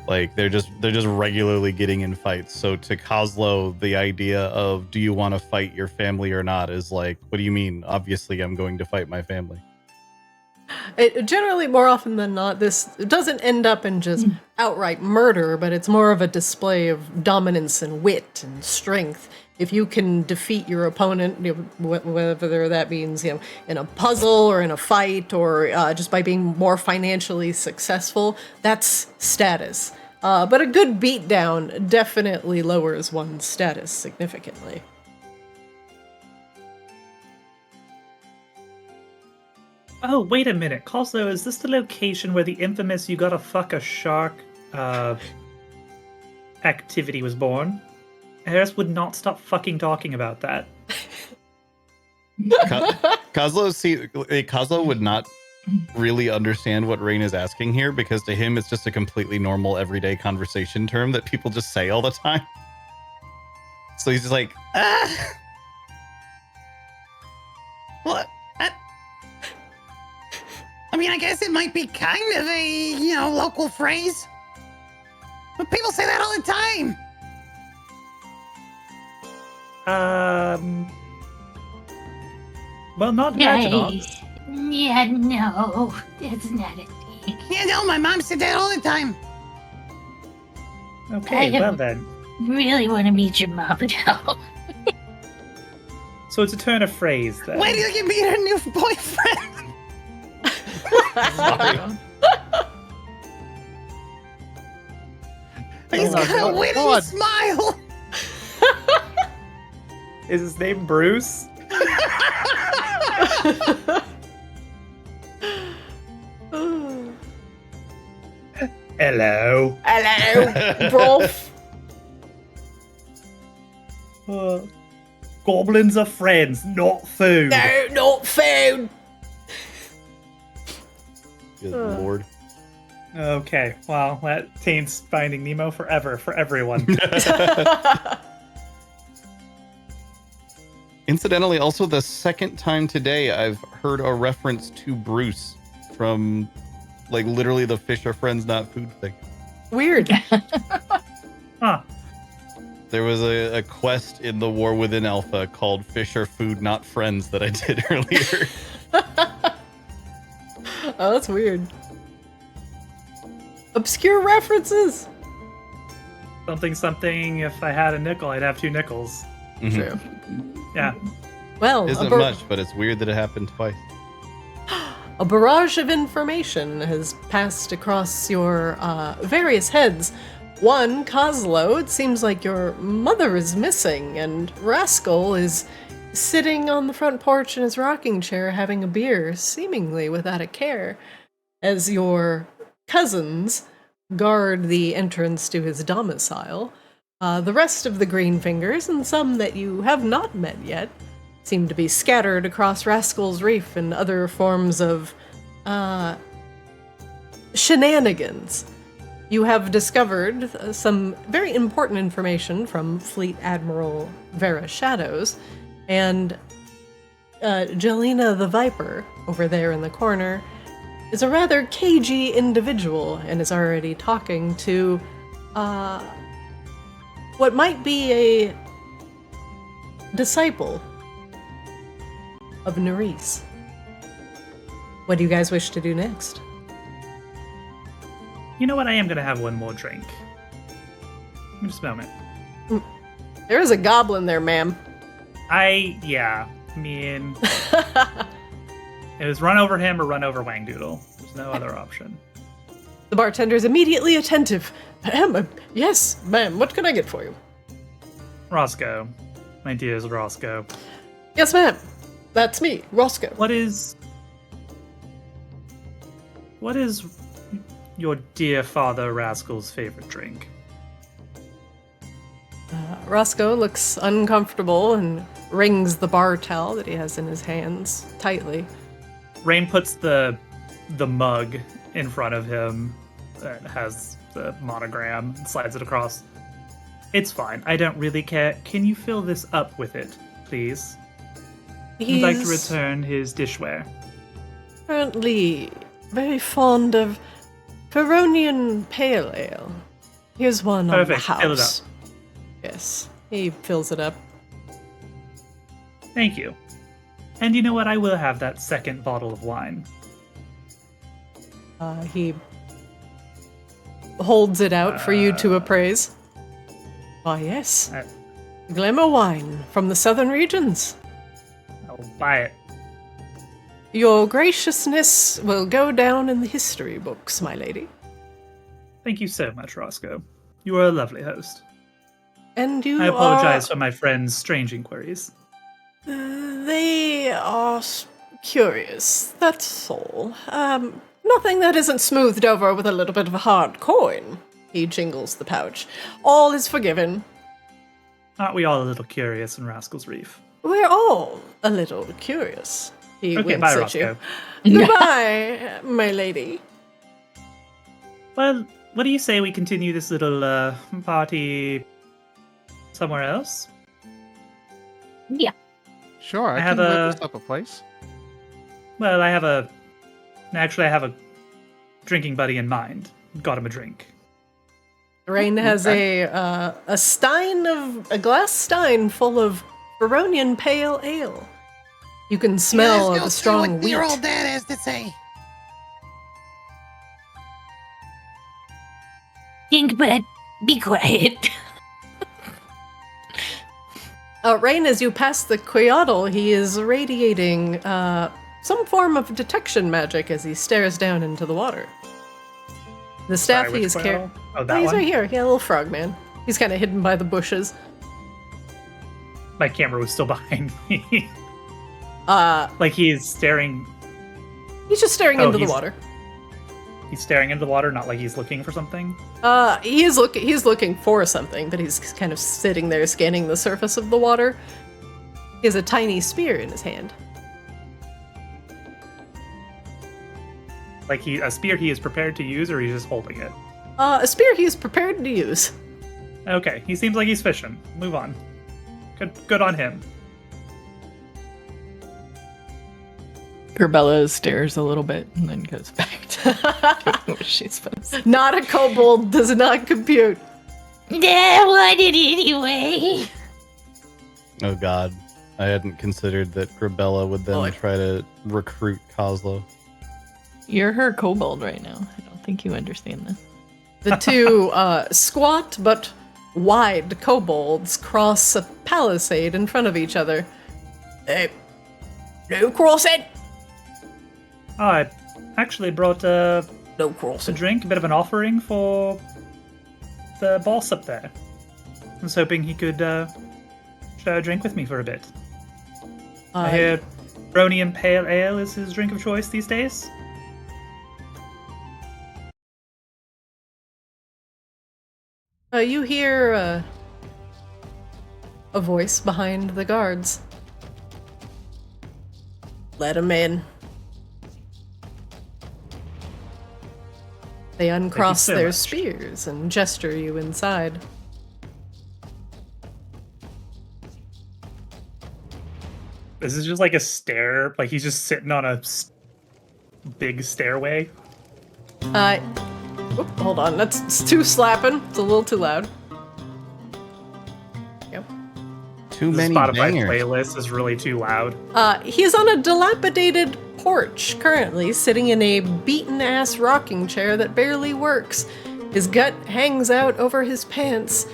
Like they're just regularly getting in fights. So to Kozlo, the idea of do you want to fight your family or not is like, what do you mean? Obviously, I'm going to fight my family. It generally, more often than not, this doesn't end up in just outright murder, but it's more of a display of dominance and wit and strength. If you can defeat your opponent, whether that means in a puzzle or in a fight or just by being more financially successful, that's status. But a good beatdown definitely lowers one's status significantly. Oh, wait a minute. Kozlo, is this the location where the infamous you gotta fuck a shark activity was born? Harris would not stop fucking talking about that. Kozlo would not really understand what Rain is asking here because to him it's just a completely normal everyday conversation term that people just say all the time. So he's just like, What? I mean, I guess it might be kind of a, local phrase. But people say that all the time. Well, not Dragonauts. Yeah, no, that's not a thing. Yeah, no, my mom said that all the time. Okay, well then. Really want to meet your mom now. So it's a turn of phrase then. Wait till you meet her new boyfriend. He's got a winning smile. Is his name Bruce? Hello. Hello, bro. Goblins are friends, not food. No, not food. good lord. Okay, well, that taints Finding Nemo forever for everyone. Incidentally, also the second time today I've heard a reference to Bruce from like literally the fish are friends, not food thing. Weird. Huh. There was a quest in the War Within Alpha called Fish Are Food, Not Friends that I did earlier. Oh, that's weird. obscure references. Something. If I had a nickel, I'd have 2 nickels. Mhm. True. Yeah. Well, Isn't much, but it's weird that it happened twice. a barrage of information has passed across your various heads. One, Coslo, it seems like your mother is missing, and Rascal is sitting on the front porch in his rocking chair having a beer, seemingly without a care, as your cousins guard the entrance to his domicile. The rest of the Green Fingers, and some that you have not met yet, seem to be scattered across Rascal's Reef and other forms of shenanigans. You have discovered some very important information from Fleet Admiral Vera Shadows, and Jelena the Viper, over there in the corner, is a rather cagey individual and is already talking to what might be a disciple of Nerys. What do you guys wish to do next? You know what? I am gonna have one more drink. Just a moment. There is a goblin there, ma'am. I mean, it was run over him or run over Wangdoodle. There's no other option. The bartender is immediately attentive. Ma'am, yes, ma'am, what can I get for you? Roscoe. My dear's Roscoe. Yes, ma'am. That's me, Roscoe. What is your dear father Rascal's favorite drink? Roscoe looks uncomfortable and wrings the bar towel that he has in his hands tightly. Rain puts the mug in front of him that has the monogram and slides it across. It's fine. I don't really care. Can you fill this up with it, please? He'd like to return his dishware. Currently very fond of Peronian Pale Ale. Here's one Perfect. on the Fill it house. Yes, he fills it up. Thank you. And you know what? I will have that second bottle of wine. He holds it out for you to appraise. Why, yes. Glamour wine from the southern regions. I'll buy it. Your graciousness will go down in the history books, my lady. Thank you so much, Roscoe. You are a lovely host. And you I apologize for my friend's strange inquiries. They are curious, that's all. Nothing that isn't smoothed over with a little bit of a hard coin. He jingles the pouch. All is forgiven. Aren't we all a little curious in Rascal's Reef? We're all a little curious. He Okay, winks bye, at Roscoe. you. Goodbye, my lady. Well, what do you say we continue this little Sure, party somewhere else? I have can a- whip us up a place. Well, I have a drinking buddy in mind. Got him a drink. Rain has a glass stein full of Baronian Pale Ale. You can smell Let's go the see strong what wheat. your old dad has to say. Think, but be quiet. Rain, as you pass the Queotl, he is radiating some form of detection magic as he stares down into the water. The staff Sorry, he which is carrying. quail? Oh, that He's one? right here. Yeah, little frog man. He's kind of hidden by the bushes. My camera was still behind me. Uh, Like he's staring. he's just staring Oh, into the he's- water. He's staring into the water, not like he's looking for something. He's looking for something, but he's kind of sitting there scanning the surface of the water. He has a tiny spear in his hand. Like a spear he is prepared to use, or he's just holding it. A spear he is prepared to use. Okay, he seems like he's fishing. Move on. Good on him. Corbella stares a little bit and then goes back to what she's supposed to. Not a kobold, does not compute. I want it anyway. Oh god. I hadn't considered that Grabella would then Oh, try to recruit Coslo. You're her kobold right now. I don't think you understand this. The two squat but wide kobolds cross a palisade in front of each other. Hey, no crossing. I actually brought a No crossing. drink, a bit of an offering for the boss up there. I was hoping he could share a drink with me for a bit. I hear Brony and Pale Ale is his drink of choice these days. You hear a voice behind the guards. Let him in. They uncross so their much. spears and gesture you inside. This is just like a stair, like he's just sitting on a big stairway. Hold on, it's too slapping. It's a little too loud. Yep. Too The many Spotify bangers. playlist is really too loud. He's on a dilapidated porch currently, sitting in a beaten-ass rocking chair that barely works. His gut hangs out over his pants,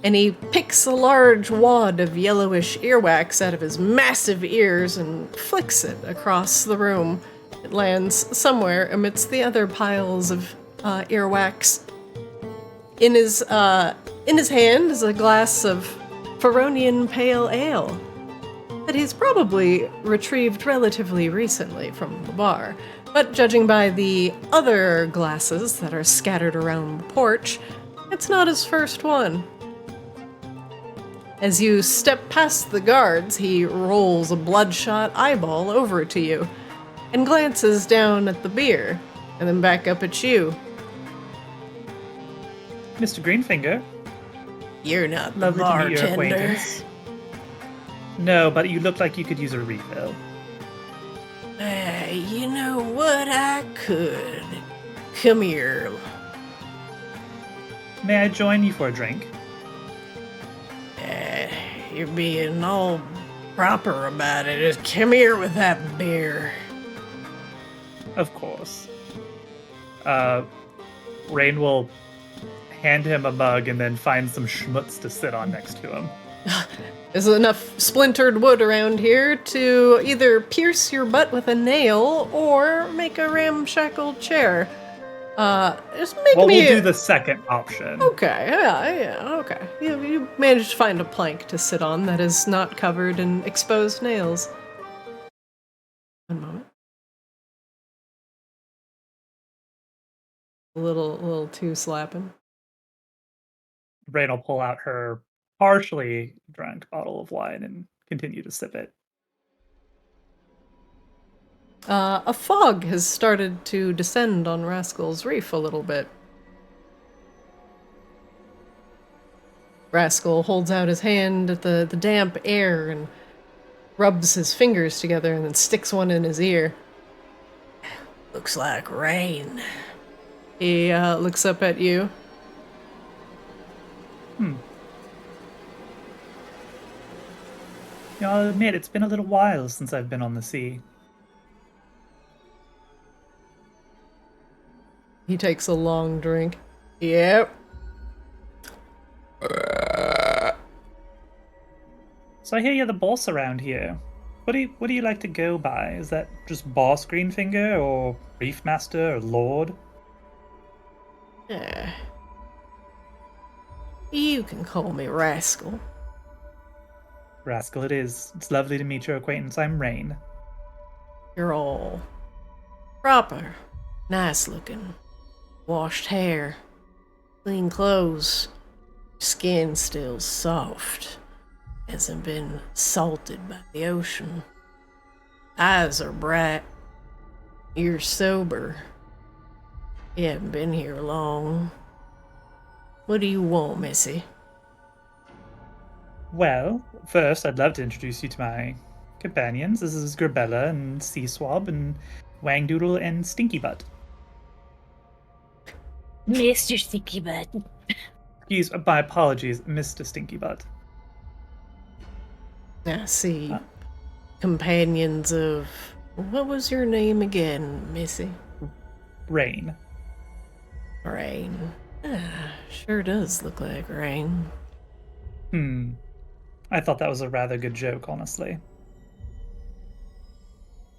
and he picks a large wad of yellowish earwax out of his massive ears and flicks it across the room. It lands somewhere amidst the other piles of earwax. In his hand is a glass of Feronian Pale Ale that he's probably retrieved relatively recently from the bar. But judging by the other glasses that are scattered around the porch, it's not his first one. As you step past the guards, he rolls a bloodshot eyeball over to you and glances down at the beer and then back up at you. Mr. Greenfinger, You're not the lovely to meet your bartender. acquaintance. No, but you look like you could use a refill. You know what? I could. Come here. May I join you for a drink? You're being all proper about it. Just come here with that beer. Of course. Rain will hand him a mug and then find some schmutz to sit on next to him. There's enough splintered wood around here to either pierce your butt with a nail or make a ramshackle chair. Just make Well, me we'll do the second option. Okay, yeah, okay. You managed to find a plank to sit on that is not covered in exposed nails. One moment. A little too slapping. Rain will pull out her partially drunk bottle of wine and continue to sip it. A fog has started to descend on Rascal's Reef a little bit. Rascal holds out his hand at the damp air and rubs his fingers together and then sticks one in his ear. Looks like rain. He looks up at you. I'll admit, it's been a little while since I've been on the sea. He takes a long drink. Yep. So I hear you're the boss around here. What do you like to go by? Is that just Boss Greenfinger, or Reef Master, or Lord? You can call me Rascal. Rascal it is. It's lovely to meet your acquaintance. I'm Rain. You're all proper, nice looking, washed hair, clean clothes, skin still soft, hasn't been salted by the ocean. Eyes are bright, you're sober. You haven't been here long. What do you want, Missy? Well, first, I'd love to introduce you to my companions. This is Grabella and Sea Swab and Wangdoodle and Stinky Butt. Mr. Sticky Butt. My apologies, Mr. Stinky Butt. I see. Companions of... What was your name again, Missy? Rain. Rain. Sure does look like rain. I thought that was a rather good joke, honestly.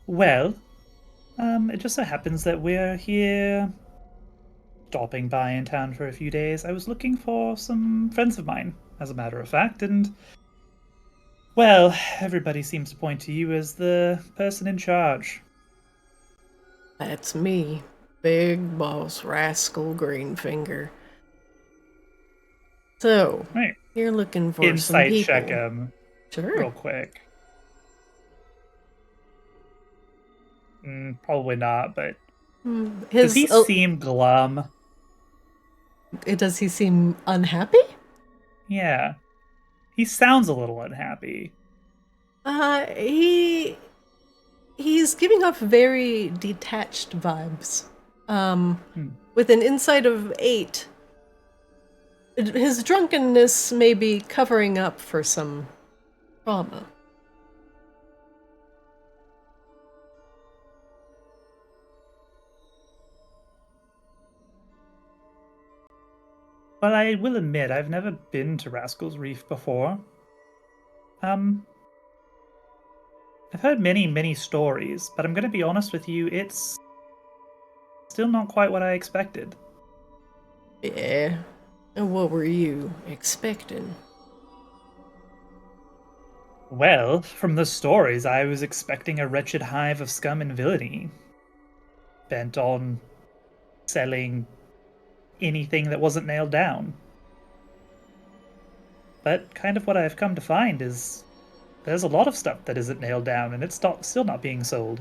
Well, it just so happens that we're here stopping by in town for a few days. I was looking for some friends of mine, as a matter of fact, and well, everybody seems to point to you as the person in charge. That's me, Big Boss Rascal Greenfinger. So, Right. you're looking for some Insight people. check him Sure. real quick. Probably not, but does he seem glum? Does he seem unhappy? Yeah. He sounds a little unhappy. He's giving off very detached vibes. With an insight of 8, his drunkenness may be covering up for some trauma. Well, I will admit, I've never been to Rascal's Reef before. I've heard many, many stories, but I'm gonna be honest with you, it's still not quite what I expected. Yeah. And what were you expecting? Well, from the stories, I was expecting a wretched hive of scum and villainy, bent on selling anything that wasn't nailed down. But kind of what I've come to find is there's a lot of stuff that isn't nailed down, and it's still not being sold.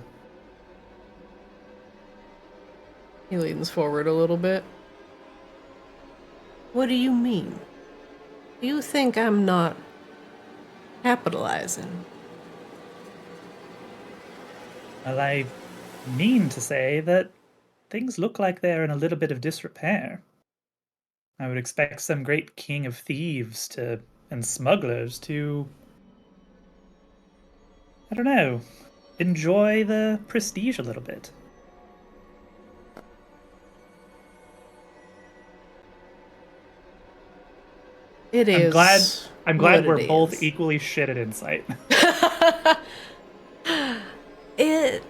He leans forward a little bit. What do you mean? Do you think I'm not capitalizing? Well, I mean to say that things look like they're in a little bit of disrepair. I would expect some great king of thieves and smugglers to, I don't know, enjoy the prestige a little bit. It is. I'm glad what we're it both is. equally shit at insight. It.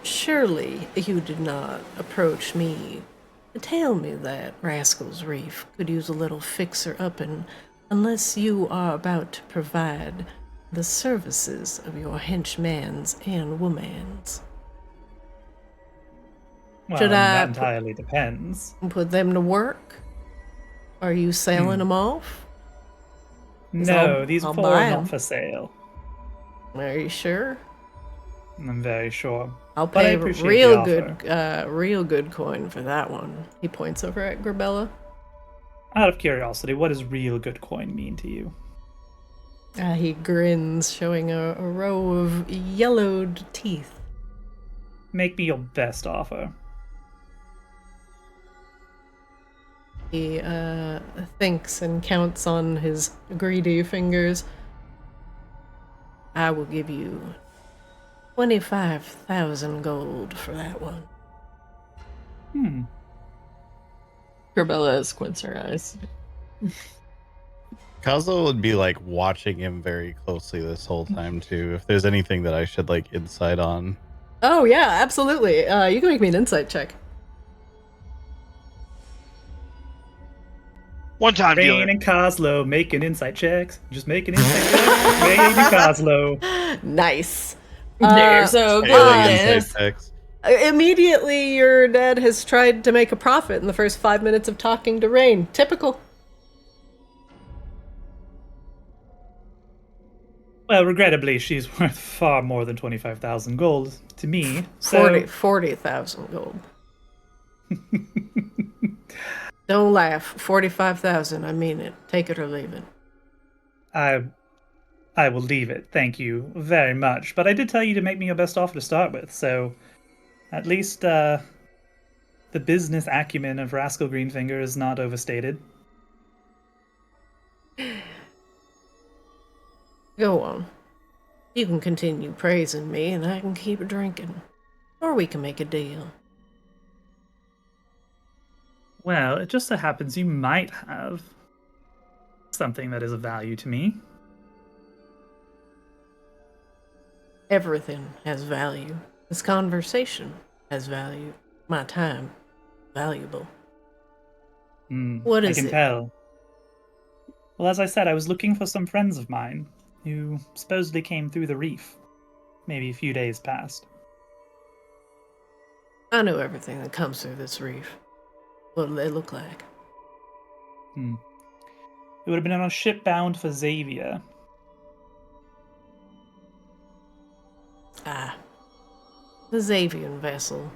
Surely you did not approach me to tell me that Rascal's Reef could use a little fixer-upping unless you are about to provide the services of your henchmans and womans. Well, Should I that entirely depends. put them to work? Are you selling them off? No, I'll- these I'll four buy are 'em. not for sale. Are you sure? I'm very sure. I'll But I pay appreciate the real offer. real good coin for that one. He points over at Grabella. Out of curiosity, what does real good coin mean to you? He grins, showing a row of yellowed teeth. Make me your best offer. He thinks and counts on his greedy fingers. I will give you 25,000 gold for that one. Grabella squints her eyes. Kazo would be like watching him very closely this whole time too. If there's anything that I should like insight on. Oh yeah, absolutely. You can make me an insight check. One time dealer. Rain and Coslow making insight checks. Just making insight checks. Rain and Coslow. Nice. They're so Daily glad. insight checks. Immediately, your dad has tried to make a profit in the first 5 minutes of talking to Rain. Typical. Well, regrettably, she's worth far more than 25,000 gold to me. So 40,000 gold. Don't laugh. 45,000. I mean it. Take it or leave it. I will leave it. Thank you very much. But I did tell you to make me your best offer to start with, so at least the business acumen of Rascal Greenfinger is not overstated. Go on. You can continue praising me, and I can keep drinking. Or we can make a deal. Well, it just so happens you might have something that is of value to me. Everything has value. This conversation has value. My time, valuable. What I is can it? tell. Well, as I said, I was looking for some friends of mine who supposedly came through the reef maybe a few days past. I know everything that comes through this reef. What do they look like? It would have been on a ship bound for Xavier. Ah, the Xavian vessel.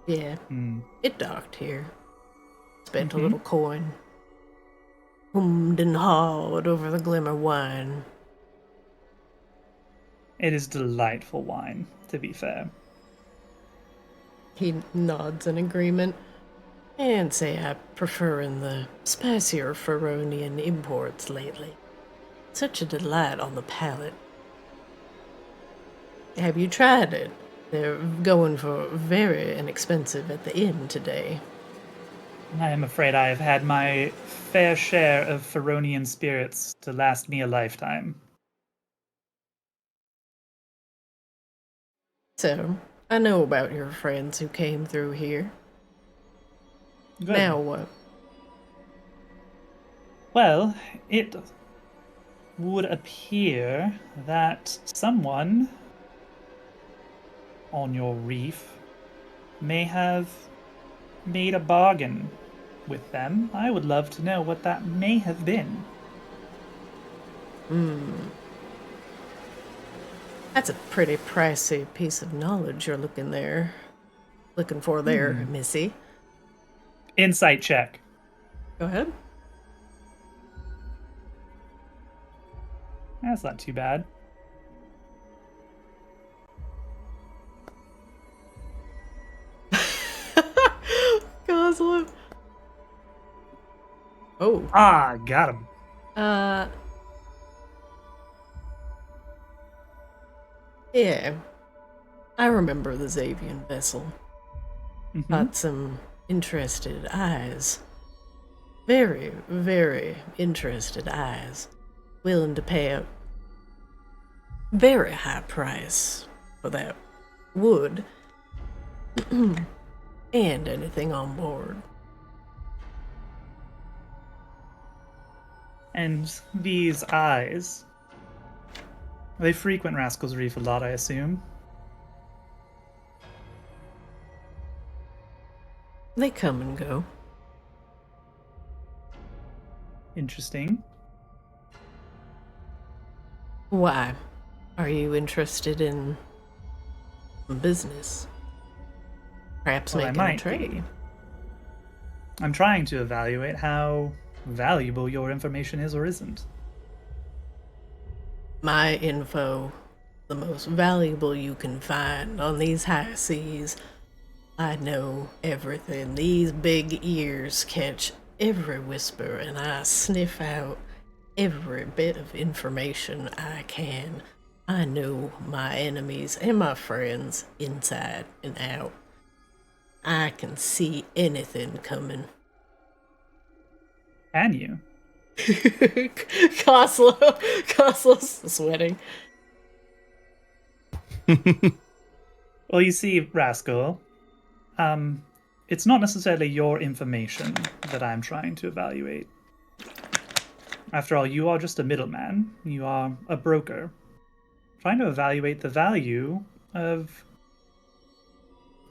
Yeah, Hmm. it docked here. Spent a Mhm. little coin. Hummed and hawed over the glimmer wine. It is delightful wine, to be fair. He nods in agreement. And say I preferring the spicier Feronian imports lately. Such a delight on the palate. Have you tried it? They're going for very inexpensive at the inn today. I am afraid I have had my fair share of Feronian spirits to last me a lifetime. So, I know about your friends who came through here. Good. Now what? Well, it would appear that someone on your reef may have made a bargain with them. I would love to know what that may have been. That's a pretty pricey piece of knowledge you're looking for there, Missy. Insight check. Go ahead. That's not too bad. Goslip. Oh. Ah, got him. Yeah. I remember the Xavian vessel. Got some interested eyes. Very, very interested eyes. Willing to pay a very high price for that wood and anything on board. And these eyes, they frequent Rascal's Reef a lot, I assume. They come and go. Interesting. Why? Are you interested in business? Perhaps Well, I making a might trade? be. I'm trying to evaluate how valuable your information is or isn't. My info, the most valuable you can find on these high seas. I know everything. These big ears catch every whisper, and I sniff out every bit of information I can. I know my enemies and my friends inside and out. I can see anything coming. Can you? Coslo's sweating. Well, you see, Rascal, it's not necessarily your information that I'm trying to evaluate. After all, you are just a middleman. You are a broker. Trying to evaluate the value of,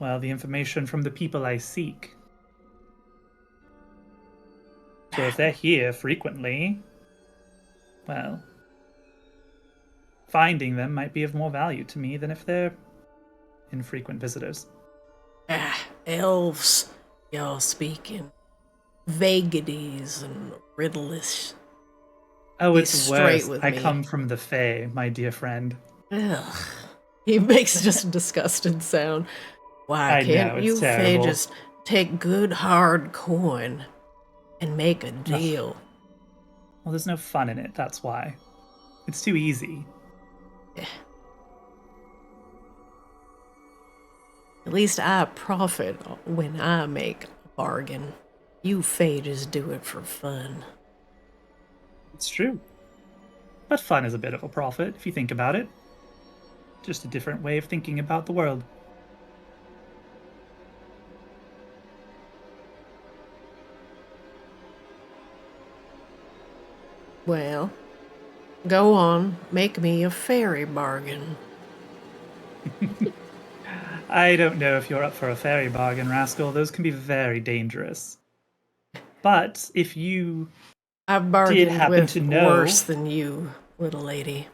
well, the information from the people I seek. So if they're here frequently, well, finding them might be of more value to me than if they're infrequent visitors. Elves, y'all speaking. Vagaries and riddlish. Oh, Be it's straight worse. with I me. come from the Fae, my dear friend. Ugh. He makes just a disgusted sound. Why I can't know, you it's Fae terrible. just take good hard coin and make a deal? Well, there's no fun in it, that's why. It's too easy. least I profit when I make a bargain. You Fae just do it for fun. It's true. But fun is a bit of a profit, if you think about it. Just a different way of thinking about the world. Well, go on, make me a fairy bargain. I don't know if you're up for a fairy bargain, Rascal. Those can be very dangerous. But if you I've bargained happen with to know- worse than you, little lady.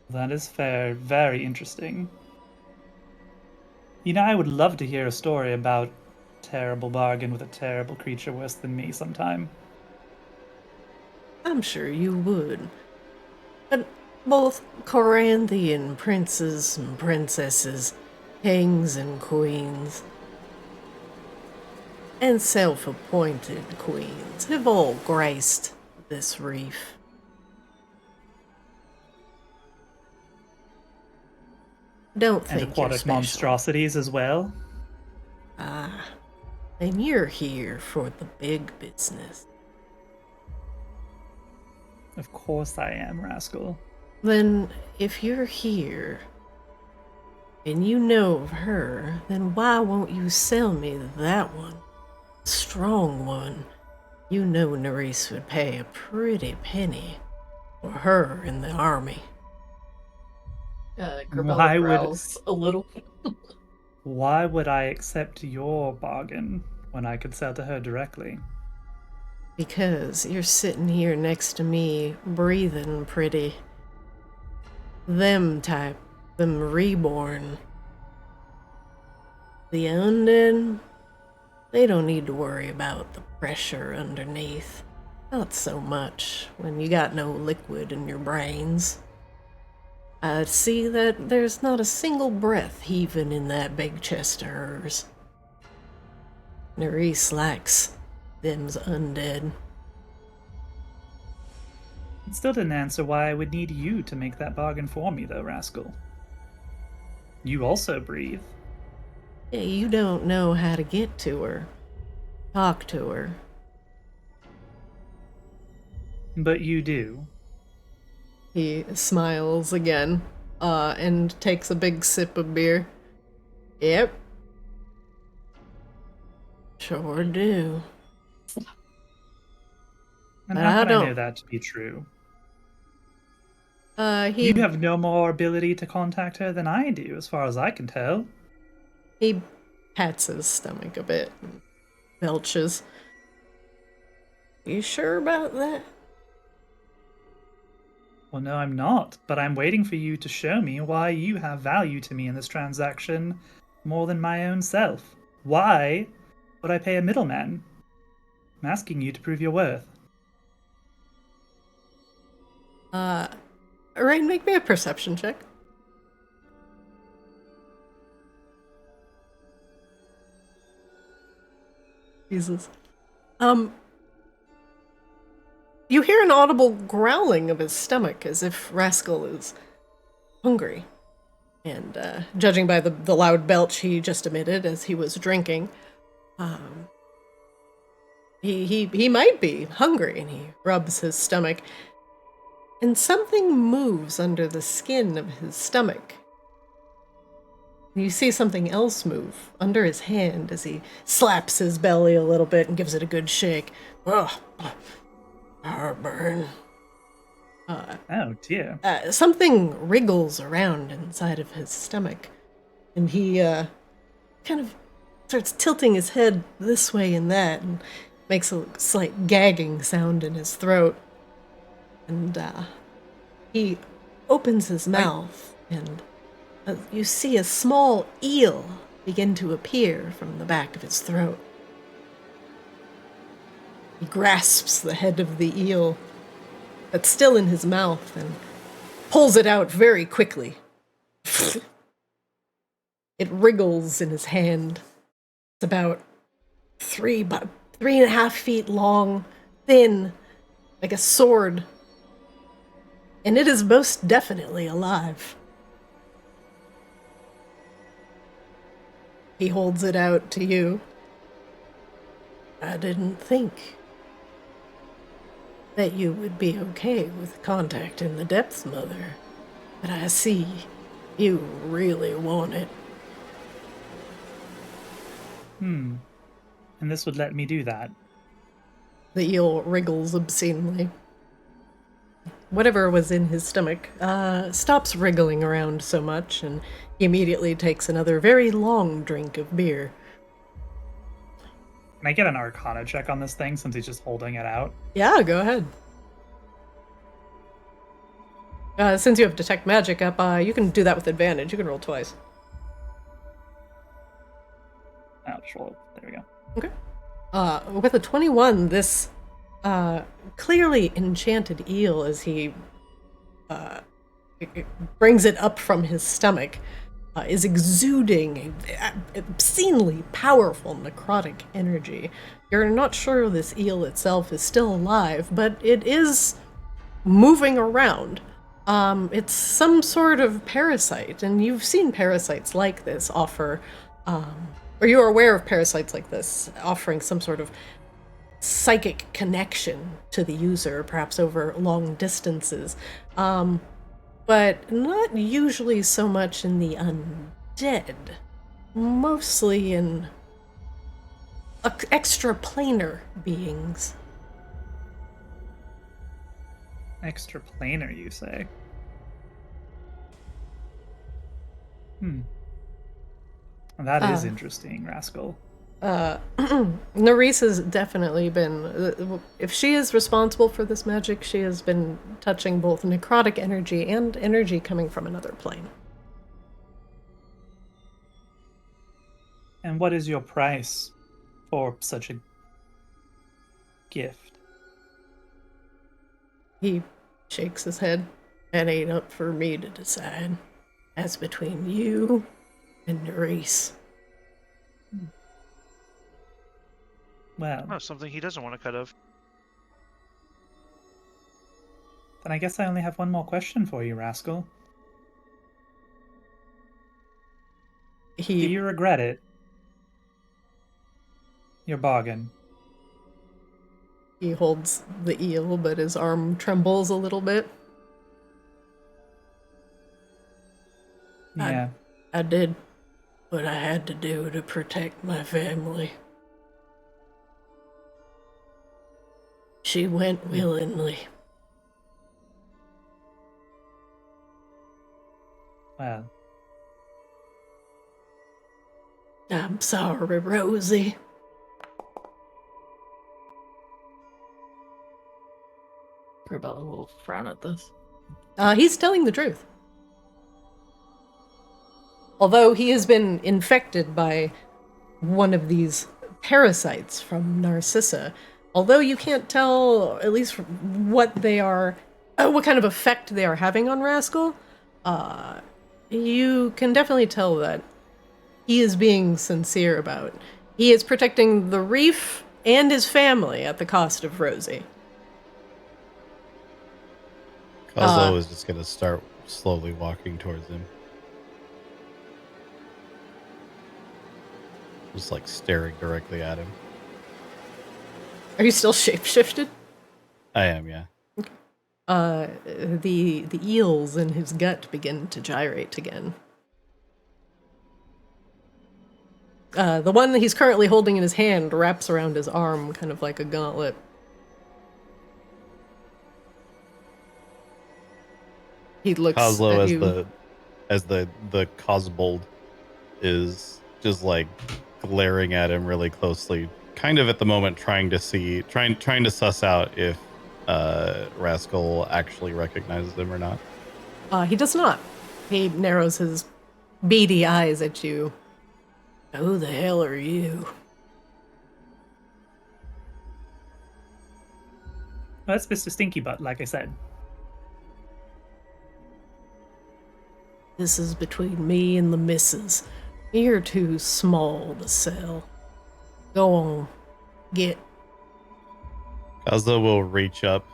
That is fair. Very interesting. You know, I would love to hear a story about a terrible bargain with a terrible creature worse than me sometime. I'm sure you would. But both Corinthian princes and princesses, kings and queens, and self-appointed queens have all graced this reef. Don't And think you're aquatic special. monstrosities as well. Ah, and you're here for the big business. Of course I am, Rascal. Then, if you're here, and you know of her, then why won't you sell me that one? Strong one. You know Nerisse would pay a pretty penny for her in the army. Why Grabella would- growls a little. Why would I accept your bargain when I could sell to her directly? Because you're sitting here next to me, breathing pretty. Them type, them reborn. The undead, they don't need to worry about the pressure underneath. Not so much when you got no liquid in your brains. I see that there's not a single breath heaving in that big chest of hers. Nerisse likes them's undead. It still didn't answer why I would need you to make that bargain for me, though, Rascal. You also breathe. Yeah, you don't know how to get to her. Talk to her. But you do. He smiles again, and takes a big sip of beer. Yep. Sure do. And But how I can I know don't- that to be true? He You have no more ability to contact her than I do, as far as I can tell. he pats his stomach a bit and belches. You sure about that? Well, no, I'm not, but I'm waiting for you to show me why you have value to me in this transaction more than my own self. Why would I pay a middleman? I'm asking you to prove your worth. Rain, make me a perception check. Jesus. You hear an audible growling of his stomach as if Rascal is hungry. And judging by the loud belch he just emitted as he was drinking, he might be hungry, and he rubs his stomach. And something moves under the skin of his stomach. You see something else move under his hand as he slaps his belly a little bit and gives it a good shake. Ugh. Heartburn. Oh dear. Something wriggles around inside of his stomach. And he kind of starts tilting his head this way and that and makes a slight gagging sound in his throat. And he opens his mouth, and you see a small eel begin to appear from the back of his throat. He grasps the head of the eel that's still in his mouth and pulls it out very quickly. It wriggles in his hand. It's about 3.5 feet long, thin, like a sword. And it is most definitely alive. He holds it out to you. I didn't think that you would be okay with contact in the depths, Mother. But I see you really want it. And this would let me do that. The eel wriggles obscenely. Whatever was in his stomach stops wriggling around so much, and he immediately takes another very long drink of beer. Can I get an Arcana check on this thing since he's just holding it out? Yeah, go ahead. Since you have Detect Magic up, you can do that with advantage. You can roll twice. I'll just roll. There we go. Okay. With a 21, this clearly enchanted eel, as he brings it up from his stomach, is exuding obscenely powerful necrotic energy. You're not sure this eel itself is still alive, but it is moving around. It's some sort of parasite, and you've seen parasites like this offer, or you're aware of parasites like this offering some sort of psychic connection to the user, perhaps over long distances. But not usually so much in the undead, mostly in extraplanar beings. Extraplanar, you say? That is interesting, Rascal. Nerys has definitely been, if she is responsible for this magic, she has been touching both necrotic energy and energy coming from another plane. And what is your price for such a gift? He shakes his head. That ain't up for me to decide. That's between you and Nerys. Well, Oh, something he doesn't want a cut of. then I guess I only have one more question for you, Rascal. Do you regret it? Your bargain. He holds the eel, but his arm trembles a little bit. Yeah. I did what I had to do to protect my family. She went willingly. Well, I'm sorry, Rosie. Gribella will frown at this. He's telling the truth. Although he has been infected by one of these parasites from Narcissa, although you can't tell, at least what they are, what kind of effect they are having on Rascal, you can definitely tell that he is being sincere about it. He is protecting the Reef and his family at the cost of Rosie. Kozlo is just going to start slowly walking towards him. Just like staring directly at him. Are you still shapeshifted? I am, yeah. The eels in his gut begin to gyrate again. The one that he's currently holding in his hand wraps around his arm, kind of like a gauntlet. He looks Kozlo at you. as the Cosbold is just like glaring at him really closely, kind of at the moment trying to suss out if Rascal actually recognizes him or not. He does not. He narrows his beady eyes at you. Who the hell are you? well, that's Mr. Stinky Butt, like I said. This is between me and the missus. You're too small to sell. Go on. Get. Kozlo will reach up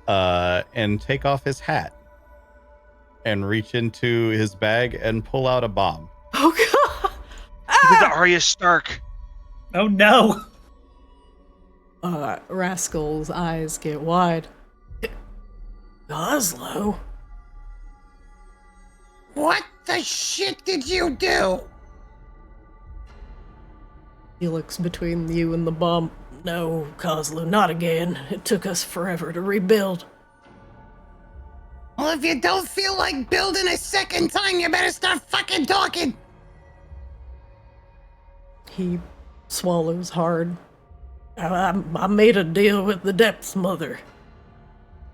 and take off his hat and reach into his bag and pull out a bomb. Oh god! did the Arya Stark. Oh no! Rascal's eyes get wide. Oslo? What the shit did you do? He looks between you and the bomb. No, Kozlo, not again. It took us forever to rebuild. Well, if you don't feel like building a second time, you better start fucking talking. He swallows hard. I made a deal with the Depths Mother.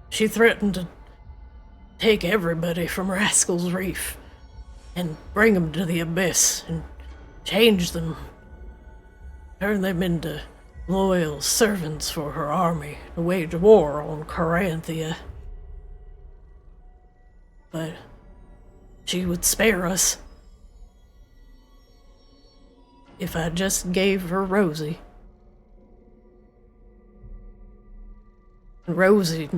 She threatened to take everybody from Rascal's Reef and bring them to the Abyss and change them. Turn them into loyal servants for her army to wage war on Coranthia. But she would spare us if I just gave her Rosie. Rosie,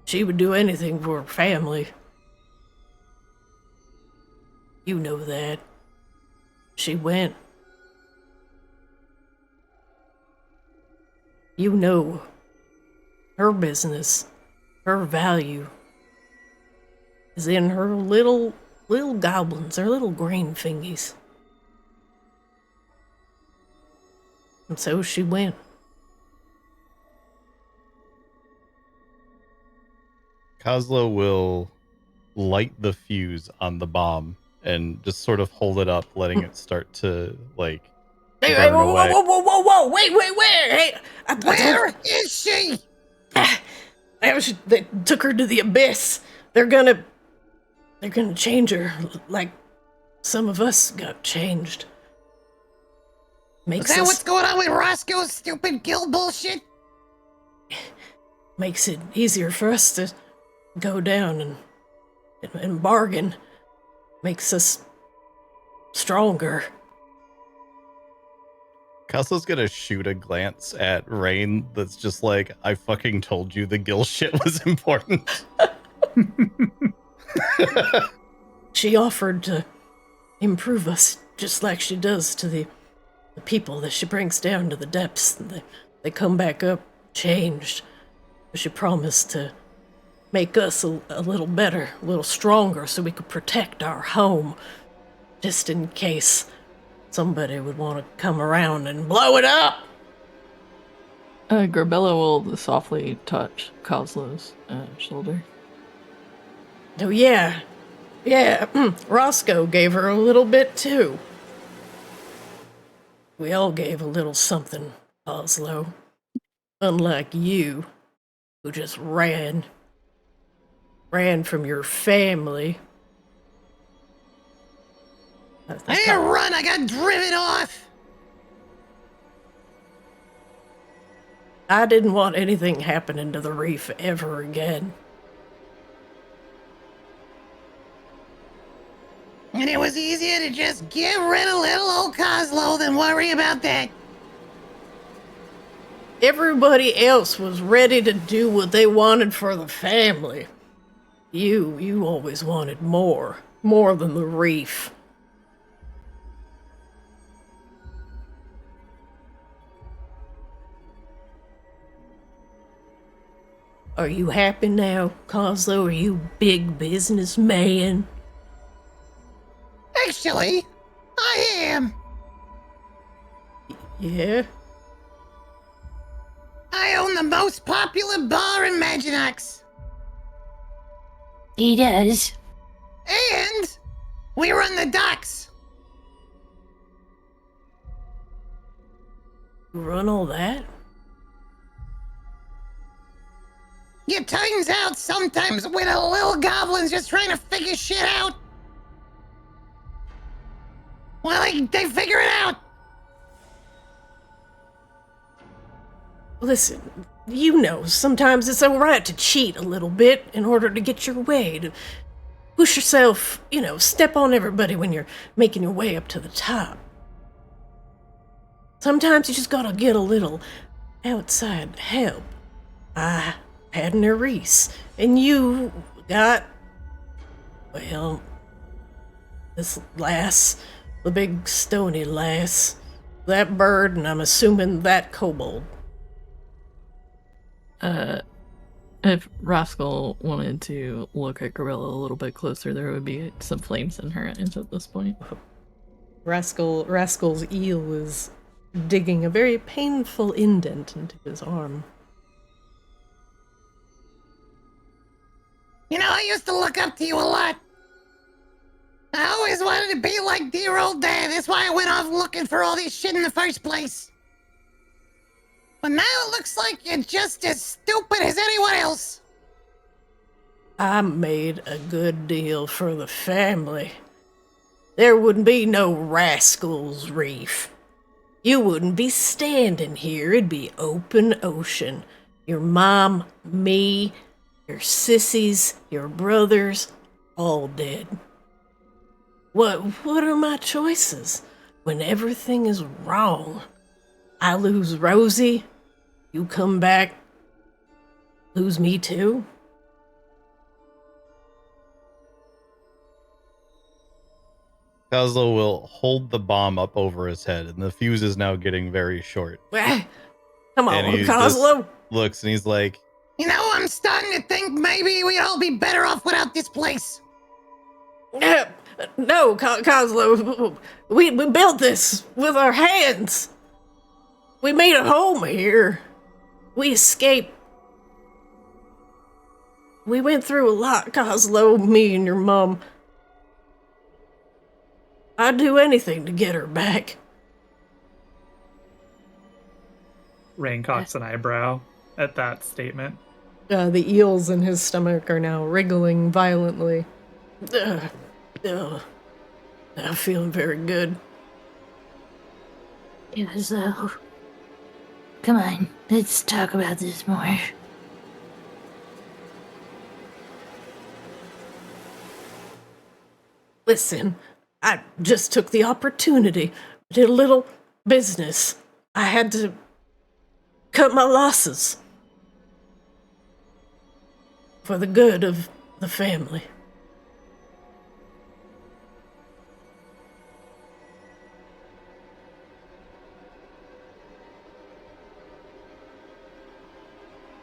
she would do anything for her family. You know that. She went. You know her business, her value is in her little goblins, her little green fingies. And so she went. Kozlo will light the fuse on the bomb and just sort of hold it up, letting it start to, like, Hey, burn whoa, away. whoa, wait, hey, Where is she? They took her to the Abyss. They're gonna change her like some of us got changed. Is that what's going on with Roscoe's stupid guild bullshit? Makes it easier for us to go down and bargain. Makes us stronger. Kozlo's gonna shoot a glance at Rain that's just like, I fucking told you the gill shit was important. She offered to improve us just like she does to the people that she brings down to the depths. They come back up changed. She promised to make us a little better, a little stronger, so we could protect our home, just in case somebody would want to come around and blow it up. Grabella will softly touch Kozlo's shoulder. Oh yeah, Roscoe gave her a little bit too. We all gave a little something, Oslo. Unlike you, who just ran from your family. I didn't run, I got driven off. I didn't want anything happening to the Reef ever again. And it was easier to just get rid of little old Kozlo than worry about that. Everybody else was ready to do what they wanted for the family. You always wanted more than the Reef. Are you happy now, Kozlo? Are you big businessman? Actually, I am. Yeah? I own the most popular bar in Maginox. He does. And we run the docks. You run all that? It turns out sometimes when a little goblin's just trying to figure shit out, well, they figure it out. Listen, you know, sometimes it's alright to cheat a little bit in order to get your way, to push yourself, step on everybody when you're making your way up to the top. Sometimes you just gotta get a little outside help. I had an Reese, and you got, well, this lass The big stony lass. That bird, and I'm assuming that kobold. If Rascal wanted to look at Gorilla a little bit closer, there would be some flames in her eyes at this point. Rascal's eel is digging a very painful indent into his arm. You know, I used to look up to you a lot. I always wanted to be like dear old dad. That's why I went off looking for all this shit in the first place. But now it looks like you're just as stupid as anyone else. I made a good deal for the family. There wouldn't be no rascals, Reef. You wouldn't be standing here. It'd be open ocean. Your mom, me, your sissies, your brothers, all dead. What are my choices when everything is wrong? I lose Rosie, you come back, lose me too? Kozlo will hold the bomb up over his head, and the fuse is now getting very short. Come on, And he Kozlo. just looks and he's like, You know, I'm starting to think maybe we'd all be better off without this place. No, Kozlo, we built this with our hands. We made a home here. We escaped. We went through a lot, Kozlo, me and your mom. I'd do anything to get her back. Rain cocks an eyebrow at that statement. The eels in his stomach are now wriggling violently. I'm feeling very good. So, come on, let's talk about this more. Listen, I just took the opportunity, did a little business. I had to cut my losses for the good of the family.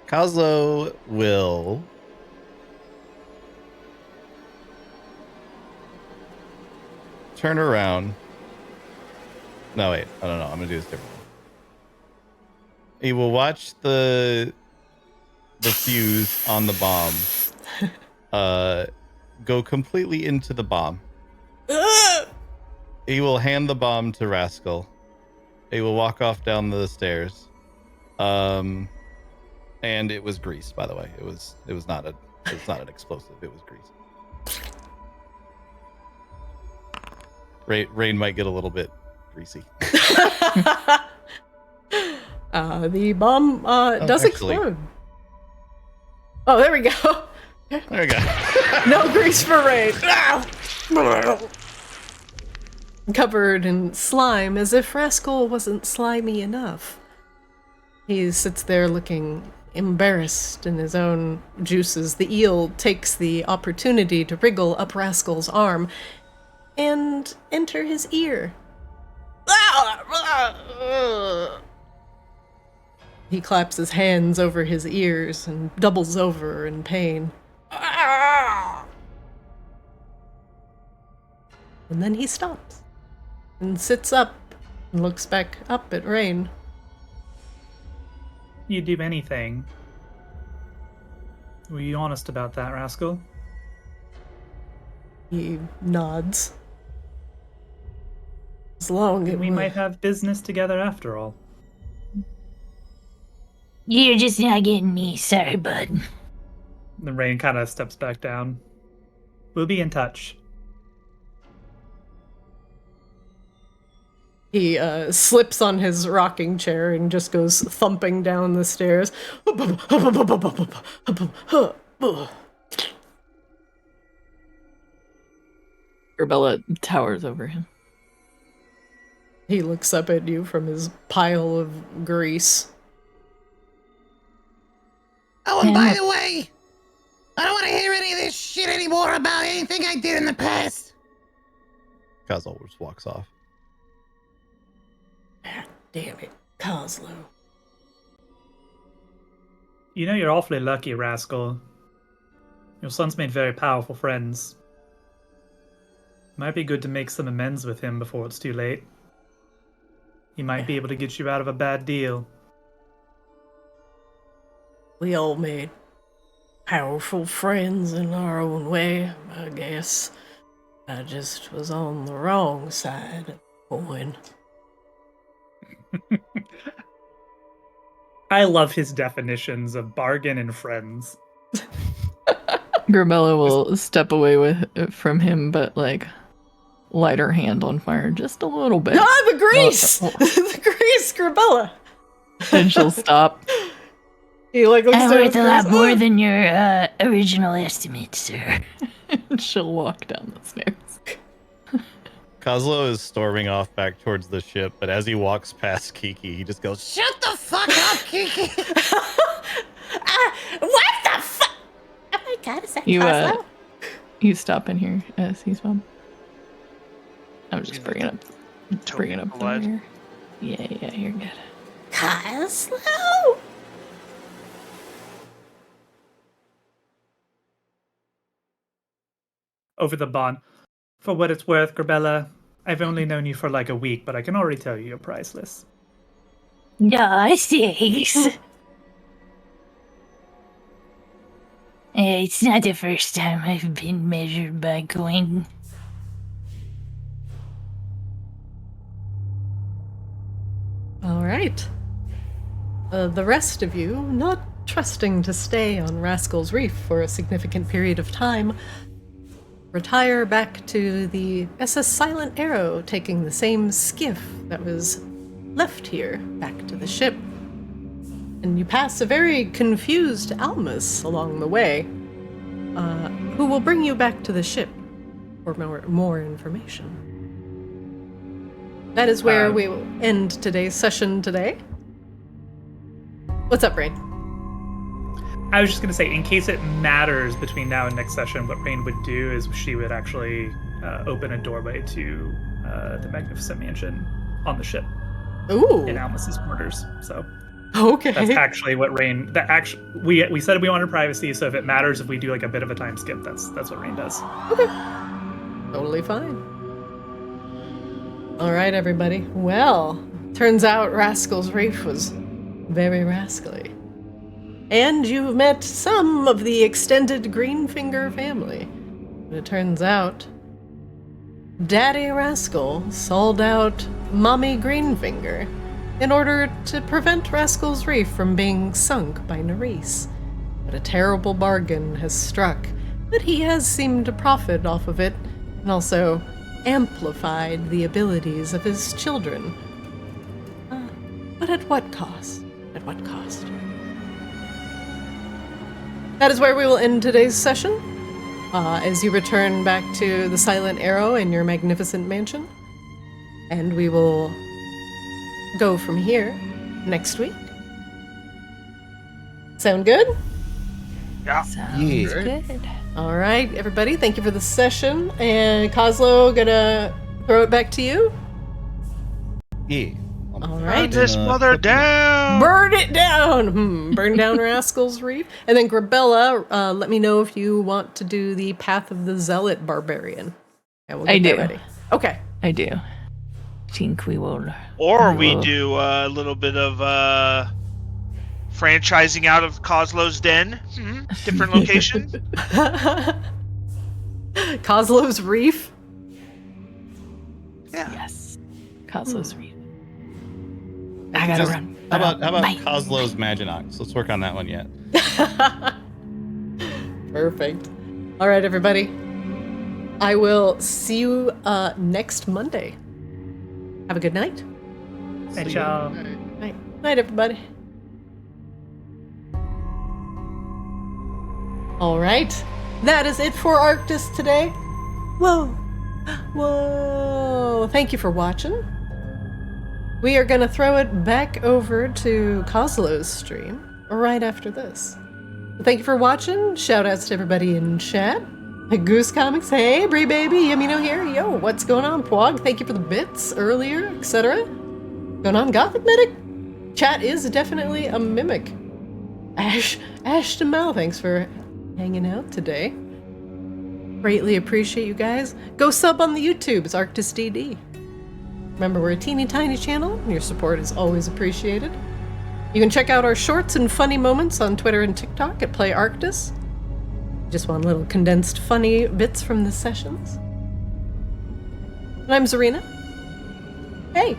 Kozlo will turn around. No, wait. I don't know. I'm going to do this differently. He will watch the fuse on the bomb go completely into the bomb. He will hand the bomb to Rascal. He will walk off down the stairs. And it was grease, by the way. It was not an explosive. It was grease. Rain might get a little bit greasy. The bomb does actually. explode. Oh, there we go. There we go. No grease for Rain. Covered in slime, as if Rascal wasn't slimy enough. He sits there looking embarrassed in his own juices. The eel takes the opportunity to wriggle up Rascal's arm and enter his ear. He claps his hands over his ears and doubles over in pain. And then he stops and sits up and looks back up at Rain. You'd do anything. Were you honest about that, Rascal? He nods. As long as We might have business together after all. You're just not getting me, sorry, bud. The Rain kind of steps back down. We'll be in touch. He slips on his rocking chair and just goes thumping down the stairs. Urbella towers over him. He looks up at you from his pile of grease. Oh, and by the way, I don't want to hear any of this shit anymore about anything I did in the past. Kozlo just walks off. God damn it, Coslow. You know you're awfully lucky, Rascal. Your son's made very powerful friends. Might be good to make some amends with him before it's too late. He might be able to get you out of a bad deal. We all made powerful friends in our own way, I guess. I just was on the wrong side of the coin. I love his definitions of bargain and friends. Grabella will step away from him, but like light her hand on fire just a little bit. Ah, the grease! The grease, Grabella! And she'll stop. He like looks I'm down worth a and lot goes, more "Oh." than your original estimate, sir. And she'll walk down the stairs. Kozlo is storming off back towards the ship, but as he walks past Kiki, he just goes, Shut the fuck up, Kiki! What the fuck? Oh my god, is that Coslow? You stop in here, Seaswab. I'm just bringing up the blood. rear. Yeah, you're good. Coslow? Over the bond. For what it's worth, Grabella, I've only known you for like a week, but I can already tell you're priceless. Nice. It's not the first time I've been measured by coin. All right. The rest of you, not trusting to stay on Rascal's Reef for a significant period of time, retire back to the SS Silent Arrow, taking the same skiff that was left here back to the ship. And you pass a very confused Almus along the way, who will bring you back to the ship for more information. That is where we will end today's session today. What's up, Rain? I was just going to say, in case it matters between now and next session, what Rain would do is she would actually open a doorway to the Magnificent Mansion on the ship Ooh. in Almus's quarters. So Okay. that's actually what Rain. That actually we said we wanted privacy, so if it matters if we do like a bit of a time skip, that's what Rain does. Okay. Totally fine. All right, everybody. Well, turns out Rascal's Reef was very rascally. And you've met some of the extended Greenfinger family. But it turns out Daddy Rascal sold out Mommy Greenfinger in order to prevent Rascal's Reef from being sunk by Nerisse. But a terrible bargain has struck, but he has seemed to profit off of it, and also amplified the abilities of his children. But at what cost? At what cost? That is where we will end today's session. As you return back to the Silent Arrow in your magnificent mansion. And we will go from here next week. Sound good? Yeah. Sounds good. All right, everybody, thank you for the session. And Kozlo, gonna throw it back to you? yeah. All Burn right. this mother down! Burn it down! Burn down Rascal's Reef. And then Grabella, let me know if you want to do the Path of the Zealot Barbarian. And we'll get that ready. Okay. I do. Think we will. Or we do a little bit of franchising out of Kozlo's Den. Different location. Kozlo's Reef. Yeah. Yes. Kozlo's Reef. I gotta run. How about Bye. Kozlo's Maginox? Let's work on that one yet. Perfect. All right, everybody. I will see you next Monday. Have a good night. And y'all. Night, night, everybody. All right, that is it for Arctis today. Whoa. Thank you for watching. We are gonna throw it back over to Kozlo's stream right after this. Thank you for watching. Shout outs to everybody in chat. Goose Comics, hey, Bree Baby, Yumino here. Yo, what's going on, Pwog? Thank you for the bits earlier, etc. Going on, Gothic Medic? Chat is definitely a mimic. Ashton Mel, thanks for hanging out today. Greatly appreciate you guys. Go sub on the YouTube, it's Arctis DD. Remember, we're a teeny tiny channel, and your support is always appreciated. You can check out our shorts and funny moments on Twitter and TikTok at Play Arctis. Just want little condensed funny bits from the sessions. And I'm Zarina. Hey!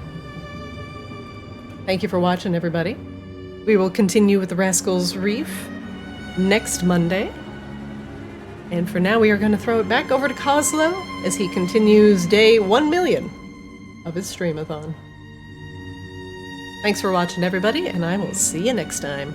Thank you for watching, everybody. We will continue with the Rascal's Reef next Monday. And for now, we are going to throw it back over to Kozlo as he continues day 1 million of his streamathon. Thanks for watching, everybody, and I will see you next time.